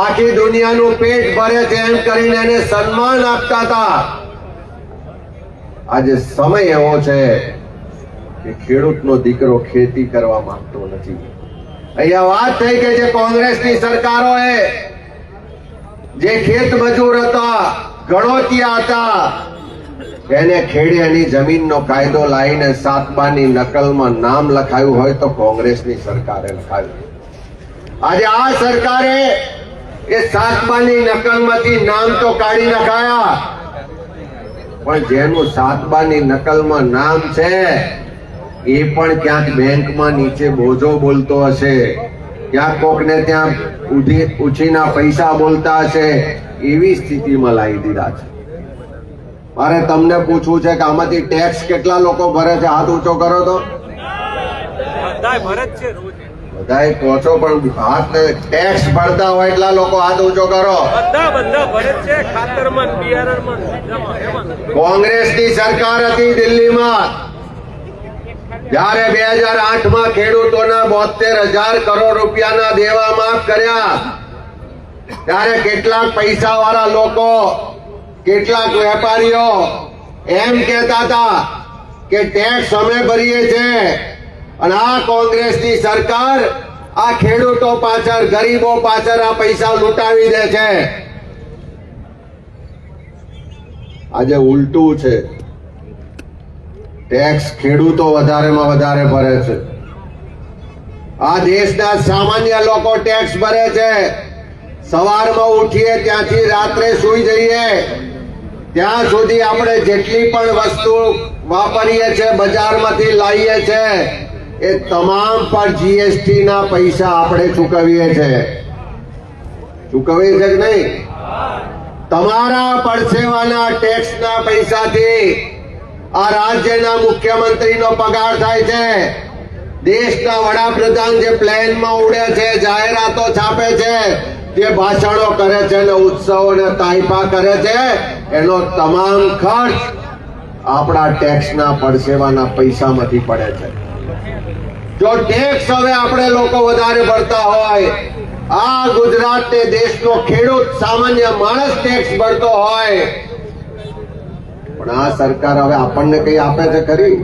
આખી દુનિયાનું પેટ ભરે છે એમ કરીને એને સન્માન આપતા હતા. આજે સમય એવો છે કે ખેડૂતનો દીકરો ખેતી કરવા માંગતો નથી. અહીંયા વાત થઈ કે જે કોંગ્રેસની સરકારોએ જે ખેત મજૂર હતા, ગણોતિયા હતા, એને ખેડિયાની જમીનનો કાયદો લાવીને 7બાની નકલમાં નામ લખાયું હોય તો કોંગ્રેસની સરકારે લખાવ્યું. આજે આ સરકારે એ 7બાની નકલમાંથી નામ તો કાઢી નખાયા, પણ જેનું 7બાની નકલમાં નામ છે એ પણ ક્યાંક બેંકમાં નીચે બોજો બોલતો હશે, ક્યાંક કોકને ત્યાં ઉછીના પૈસા બોલતા હશે, એવી સ્થિતિમાં લાવી દીધા છે. મારે તમને પૂછવું છે કે આમાંથી ટેક્સ કેટલા લોકો ભરે છે? હાથ ઊંચો કરો તો. બધાય કહો છો, પણ હાથ ટેક્સ ભરતા હોય એટલા લોકો હાથ ઊંચો કરો. કોંગ્રેસની સરકાર હતી દિલ્હીમાં, જયારે 2008માં ખેડૂતોના 72,000 કરોડ રૂપિયાના દેવા માફ કર્યા, ત્યારે કેટલાક પૈસા વાળા લોકો, કેટલાક વેપારીઓ એમ કહેતા હતા કે ટેક્સ અમે ભરીએ છીએ, અને આ કોંગ્રેસની સરકાર આ ખેડૂતો પાછળ, ગરીબો પાછળ આ પૈસા લૂંટાવી દે છે. આજે ઉલટું છે, ટેક્સ ખેડૂતો વધારેમાં વધારે ભરે છે. આ દેશના સામાન્ય લોકો ટેક્સ ભરે છે. સવારમાં ઉઠીએ ત્યાંથી રાત્રે સૂઈ જઈએ ત્યાં સુધી આપણે જેટલી પણ વસ્તુ વાપરીએ છીએ, બજારમાંથી લાવીએ છીએ, એ તમામ પર જીએસટી ના પૈસા આપણે ચૂકવીએ છીએ. ચૂકવીએ છે કે નહીં? તમારા પરસેવાના ટેક્સના પૈસાથી આ રાજ્યના મુખ્યમંત્રીનો પગાર થાય છે. દેશના વડાપ્રધાન જે પ્લેનમાં ઉડે છે, જાહેરાતો છાપે છે, જે ભાષણો કરે છે ને ઉત્સવો ને તાઇફા કરે છે, એનો તમામ ખર્ચ આપણા ટેક્સના પરસેવાના પૈસામાંથી પડે છે. જો ટેક્સ હવે આપણે લોકો વધારે ભરતા હોય, આ ગુજરાતને દેશનો ખેડૂત સામાન્ય માણસ ટેક્સ ભરતો હોય, પણ આ સરકાર હવે આપણને કઈ આપે છે ખરી?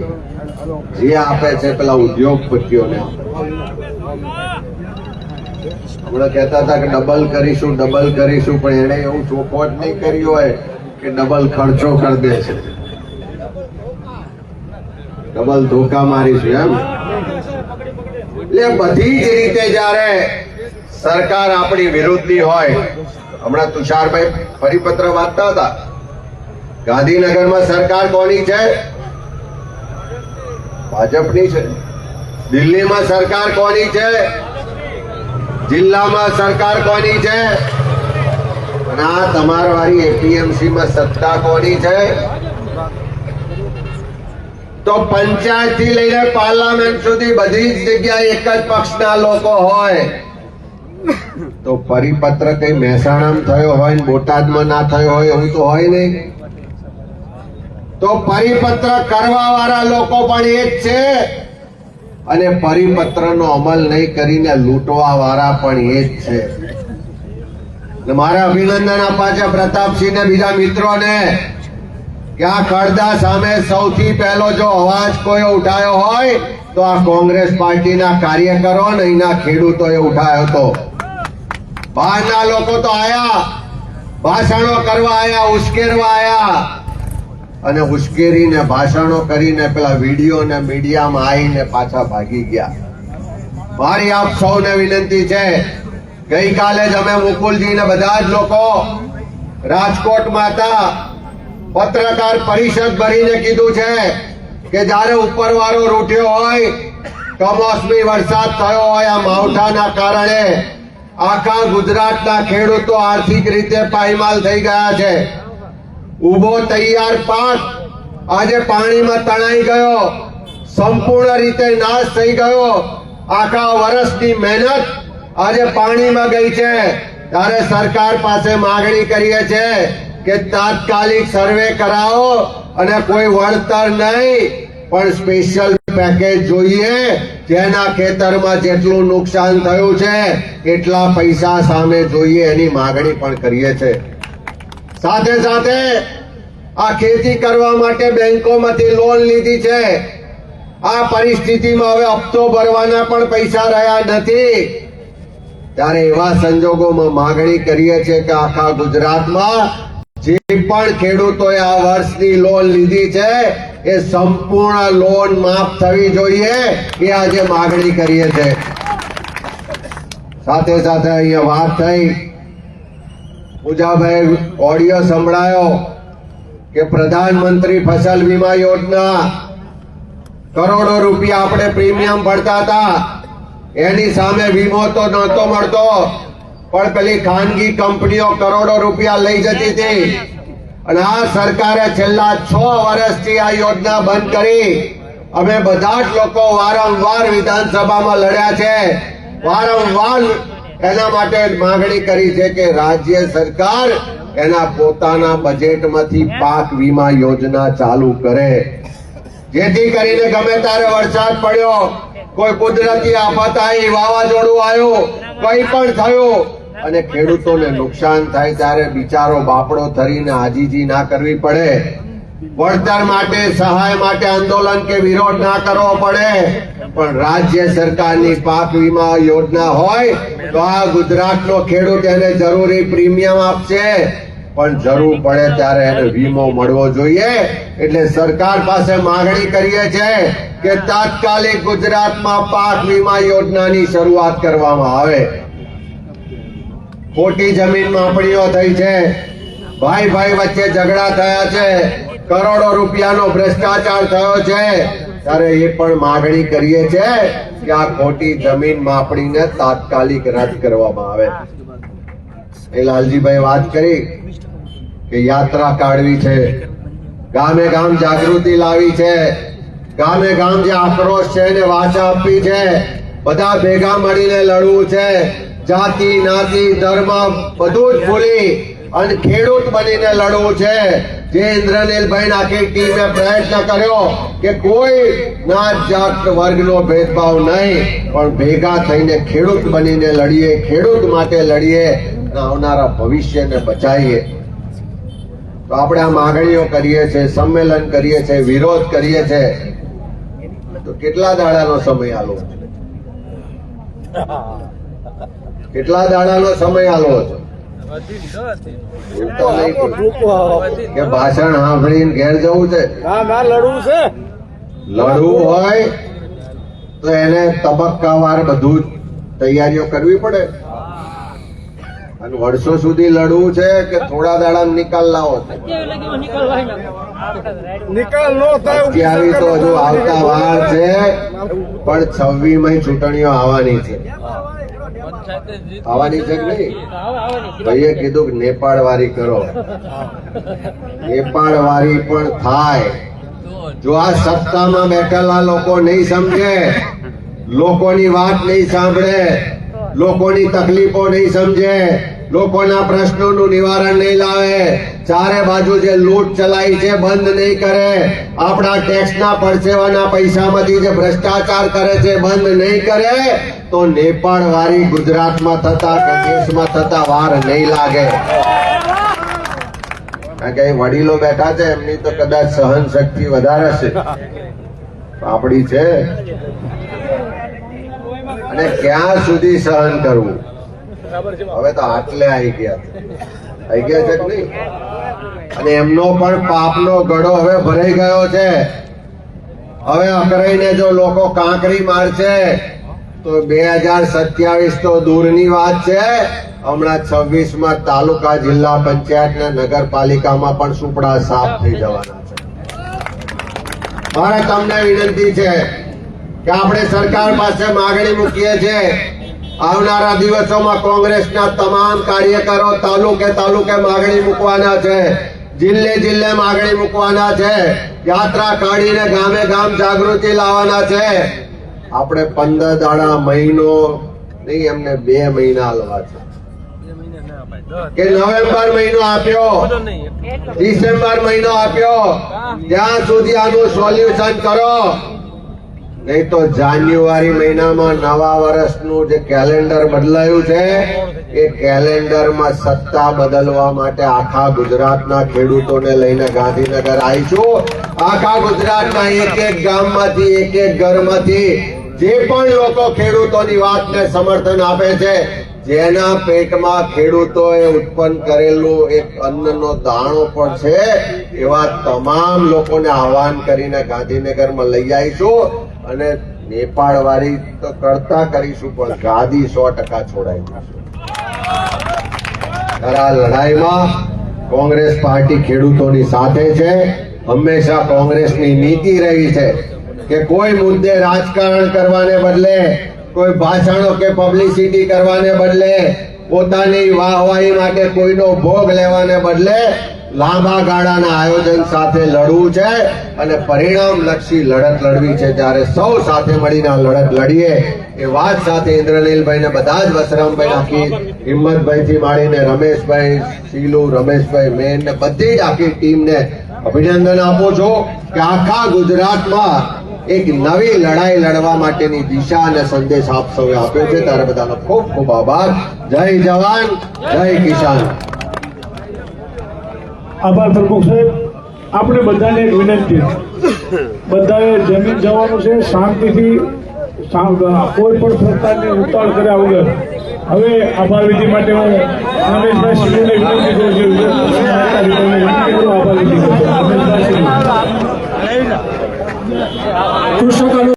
જે આપે છે પેલા ઉદ્યોગપતિઓને આપે. હમણાં કહેતા હતા કે ડબલ કરીશું, પણ એને એવું ચોખવટ નહીં કરી હોય કે ડબલ ખર્ચો કરી દે છે, ડબલ ધોકા મારીશું એમ. એટલે બધી જ રીતે જયારે સરકાર આપણી વિરુદ્ધની હોય, હમણાં તુષારભાઈ પરિપત્ર વાંચતા હતા, ગાંધીનગરમાં સરકાર કોની છે? ભાજપની છે. દિલ્હીમાં સરકાર કોની છે? જિલ્લામાં સરકાર કોની છે? અને આ તમારી એપીએમસી માં સત્તા કોની છે? તો પંચાયત થી લઈને પાર્લામેન્ટ સુધી બધી જ જગ્યાએ એક જ પક્ષના લોકો હોય, તો પરિપત્ર કઈ મહેસાણામાં થયો હોય ને બોટાદમાં ના થયો હોય એવું તો હોય નહીં. તો પરિપત્ર કરવા વાળા લોકો પણ એ જ છે, અને પરિપત્રનો અમલ નહીં કરીને લૂંટવા વાળા પણ એ જ છે. મારે અભિનંદન આપવા છે પ્રતાપસિંહ ને બીજા મિત્રોને કે આ કડદા સામે સૌથી પહેલો જો અવાજ કોઈ ઉઠાયો હોય તો આ કોંગ્રેસ પાર્ટીના કાર્યકરો ને અહીંના ખેડૂતોએ ઉઠાયો હતો. બહારના લોકો તો આયા, ભાષણો કરવા આયા, ઉશ્કેરવા આયા, અને ઉશ્કેરીને ભાષણો કરીને પેલા વિડીયો ને મીડિયામાં આવીને પાછા ભાગી ગયા. મારી આપ સૌને વિનંતી છે, ગઈકાલે જ અમે મુકુલજી ને બધા જ લોકો રાજકોટમાં હતા, પત્રકાર પરિષદ ભરીને કીધું છે કે જયારે ઉપરવાળો રૂઠ્યો હોય, કમોસમી વરસાદ થયો હોય, આ માવઠાના કારણે આખા ગુજરાતના ખેડૂતો આર્થિક રીતે પાયમાલ થઈ ગયા છે. ઉભો તૈયાર પાક આજે પાણીમાં તણાઈ ગયો, સંપૂર્ણ રીતે નાશ થઈ ગયો. આખા વર્ષની મહેનત આજે પાણીમાં ગઈ છે. ત્યારે સરકાર પાસે માંગણી કરીએ છીએ કે તાત્કાલિક સર્વે કરાવો અને કોઈ વળતર નહીં પણ સ્પેશિયલ પેકેજ જોઈએ. જેના ખેતરમાં જેટલું નુકસાન થયું છે એટલા પૈસા સામે જોઈએ, એની માંગણી પણ કરીએ છીએ. સાથે સાથે આ ખેતી કરવા માટે બેંકોમાંથી લોન લીધી છે. આ પરિસ્થિતિમાં હવે હપ્તો ભરવાના પણ પૈસા રહ્યા નથી. ત્યારે એવા સંજોગોમાં માંગણી કરીએ છીએ કે આખા ગુજરાતમાં જે પણ ખેડૂતોએ આ વર્ષની લોન લીધી છે એ સંપૂર્ણ લોન માફ થવી જોઈએ, એ આજે માંગણી કરીએ છીએ. સાથે સાથે અહીંયા વાત થઈ, પૂજાભાઈ ઓડિયો સંભળાયો કે પ્રધાનમંત્રી ફસલ વીમા યોજના, કરોડો રૂપિયા આપણે પ્રીમિયમ ભરતા હતા, એની સામે વીમો તો નહોતો મળતો, પણ પેલી ખાનગી કંપનીઓ કરોડો રૂપિયા લઈ જતી હતી. અને આ સરકારે છેલ્લા 6 વર્ષથી આ યોજના બંધ કરી. અમે બધા જ લોકો વારંવાર વિધાનસભામાં લડ્યા છે, વારંવાર એના માટે માંગણી કરી છે કે રાજ્ય સરકાર એના પોતાના બજેટમાંથી પાક વીમા યોજના ચાલુ કરે, જેથી કરીને ગમે ત્યારે વરસાદ પડ્યો, કોઈ કુદરતી આફત આવી, વાવાઝોડું આવ્યું, કંઈ પણ થયું અને ખેડૂતોને નુકસાન થાય ત્યારે બિચારો બાપડો થઈને આજીજી ના કરવી પડે, વળતર માટે, સહાય માટે આંદોલન કે વિરોધ ના કરવો પડે. પણ રાજ્ય સરકારની પાક વીમા યોજના હોય તો આ ગુજરાતનો ખેડૂત એને જરૂરી પ્રીમિયમ આપશે, પણ જરૂર પડે ત્યારે એને વીમો મળવો જોઈએ. એટલે સરકાર પાસે માંગણી કરીએ છીએ કે તાત્કાલિક ગુજરાતમાં પાક વીમા યોજનાની શરૂઆત કરવામાં આવે. ખોટી જમીન માપણીઓ થઈ છે, ભાઈ ભાઈ વચ્ચે ઝઘડા થયા છે, કરોડો રૂપિયાનો ભ્રષ્ટાચાર થયો છે. ત્યારે એ પણ માગણી કરીએ છે કે આ ખોટી જમીન માપણીને તાત્કાલિક રદ કરવામાં આવે. એ લાલજીભાઈ વાત કરી કે યાત્રા કાઢવી છે, ગામે ગામ જાગૃતિ લાવી છે, ગામે ગામ જે આક્રોશ છે એને વાચા આપવી છે, બધા ભેગા મળીને લડવું છે, જાતિ નાતિ ધર્મ બધું જ ભૂલી અને ખેડૂત બનીને લડવું છે. જે ઇન્દ્રનીલભાઈ આખી ટીમે પ્રયત્ન કર્યો કે કોઈ નાત જાત વર્ગનો ભેદભાવ નહીં, પણ ભેગા થઈને ખેડૂત બનીને લડીએ, ખેડૂત માટે લડીએ, આવનારા ભવિષ્યને બચાવીએ. તો આપણે આ માગણીઓ કરીએ છીએ, સંમેલન કરીએ છીએ, વિરોધ કરીએ છીએ, તો કેટલા દાડાનો સમય આલો? કેટલા દાડાનો સમય આલો છો? કે ભાષણ સાંભળીને ઘેર જવું છે? લડવું હોય તો એને તબક્કાવાર બધું તૈયારીઓ કરવી પડે. અને વર્ષો સુધી લડવું છે કે થોડા દાડા નિકાલ લાવો છે? અત્યારે તો હજુ આવતા વાર છે, પણ 26 ચૂંટણીઓ આવવાની છે. આવવાની છે કે નહીં? ભાઈએ કીધું કે નેપાળ વારી કરો. નેપાળ વારી પણ થાય જો આ સત્તામાં બેઠેલા લોકો નહીં સમજે, લોકોની વાત નહીં સાંભળે, લોકોની તકલીફો નહીં સમજે, લોકોના પ્રશ્નોનું નિવારણ નહીં લાવે, ચારે બાજુ જે લૂંટ ચલાવી છે બંધ નહીં કરે, આપણા ટેક્સના પરસેવાના પૈસામાંથી જે ભ્રષ્ટાચાર કરે છે બંધ નહીં કરે, તો નેપાળ વારી ગુજરાતમાં થતા કે દેશમાં થતા વાર નહીં લાગે. કારણ કે વડીલો બેઠા છે, એમની તો કદાચ સહન શક્તિ વધારે છે, આપણી છે. અને ક્યાં સુધી સહન કરવું? હવે તો આટલે આવી ગયા છે કે નહીં? અને એમનો પણ પાપનો ગળો હવે ભરાઈ ગયો છે. હવે અકરાઈને જો લોકો કાંકરી મારશે તો 2027 તો દૂરની વાત છે, હમણાં 26માં તાલુકા જિલ્લા પંચાયત ને નગરપાલિકામાં પણ સુપડા સાફ થઈ જવાના છે. મારે તમને વિનંતી છે કે આપણે સરકાર પાસે માગણી મૂકીએ છીએ, આવનારા દિવસોમાં કોંગ્રેસના તમામ કાર્યકરો તાલુકે તાલુકે માગણી મૂકવાના છે, જિલ્લે જિલ્લે માગણી મૂકવાના છે, યાત્રા કાઢીને ગામે ગામ જાગૃતિ લાવવાના છે. આપણે 15 દાડા મહિનો નહીં, એમને 2 મહિના આલવા છે. કે નવેમ્બર મહિનો આપ્યો, ડિસેમ્બર મહિનો આપ્યો, ત્યાં સુધી આનું સોલ્યુશન કરો. નહીં તો જાન્યુઆરી મહિનામાં નવા વર્ષનું જે કેલેન્ડર બદલાયું છે એ કેલેન્ડરમાં સત્તા બદલવા માટે આખા ગુજરાતના ખેડૂતોને લઈને ગાંધીનગર આવીશું. આખા ગુજરાતના એક એક ગામમાંથી, એક એક ઘરમાંથી જે પણ લોકો ખેડૂતોની વાતને સમર્થન આપે છે, જેના પેટમાં ખેડૂતોએ ઉત્પન્ન કરેલું એક અન્નનો દાણો પણ છે, એવા તમામ લોકોને આહવાન કરીને ગાંધીનગરમાં લઈ આવીશું. અને નેપાળ વાળી તો કરતા કરીશું, પણ ગાદી 100% છોડાઈ દઈશું. આ લડાઈમાં કોંગ્રેસ પાર્ટી ખેડૂતોની સાથે છે. હંમેશા કોંગ્રેસની નીતિ રહી છે કે કોઈ મુદ્દે રાજકારણ કરવાને બદલે, કોઈ ભાષણો કે પબ્લિસિટી કરવાને બદલે, પોતાની વાહવાહી માટે કોઈનો ભોગ લેવાને બદલે લાંબા ગાળાના આયોજન સાથે લડવું છે અને પરિણામલક્ષી લડત લડવી છે. ત્યારે સૌ સાથે મળીને આ લડત લડીએ એ વાત સાથે ઇન્દ્રનીલભાઈ ને બધા જ વસરામભાઈ, આખી હિંમતભાઈ થી માંડીને રમેશભાઈ, શીલુ, રમેશભાઈ, મેન ને બધી જ આખી ટીમને અભિનંદન આપું છું કે આખા ગુજરાતમાં એક નવી લડાઈ લડવા માટેની દિશા અને સંદેશ આપ સૌએ આપ્યો છે. ત્યારે બધાનો ખૂબ ખૂબ આભાર. જય જવાન, જય કિસાન. આભાર પ્રમુખ સાહેબ. આપણે બધાને એક વિનંતી, બધાએ જમીન જવાનું છે શાંતિથી, કોઈ પણ પ્રકારની ઉતાવળ કર્યા વગર. હવે આભાર વિધિ માટે હું રમેશભાઈ શિવને વિનંતી કરું છું.